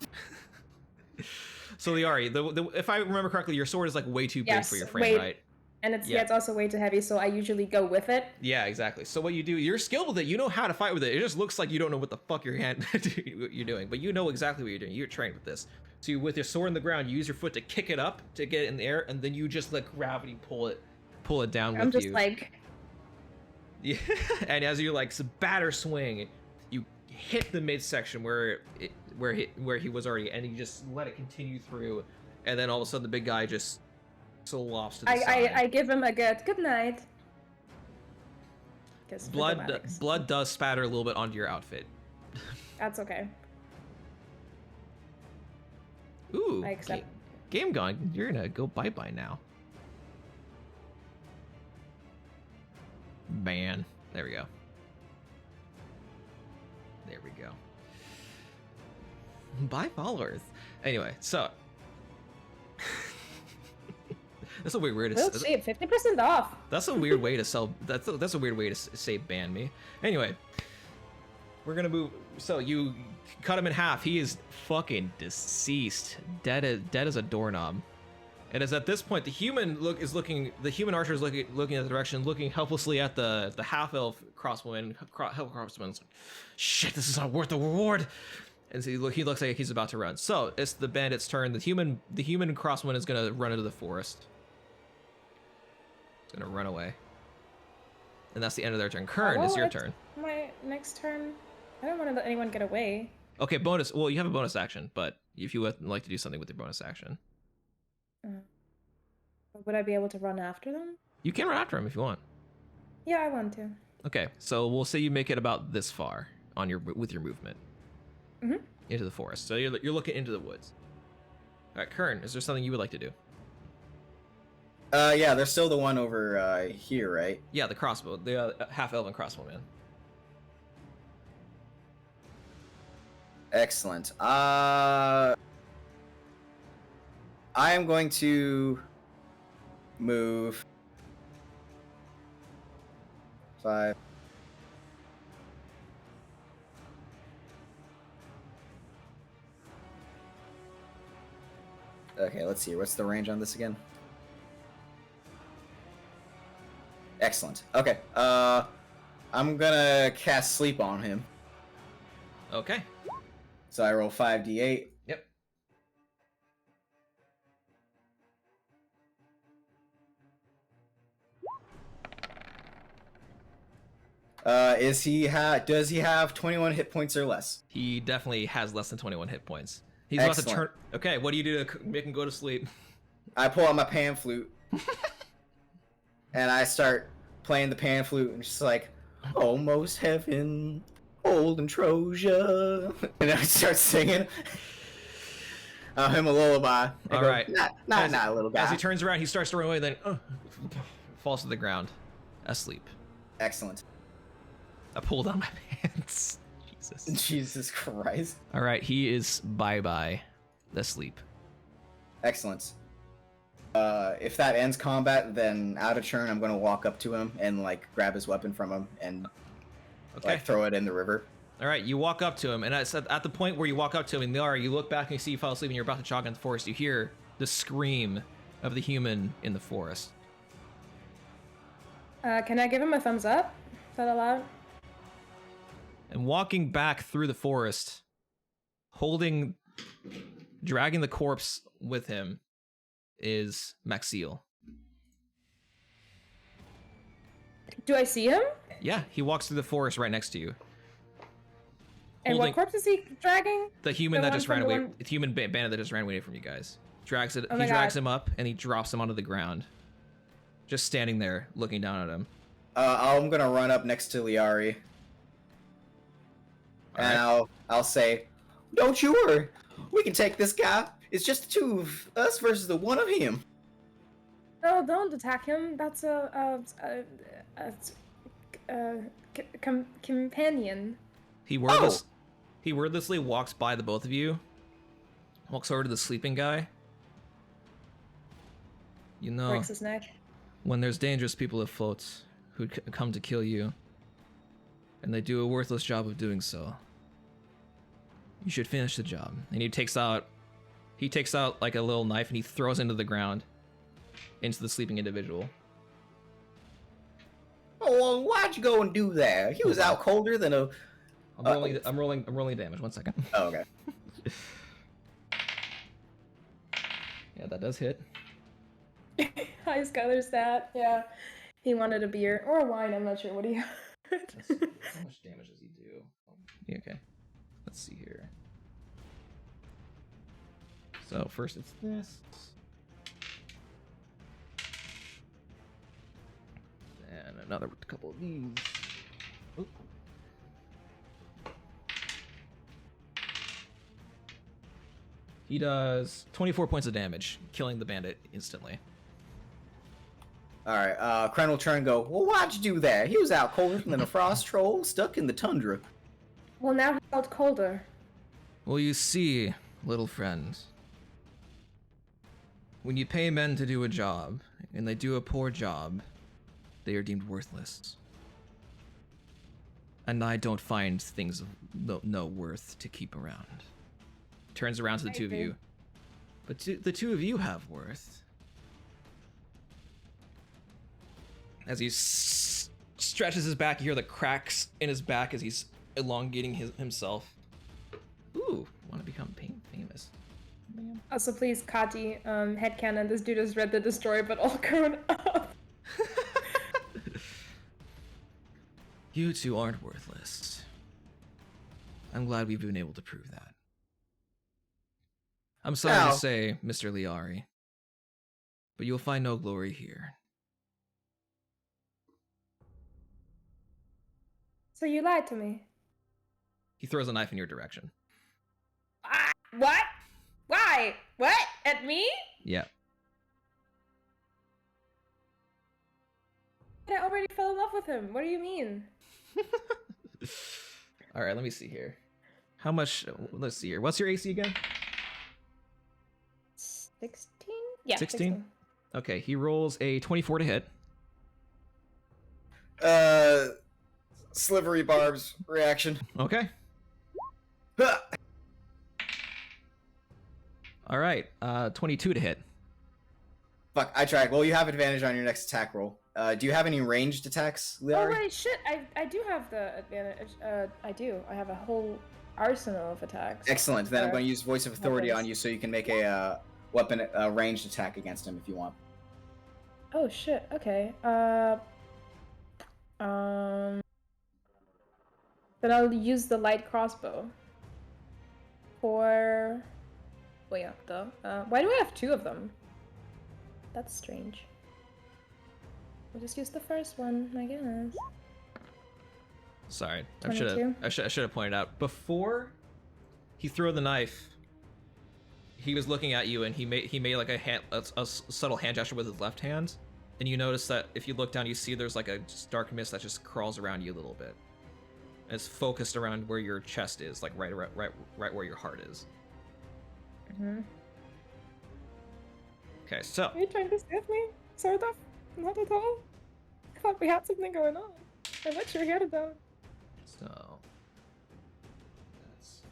So Liari, if I remember correctly, your sword is like way too big for your frame, right? And it's also way too heavy, so I usually go with it. Yeah, exactly. So what you do, you're skilled with it. You know how to fight with it. It just looks like you don't know what the fuck you're doing, but you know exactly what you're doing. You're trained with this. So you, with your sword in the ground, you use your foot to kick it up to get it in the air, and then you just let gravity pull it down with you. I'm just like. Yeah, and as you like batter swing, you hit the midsection where he was already, and you just let it continue through, and then all of a sudden the big guy just lofts to the side. I give him a good night. Blood does spatter a little bit onto your outfit. That's okay. Ooh, I accept. Game gone. You're gonna go bye-bye now. Man, there we go. Bye, followers. Anyway, so that's a weird way to. Well, shit, 50% off. That's a weird way to sell. That's a weird way to say ban me. Anyway, we're gonna move. So you cut him in half. He is fucking deceased, dead as a doorknob. And as at this point, the human archer is looking at the direction, looking helplessly at the half elf crossbowman. Crossbowman's like, shit, this is not worth the reward. And so he looks like he's about to run. So it's the bandit's turn. The human crossbowman is gonna run into the forest. It's gonna run away. And that's the end of their turn. Kern, it's your turn. My next turn. I don't want to let anyone get away. Okay, bonus. Well, you have a bonus action, but if you would like to do something with your bonus action. Would I be able to run after them? You can run after him if you want. Yeah, I want to. Okay, so we'll say you make it about this far with your movement into the forest. So you're looking into the woods. All right, Kern, is there something you would like to do? Yeah, there's still the one over here, right? Yeah, the crossbow, the half-elven crossbowman. Excellent. I am going to move 5. Okay, let's see. What's the range on this again? Excellent. Okay. I'm gonna cast sleep on him. Okay. So I roll 5d8. Yep. Does he have 21 hit points or less? He definitely has less than 21 hit points. He's about to turn. Excellent. Okay, what do you do to make him go to sleep? I pull out my pan flute and I start playing the pan flute and just like, almost heaven, olden Troja, and I start singing. I'll him a lullaby. All right. Not little guy. As he turns around, he starts to run away, then falls to the ground, asleep. Excellent. I pulled down my pants. Jesus. Jesus Christ. All right, he is bye-bye, asleep. Excellent. If that ends combat, then out of turn, I'm gonna walk up to him and like grab his weapon from him and like throw it in the river. All right, you walk up to him, and at the point where you walk up to him, and you look back and you see he fell asleep, and you're about to jog into the forest. You hear the scream of the human in the forest. Can I give him a thumbs up? Is that allowed? And walking back through the forest, dragging the corpse with him, is Maxiel. Do I see him? Yeah, he walks through the forest right next to you. And what corpse is he dragging? The human The that one just from ran the away. one- The human bandit that just ran away from you guys. He drags my him God. up, and he drops him onto the ground. Just standing there, looking down at him. I'm gonna run up next to Liari. And I'll say, don't you worry, we can take this guy. It's just the two of us versus the one of him. No, don't attack him. That's companion. He wordlessly walks by the both of you. Walks over to the sleeping guy. You know, Breaks his neck. when there's dangerous people afloat who come to kill you, and they do a worthless job of doing so, you should finish the job. And he takes out like a little knife and he throws into the ground, into the sleeping individual. Oh, well, why'd you go and do that? He was out colder than a... I'm rolling damage. 1 second. Oh, okay. Yeah, that does hit. Hi, Skylar's that. Yeah. He wanted a beer or a wine. I'm not sure. What do you? How much damage does he do? Yeah, okay. Let's see here. So first it's this. And another couple of these. Oop. He does 24 points of damage, killing the bandit instantly. Alright, Kren will turn and go, well, why'd you do that? He was out colder than a frost troll stuck in the tundra. Well, now he's out colder. Well, you see, little friend, when you pay men to do a job, and they do a poor job, they are deemed worthless. And I don't find things of no worth to keep around. Turns around to the two of you. But the two of you have worth. As he stretches his back, you hear the cracks in his back as he's elongating himself. Ooh, want to become famous. Man. Also, please, Kati, headcanon, this dude has read The Destroyer, but all grown up. You two aren't worthless. I'm glad we've been able to prove that. I'm sorry to say, Mr. Liari, but you'll find no glory here. So you lied to me. He throws a knife in your direction. What? Why? What? At me? Yeah. I already fell in love with him. What do you mean? All right, let me see here. How much? Let's see here. What's your AC again? 16? Yeah, 16? Okay, he rolls a 24 to hit. Slivery Barb's reaction. Okay. All right, 22 to hit. Fuck, I tried. Well, you have advantage on your next attack roll. Do you have any ranged attacks, Oh Liari? wait, shit! I do have the advantage. I do. I have a whole arsenal of attacks. Excellent. Then I'm going to use Voice of Authority weapons. on you so you can make a weapon ranged attack against him if you want. Oh shit. Okay. Then I'll use the light crossbow. For. Wait up though. Why do I have 2 of them? That's strange. We'll just use the first one, I guess. Sorry, 22? I should have pointed out before he threw the knife. He was looking at you, and he made like a subtle hand gesture with his left hand, and you notice that if you look down, you see there's like a just dark mist that just crawls around you a little bit. And it's focused around where your chest is, like right where your heart is. Mm-hmm. Okay, so Are you trying to save me? Sort of? Not at all. I thought we had something going on. I'm not sure here about. So that's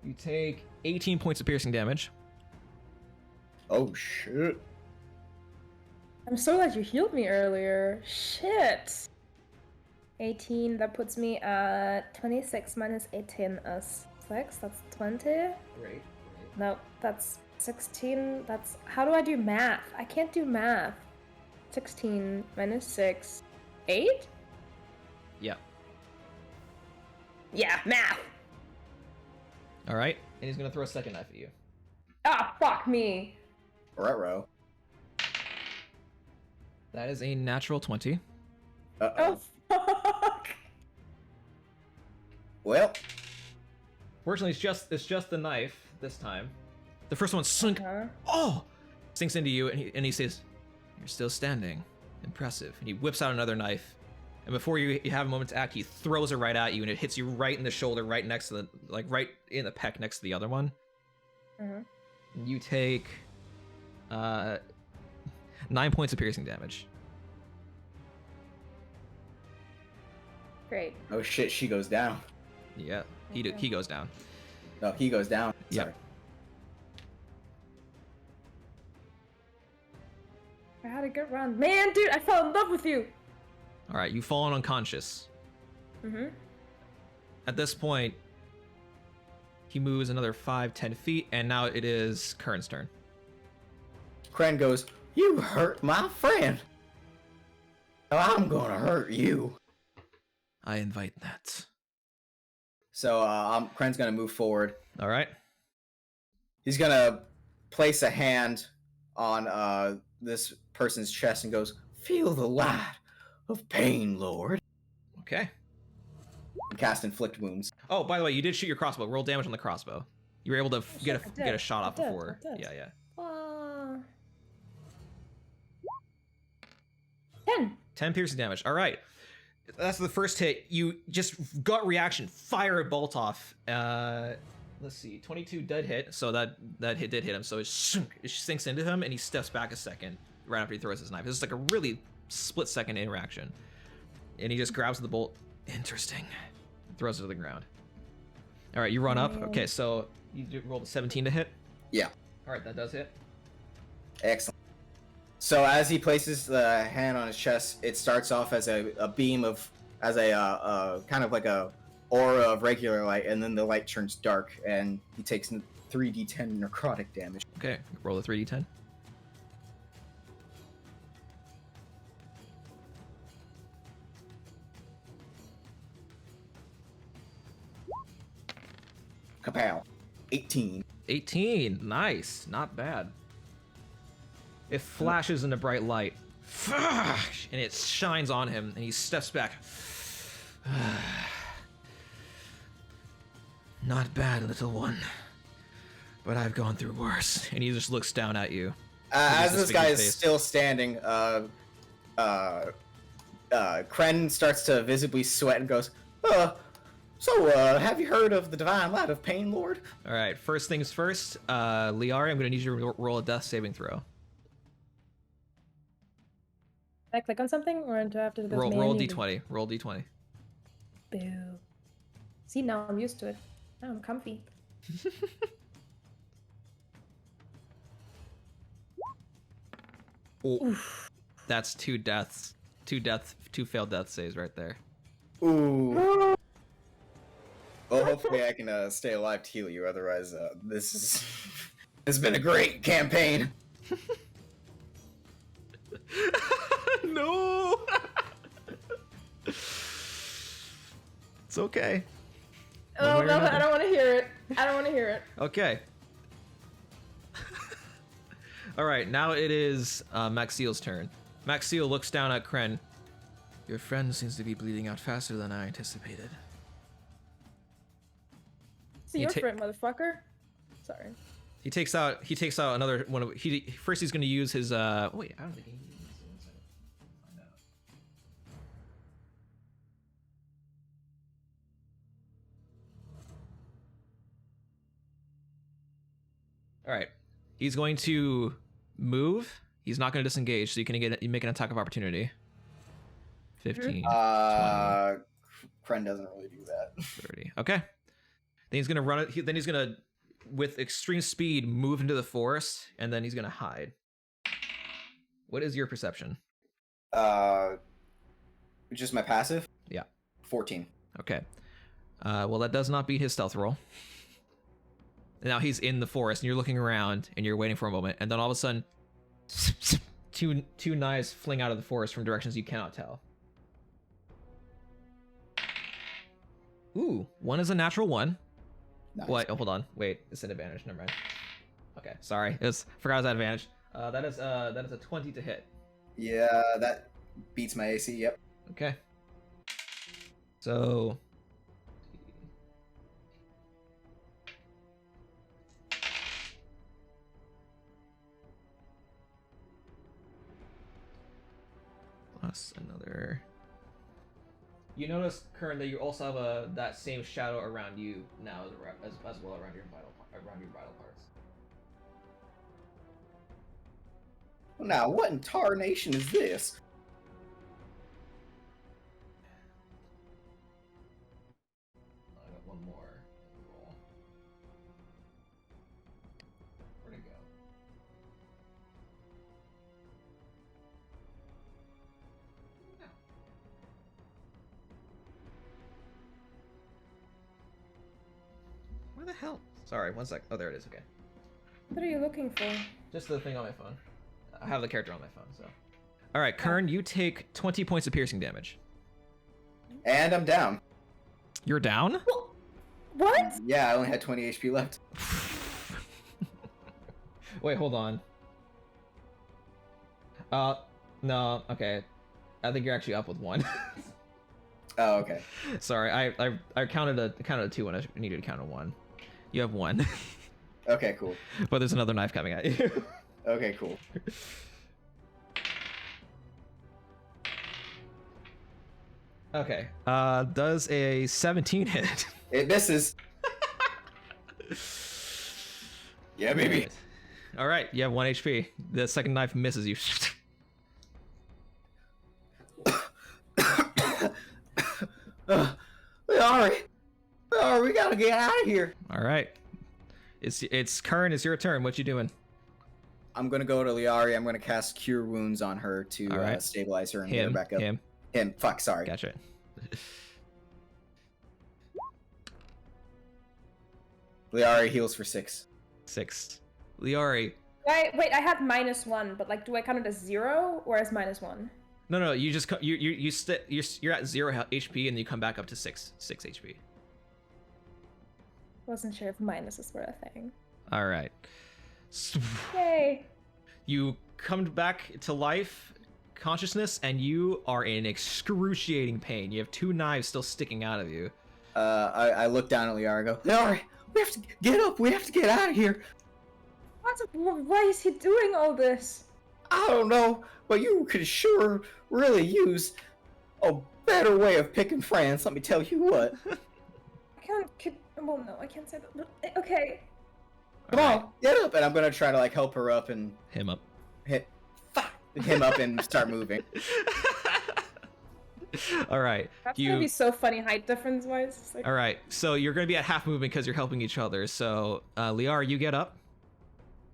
you take 18 points of piercing damage. Oh shit. I'm so glad you healed me earlier. Shit. 18, that puts me at 26 minus 18 is 6. That's 20. Great. No, that's 16. That's. How do I do math? I can't do math. 16 minus 6. 8? Yep. Yeah, math! All right, and he's gonna throw a second knife at you. Ah, fuck me! Ruh-roh. That is a natural 20. Uh-oh. Oh, fuck! Well, Fortunately, it's just the knife this time. The first one sunk. Huh? Oh, sinks into you, and he says, "You're still standing. Impressive." And he whips out another knife, and before you have a moment to act, he throws it right at you, and it hits you right in the shoulder, right next to right in the pec next to the other one. Mhm. And you take 9 points of piercing damage. Great. oh shit, she goes down. Yeah, he Okay. he goes down. No, he goes down. Yeah. Sorry. I had a good run. Man, dude, I fell in love with you! All right, you've fallen unconscious. Mm-hmm. At this point, he moves another 5-10 feet, and now it is Kern's turn. Kren goes, "You hurt my friend. Now I'm gonna hurt you." I invite that. So Kren's gonna move forward. All right. He's gonna place a hand on this person's chest and goes, "Feel the light of pain, Lord." Okay. And cast inflict wounds. Oh, by the way, you did shoot your crossbow. Roll damage on the crossbow. You were able to get shit, I get a did. shot I off did, before. I did. Yeah. 10. 10 piercing damage. All right. That's the first hit. You just gut reaction, fire a bolt off. Let's see, 22 dead hit. So that hit did hit him. So it sinks into him, and he steps back a second right after he throws his knife. This is like a really split-second interaction, and he just grabs the bolt. Interesting. Throws it to the ground. All right, you run up. Okay, so you rolled a 17 to hit. Yeah. All right, that does hit. Excellent. So as he places the hand on his chest, it starts off as a beam of, as a kind of like a aura of regular light, and then the light turns dark, and he takes 3d10 necrotic damage. Okay, roll a 3d10. Kapow. 18. 18. Nice. Not bad. It flashes into bright light. And it shines on him, and he steps back. Not bad, little one. But I've gone through worse. And he just looks down at you. As Just this guy figure is face. still standing, Kren starts to visibly sweat and goes, have you heard of the divine light of pain, Lord? All right, first things first. Liari, I'm going to need you to roll a death saving throw. I click on something, or do I have to go Roll d20. Roll d20. Boo. See, now I'm used to it. Now I'm comfy. Oh, Oof. that's 2 deaths. 2 failed death saves right there. Ooh. Well, hopefully I can stay alive to heal you. Otherwise, this has been a great campaign. No. It's okay. Oh, One way or no, I another. don't want to hear it. I don't want to hear it. Okay. All right, now it is Maxiel's turn. Maxiel looks down at Kren. Your friend seems to be bleeding out faster than I anticipated. See You your ta- friend, motherfucker. Sorry. He takes out another one of first he's going to use his wait, I don't think he can use this. One second. Find out. All right. He's going to move. He's not going to disengage, so you make an attack of opportunity. 15, 20, Kren doesn't really do that. 30. Okay. Then he's going to run it. Then he's going to, with extreme speed, move into the forest, and then he's going to hide. What is your perception? Just my passive? Yeah. 14. Okay. Well, that does not beat his stealth roll. Now he's in the forest, and you're looking around, and you're waiting for a moment, and then all of a sudden, two knives fling out of the forest from directions you cannot tell. Ooh, one is a natural 1. Nice. Wait, hold on. Wait, it's an advantage. Never mind. Okay, sorry. Forgot it was an advantage. That is a 20 to hit. Yeah, that beats my AC, yep. Okay. So. Plus another. You notice, Kern, that you also have that same shadow around you now as well around your vital parts. Now, what in tarnation is this? I got one more roll. Where'd it go? No. Where the hell? Sorry, one sec. Oh, there it is. Okay. What are you looking for? Just the thing on my phone. I have the character on my phone, so. All right, Kern, you take 20 points of piercing damage. And I'm down. You're down? What? Yeah, I only had 20 HP left. Wait, hold on. No, okay. I think you're actually up with 1. Oh, okay. Sorry, I counted a 2 when I needed to count a 1. You have 1. Okay, cool. But there's another knife coming at you. Okay, cool. Okay. Does a 17 hit? It misses. Yeah, baby. All right, you have 1 HP. The second knife misses you. We gotta get out of here. All right. It's Kern. It's your turn. What you doing? I'm gonna go to Liari. I'm gonna cast Cure Wounds on her to All right. stabilize her and get her Him. back up. Him. Fuck, sorry. Gotcha. Liari heals for 6. 6. Liori. Wait, I have -1, but like, do I count it as 0 or as -1? No. You just you're at 0 HP and you come back up to 6 HP. Wasn't sure if minuses were a thing. All right. Yay! You come back to life, consciousness, and you are in excruciating pain. You have 2 knives still sticking out of you. I look down at Liari and go, Liari, we have to get up. We have to get out of here. Why is he doing all this? I don't know, but you could sure really use a better way of picking friends. Let me tell you what. Well, no, I can't say that. But, okay. Come All on, right. get up. And I'm gonna try to like help her up and Him up. hit. Fuck. him up and start moving. All right. That's gonna be so funny height difference wise. Like... All right. So you're gonna be at half movement because you're helping each other. So Liara, you get up,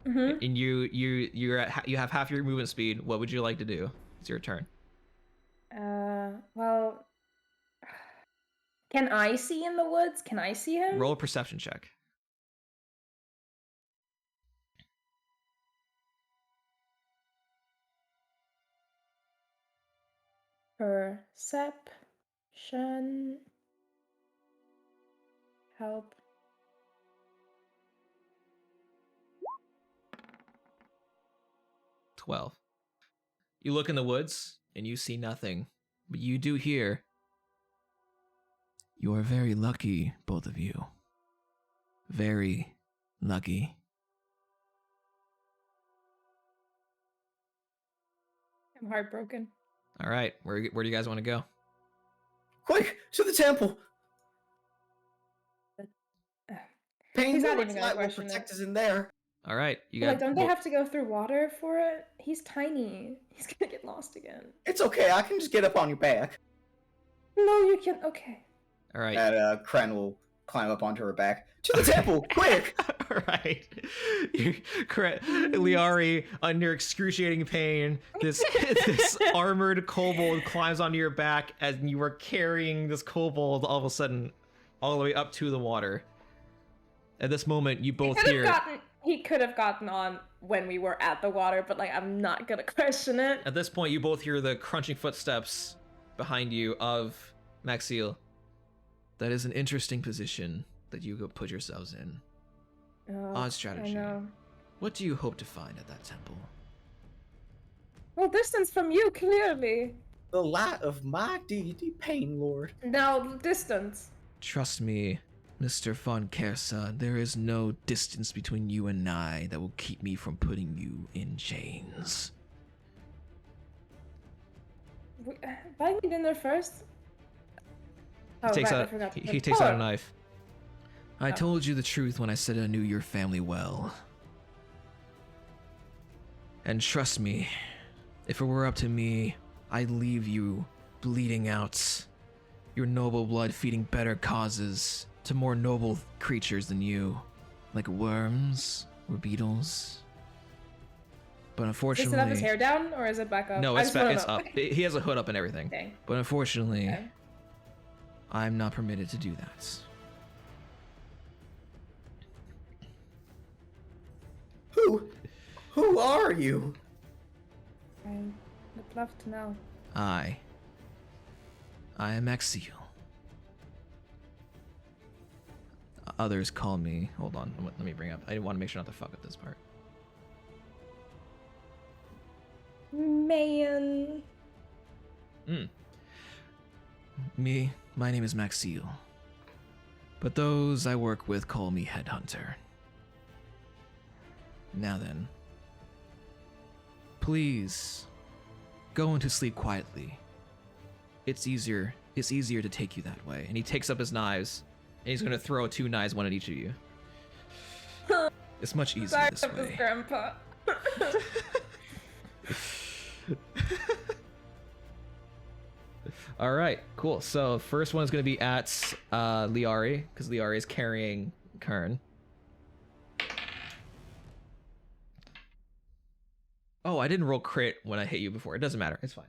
Mm-hmm. and you have half your movement speed. What would you like to do? It's your turn. Well, can I see in the woods? Can I see him? Roll a perception check. Perception. Help. $12. You look in the woods and you see nothing, but you do hear. You are very lucky, both of you. Very lucky. I'm heartbroken. All right, where do you guys want to go? Quick, to the temple. Pain He's not Lord's even gonna light will question protect it. us in there. All right, you Like, got. don't they have to go through water for it? He's tiny. He's gonna get lost again. It's okay, I can just get up on your back. No, you can't. Okay. All right. And Kren will climb up onto her back. To the temple, quick! All right. Liari, under excruciating pain, this armored kobold climbs onto your back as you were carrying this kobold all of a sudden all the way up to the water. At this moment, you both hear. He could have gotten on when we were at the water, but like I'm not gonna question it. At this point, you both hear the crunching footsteps behind you of Maxiel. That is an interesting position that you could put yourselves in. Oh, Odd strategy. I know. What do you hope to find at that temple? Well, distance from you, clearly. The light of my deity, Pain Lord. Now, distance. Trust me, Mr. Von Kersa, there is no distance between you and I that will keep me from putting you in chains. Buy me dinner first. Oh, He takes right, I out forgot to he put- takes out a Oh. knife. I Oh. told you the truth when I said I knew your family well. And trust me, if it were up to me, I'd leave you bleeding out, your noble blood feeding better causes to more noble creatures than you, like worms or beetles. But Does unfortunately, it have his hair down, or is it back up? no, I it's just wanna it's know. up. He has a hood up and everything. Okay. But unfortunately, Okay. I'm not permitted to do that. Who are you? I would love to know. I am Maxiel. Others call me. Hold on, let me bring up. I want to make sure not to fuck up this part. Man. My name is Maxiel. But those I work with call me Headhunter. Now then, please go into sleep quietly. It's easier to take you that way. And he takes up his knives, and he's gonna throw 2 knives, one at each of you. It's much easier Sorry, this of his way. grandpa. All right, cool. So first one is going to be at Liari, because Liari is carrying Kern. Oh, I didn't roll crit when I hit you before. It doesn't matter. It's fine.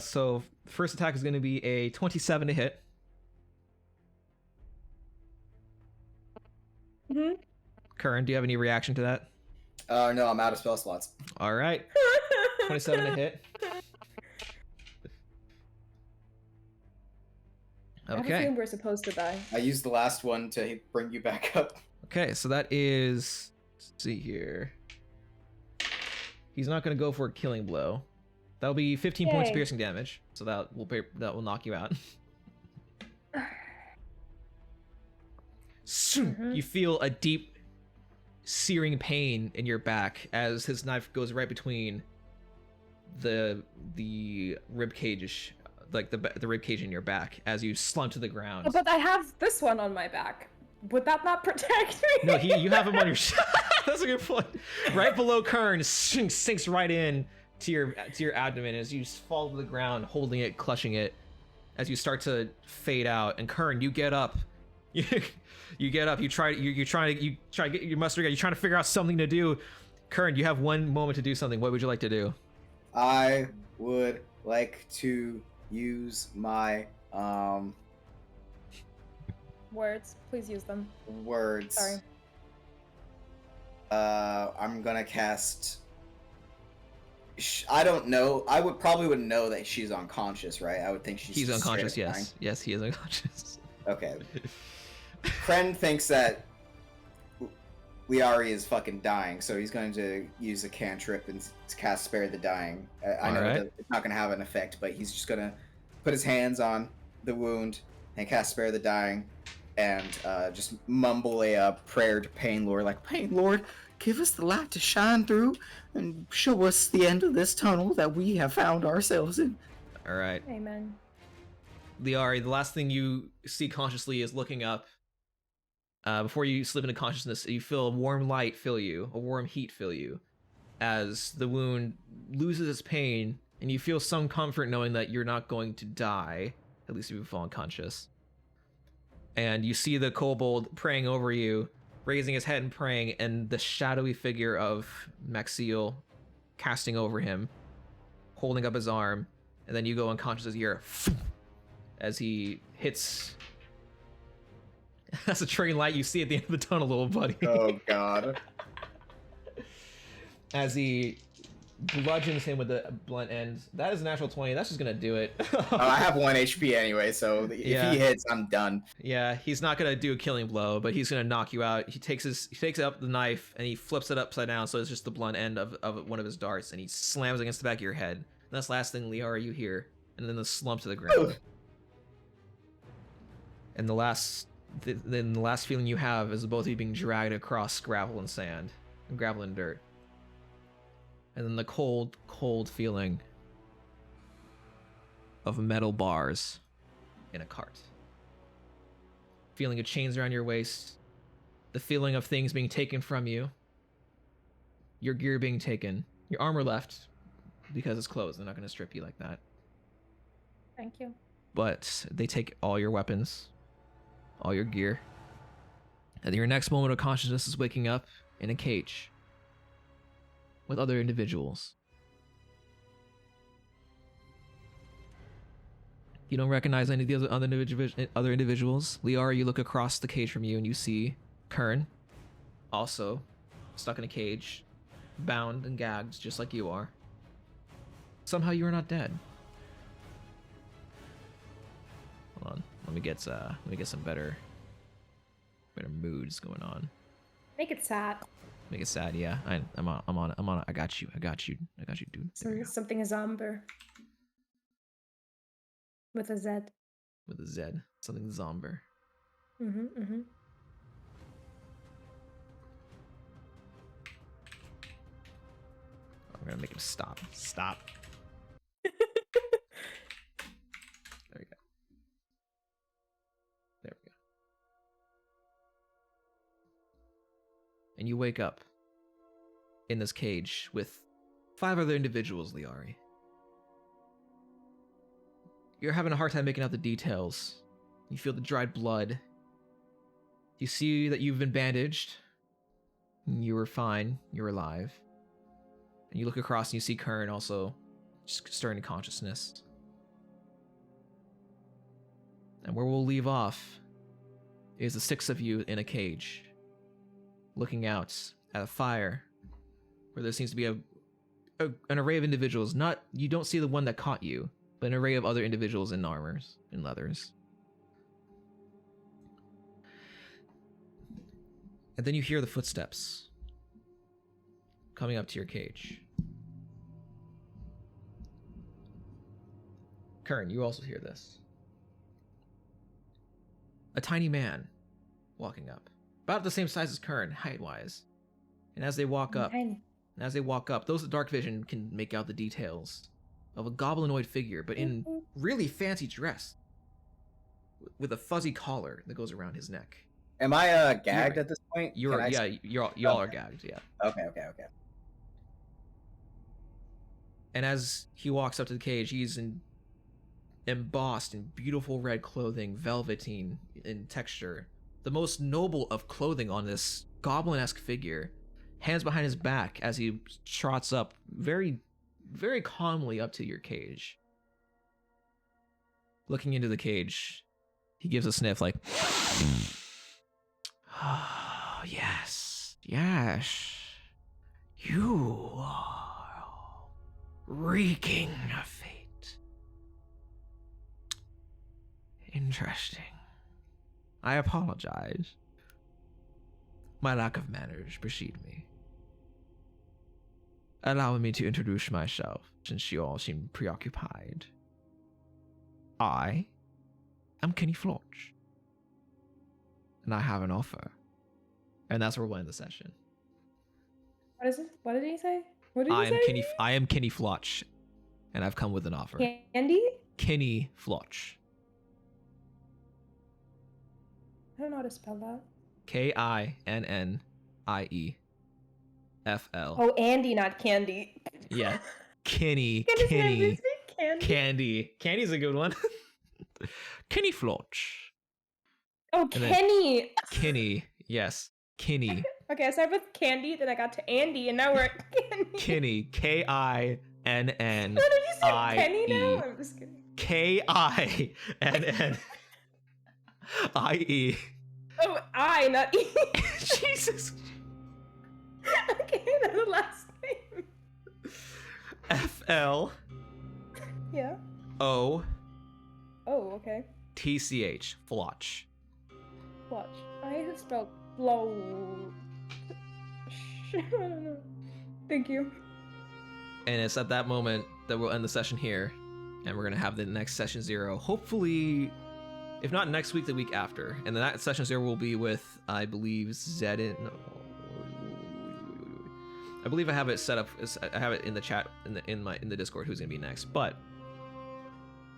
So first attack is going to be a 27 to hit. Mm-hmm. Kern, do you have any reaction to that? No, I'm out of spell slots. All right, 27 to hit. I have a Okay. feeling we're supposed to die. I used the last one to bring you back up. Okay, so that is. Let's see here. He's not going to go for a killing blow. That'll be 15 points of Yay. piercing damage. So that will knock you out. You feel a deep, searing pain in your back as his knife goes right between the rib cage, like the rib cage in your back, as you slump to the ground. Oh, but I have this one on my back. would that not protect me? No, you have him on your. That's a good point. Right below Kern, sinks right in to your abdomen as you fall to the ground, holding it, clutching it, as you start to fade out. And Kern, you get up. You get up. You try to get your muster together. You're trying to figure out something to do. Kern, you have one moment to do something. What would you like to do? I would like to use my Words. Please use them. words. Sorry. I'm gonna cast. I don't know. I wouldn't know that she's unconscious, right? I would think she's. He's just straight unconscious. up Yes. dying. Yes, he is unconscious. Okay. Kren thinks that Liari is fucking dying, so he's going to use a cantrip and cast Spare the Dying. I know Alright. it's not going to have an effect, but he's just going to put his hands on the wound and cast Spare the Dying and just mumble a prayer to Pain Lord, like, Pain Lord, give us the light to shine through and show us the end of this tunnel that we have found ourselves in. All right. Amen. Liari, the last thing you see consciously is looking up. Before you slip into consciousness, you feel a warm light fill you, a warm heat fill you, as the wound loses its pain, and you feel some comfort knowing that you're not going to die, at least if you fall unconscious. And you see the kobold praying over you, raising his head and praying, and the shadowy figure of Maxiel casting over him, holding up his arm, and then you go unconscious as you hear as he hits. That's a train light you see at the end of the tunnel, little buddy. Oh, God. As he bludgeons him with the blunt end. That is a natural 20. That's just gonna do it. I have 1 HP anyway, so if Yeah. he hits, I'm done. Yeah, he's not gonna do a killing blow, but he's gonna knock you out. He takes up the knife and he flips it upside down, so it's just the blunt end of one of his darts, and he slams against the back of your head. And that's the last thing, Liara, you hear, and then the slump to the ground. Ugh. And the last feeling you have is both of you being dragged across gravel and sand, gravel and dirt. And then the cold, cold feeling of metal bars in a cart. Feeling of chains around your waist. The feeling of things being taken from you. Your gear being taken. Your armor left because it's closed. They're not going to strip you like that. Thank you. But they take all your weapons, all your gear. And your next moment of consciousness is waking up in a cage with other individuals. You don't recognize any of the other individuals. Liara, you look across the cage from you and you see Kern, also stuck in a cage, bound and gagged just like you are. Somehow you are not dead. Hold on, let me get some better moods going on. Make it sad. Make it sad, yeah. I'm on. I got you, dude. There we go. Something is amber. With a Z. With a Z, something zomber. Mm-hmm. I'm gonna make him stop. Stop. There we go. There we go. And you wake up in this cage with 5 other individuals, Liari. You're having a hard time making out the details. You feel the dried blood. You see that you've been bandaged. You were fine. You're alive. And you look across and you see Kern also just stirring to consciousness. And where we'll leave off is the 6 of you in a cage, looking out at a fire where there seems to be an array of individuals. You don't see the one that caught you, but an array of other individuals in armors and leathers. And then you hear the footsteps coming up to your cage. Kern, you also hear this. A tiny man walking up, about the same size as Kern, height-wise. And as they walk up, those with dark vision can make out the details of a goblinoid figure, but in really fancy dress, with a fuzzy collar that goes around his neck. Am I gagged You're- at this point? You're Can I- yeah, y'all are gagged, yeah. Okay. And as he walks up to the cage, he's embossed in beautiful red clothing, velveteen in texture. The most noble of clothing on this goblin-esque figure. Hands behind his back as he trots up very, very calmly up to your cage. Looking into the cage, he gives a sniff like, oh, yes, you are reeking of fate. Interesting. I apologize. My lack of manners precede me. Allow me to introduce myself, since you all seem preoccupied. I am Kenny Florch, and I have an offer. And that's where we'll end the session. What is it? What did he say? What did he say? I am Kenny Flotch, and I've come with an offer. Candy? Kenny Flotch. I don't know how to spell that. Kinnniefl. Oh, Andy, not Candy. Yeah. Kenny. Candy's name Kenny. is Candy. Candy. Candy's a good one. Kenny Flotch. Oh, And then- Kenny. Kenny. Yes. Kenny. Okay, I started with Candy, then I got to Andy, and now we're at Kenny. Kenny. Kinnn. No, did you say Kenny I-E. now? I'm just kidding. Kinnnie. Oh, I, not E. Jesus. Okay, that's the last name. FLOTCH. Yeah. Oh, okay. Flotch. Watch. I spelled blow. I don't know. Thank you. And it's at that moment that we'll end the session here, and we're gonna have the next session 0. Hopefully, if not next week, the week after. And then that session 0 will be with, I believe, Zedin. No, I believe I have it set up. I have it in the chat in the Discord. Who's gonna be next? But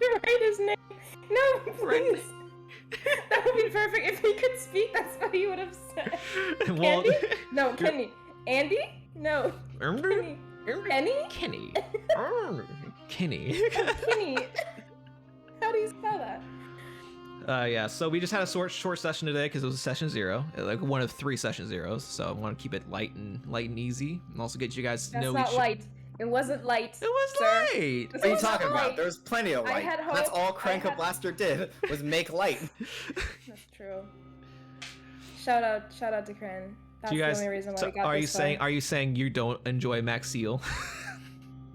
You're right, his name. No, please. Right. That would be perfect if he could speak. That's what he would have said. well, Candy? No, Kenny. Andy? No. Kenny. Kenny? Kenny. Kenny. Kenny. How do you spell that? Yeah, so we just had a short session today because it was session 0, like one of 3 session 0s. So I want to keep it light and easy, and also get you guys to That's know not light. It wasn't light. It was sir. light. What are you It's talking not about? light. There's plenty of I light. had That's hope. all Crank I Up had- Blaster did was make light. That's true. Shout out to Kren. That's Do you guys? the only reason why So we got are this you far. saying? Are you saying you don't enjoy Max Seal?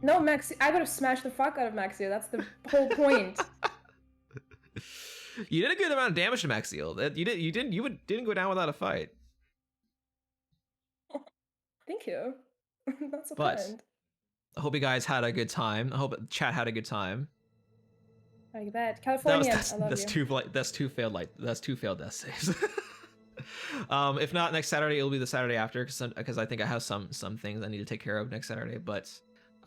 No, Maxi. I would have smashed the fuck out of Maxio. That's the whole point. You did a good amount of damage to Max Seal. You didn't go down without a fight. Thank you. That's a But- friend. I hope you guys had a good time. I hope chat had a good time. I bet. California, I love That's you. two failed death saves. If not next Saturday, it'll be the Saturday after because I think I have some things I need to take care of next Saturday. But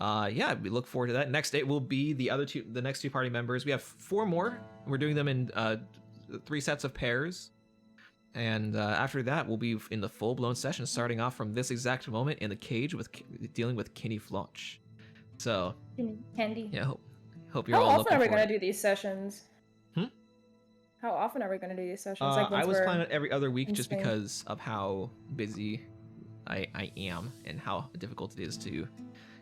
yeah, we look forward to that. Next date will be the next 2 party members. We have 4 more. We're doing them in 3 sets of pairs. And after that, we'll be in the full-blown session, starting off from this exact moment in the cage with dealing with Kenny Flotch. So Candy. yeah, hope you're How all often looking are we forward. gonna do these sessions? How often are we gonna do these sessions? Like I once was we're planning it every other week in just Spain. because of how busy I am and how difficult it is to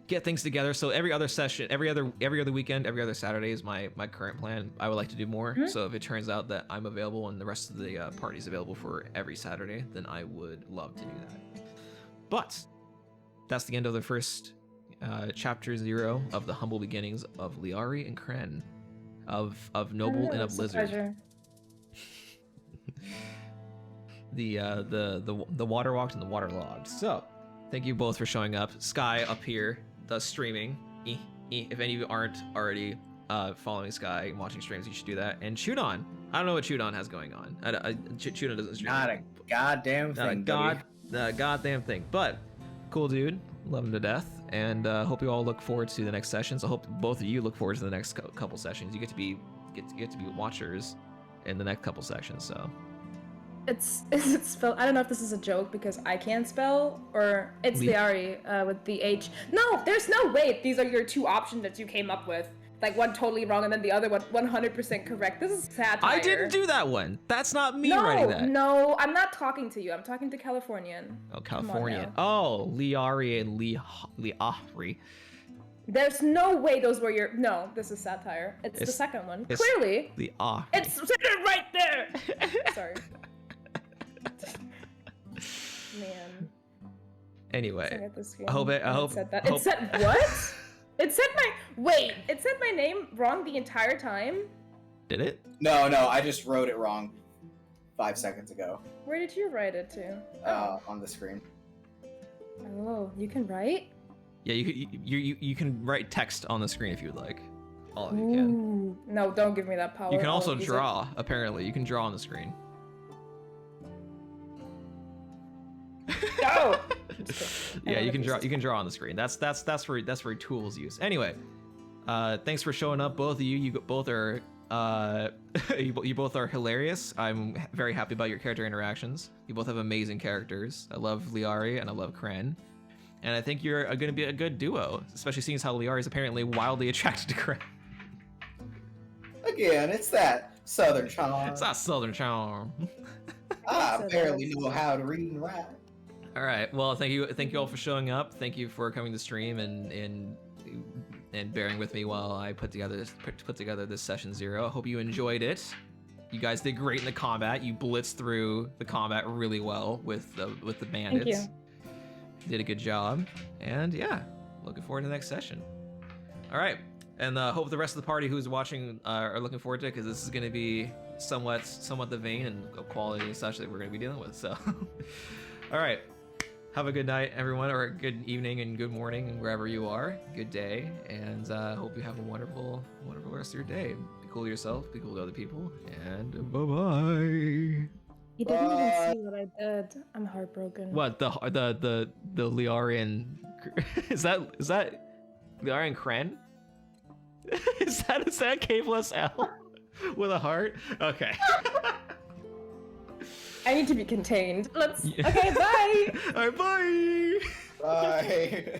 get things together. So every other session, every other weekend, every other Saturday is my current plan. I would like to do more. Mhm. So if it turns out that I'm available and the rest of the party's available for every Saturday, then I would love to do that. But that's the end of the first chapter 0 of the humble beginnings of Liari and Kren, of Noble and of it's a Lizard. pleasure. The waterwalked and the waterlogged. So thank you both for showing up. Sky up here does streaming. If any of you aren't already following Sky and watching streams, you should do that. And Chudon, I don't know what Chudon has going on. Chudon doesn't stream. Not a goddamn Not a thing. W. goddamn thing. But cool dude, love him to death, and hope you all look forward to the next sessions. I hope both of you look forward to the next couple sessions. You get to be watchers in the next couple sections. So is it spelled? I don't know if this is a joke because I can't spell, or it's Liari with the H. No, there's no way these are your two options that you came up with. Like one totally wrong and then the other one 100% correct. This is satire. I didn't do that one. That's not me writing that. No, I'm not talking to you. I'm talking to Californian. Oh, Californian. Oh, Liari and Liahri. There's no way those were your. No, this is satire. It's the second one. Clearly. Liahri. It's sitting right there. Sorry. Man. Anyway, I hope it said that. It said what? It said my name wrong the entire time? Did it? No, I just wrote it wrong 5 seconds ago. Where did you write it to? On the screen. Oh, you can write? Yeah, you can write text on the screen if you would like. All of you can. Ooh. No, don't give me that power. You can also draw, apparently. You can draw on the screen. No! Yeah, you can draw on the screen. That's where tools use. Anyway, thanks for showing up, both of you. You both are you both are hilarious. I'm very happy about your character interactions. You both have amazing characters. I love Liari and I love Kren. And I think you're going to be a good duo, especially seeing as how Liari is apparently wildly attracted to Kren. Again, it's that southern charm. It's that southern charm. I barely know how to read and write. All right. Well, thank you all for showing up. Thank you for coming to stream and bearing with me while I put together this session 0. I hope you enjoyed it. You guys did great in the combat. You blitzed through the combat really well with the bandits. Thank you. Did a good job. And yeah, looking forward to the next session. All right. And hope the rest of the party who's watching are looking forward to it, because this is going to be somewhat the vein and quality and such that we're going to be dealing with. So, all right. Have a good night, everyone, or a good evening and good morning wherever you are. Good day, and hope you have a wonderful rest of your day. Be cool to yourself, be cool to other people, and bye-bye. He didn't even see what I did. I'm heartbroken. What, the Liarian... Is that Liarian Kren? Is that K plus L with a heart? Okay. I need to be contained. Okay, bye! Alright, bye! Bye.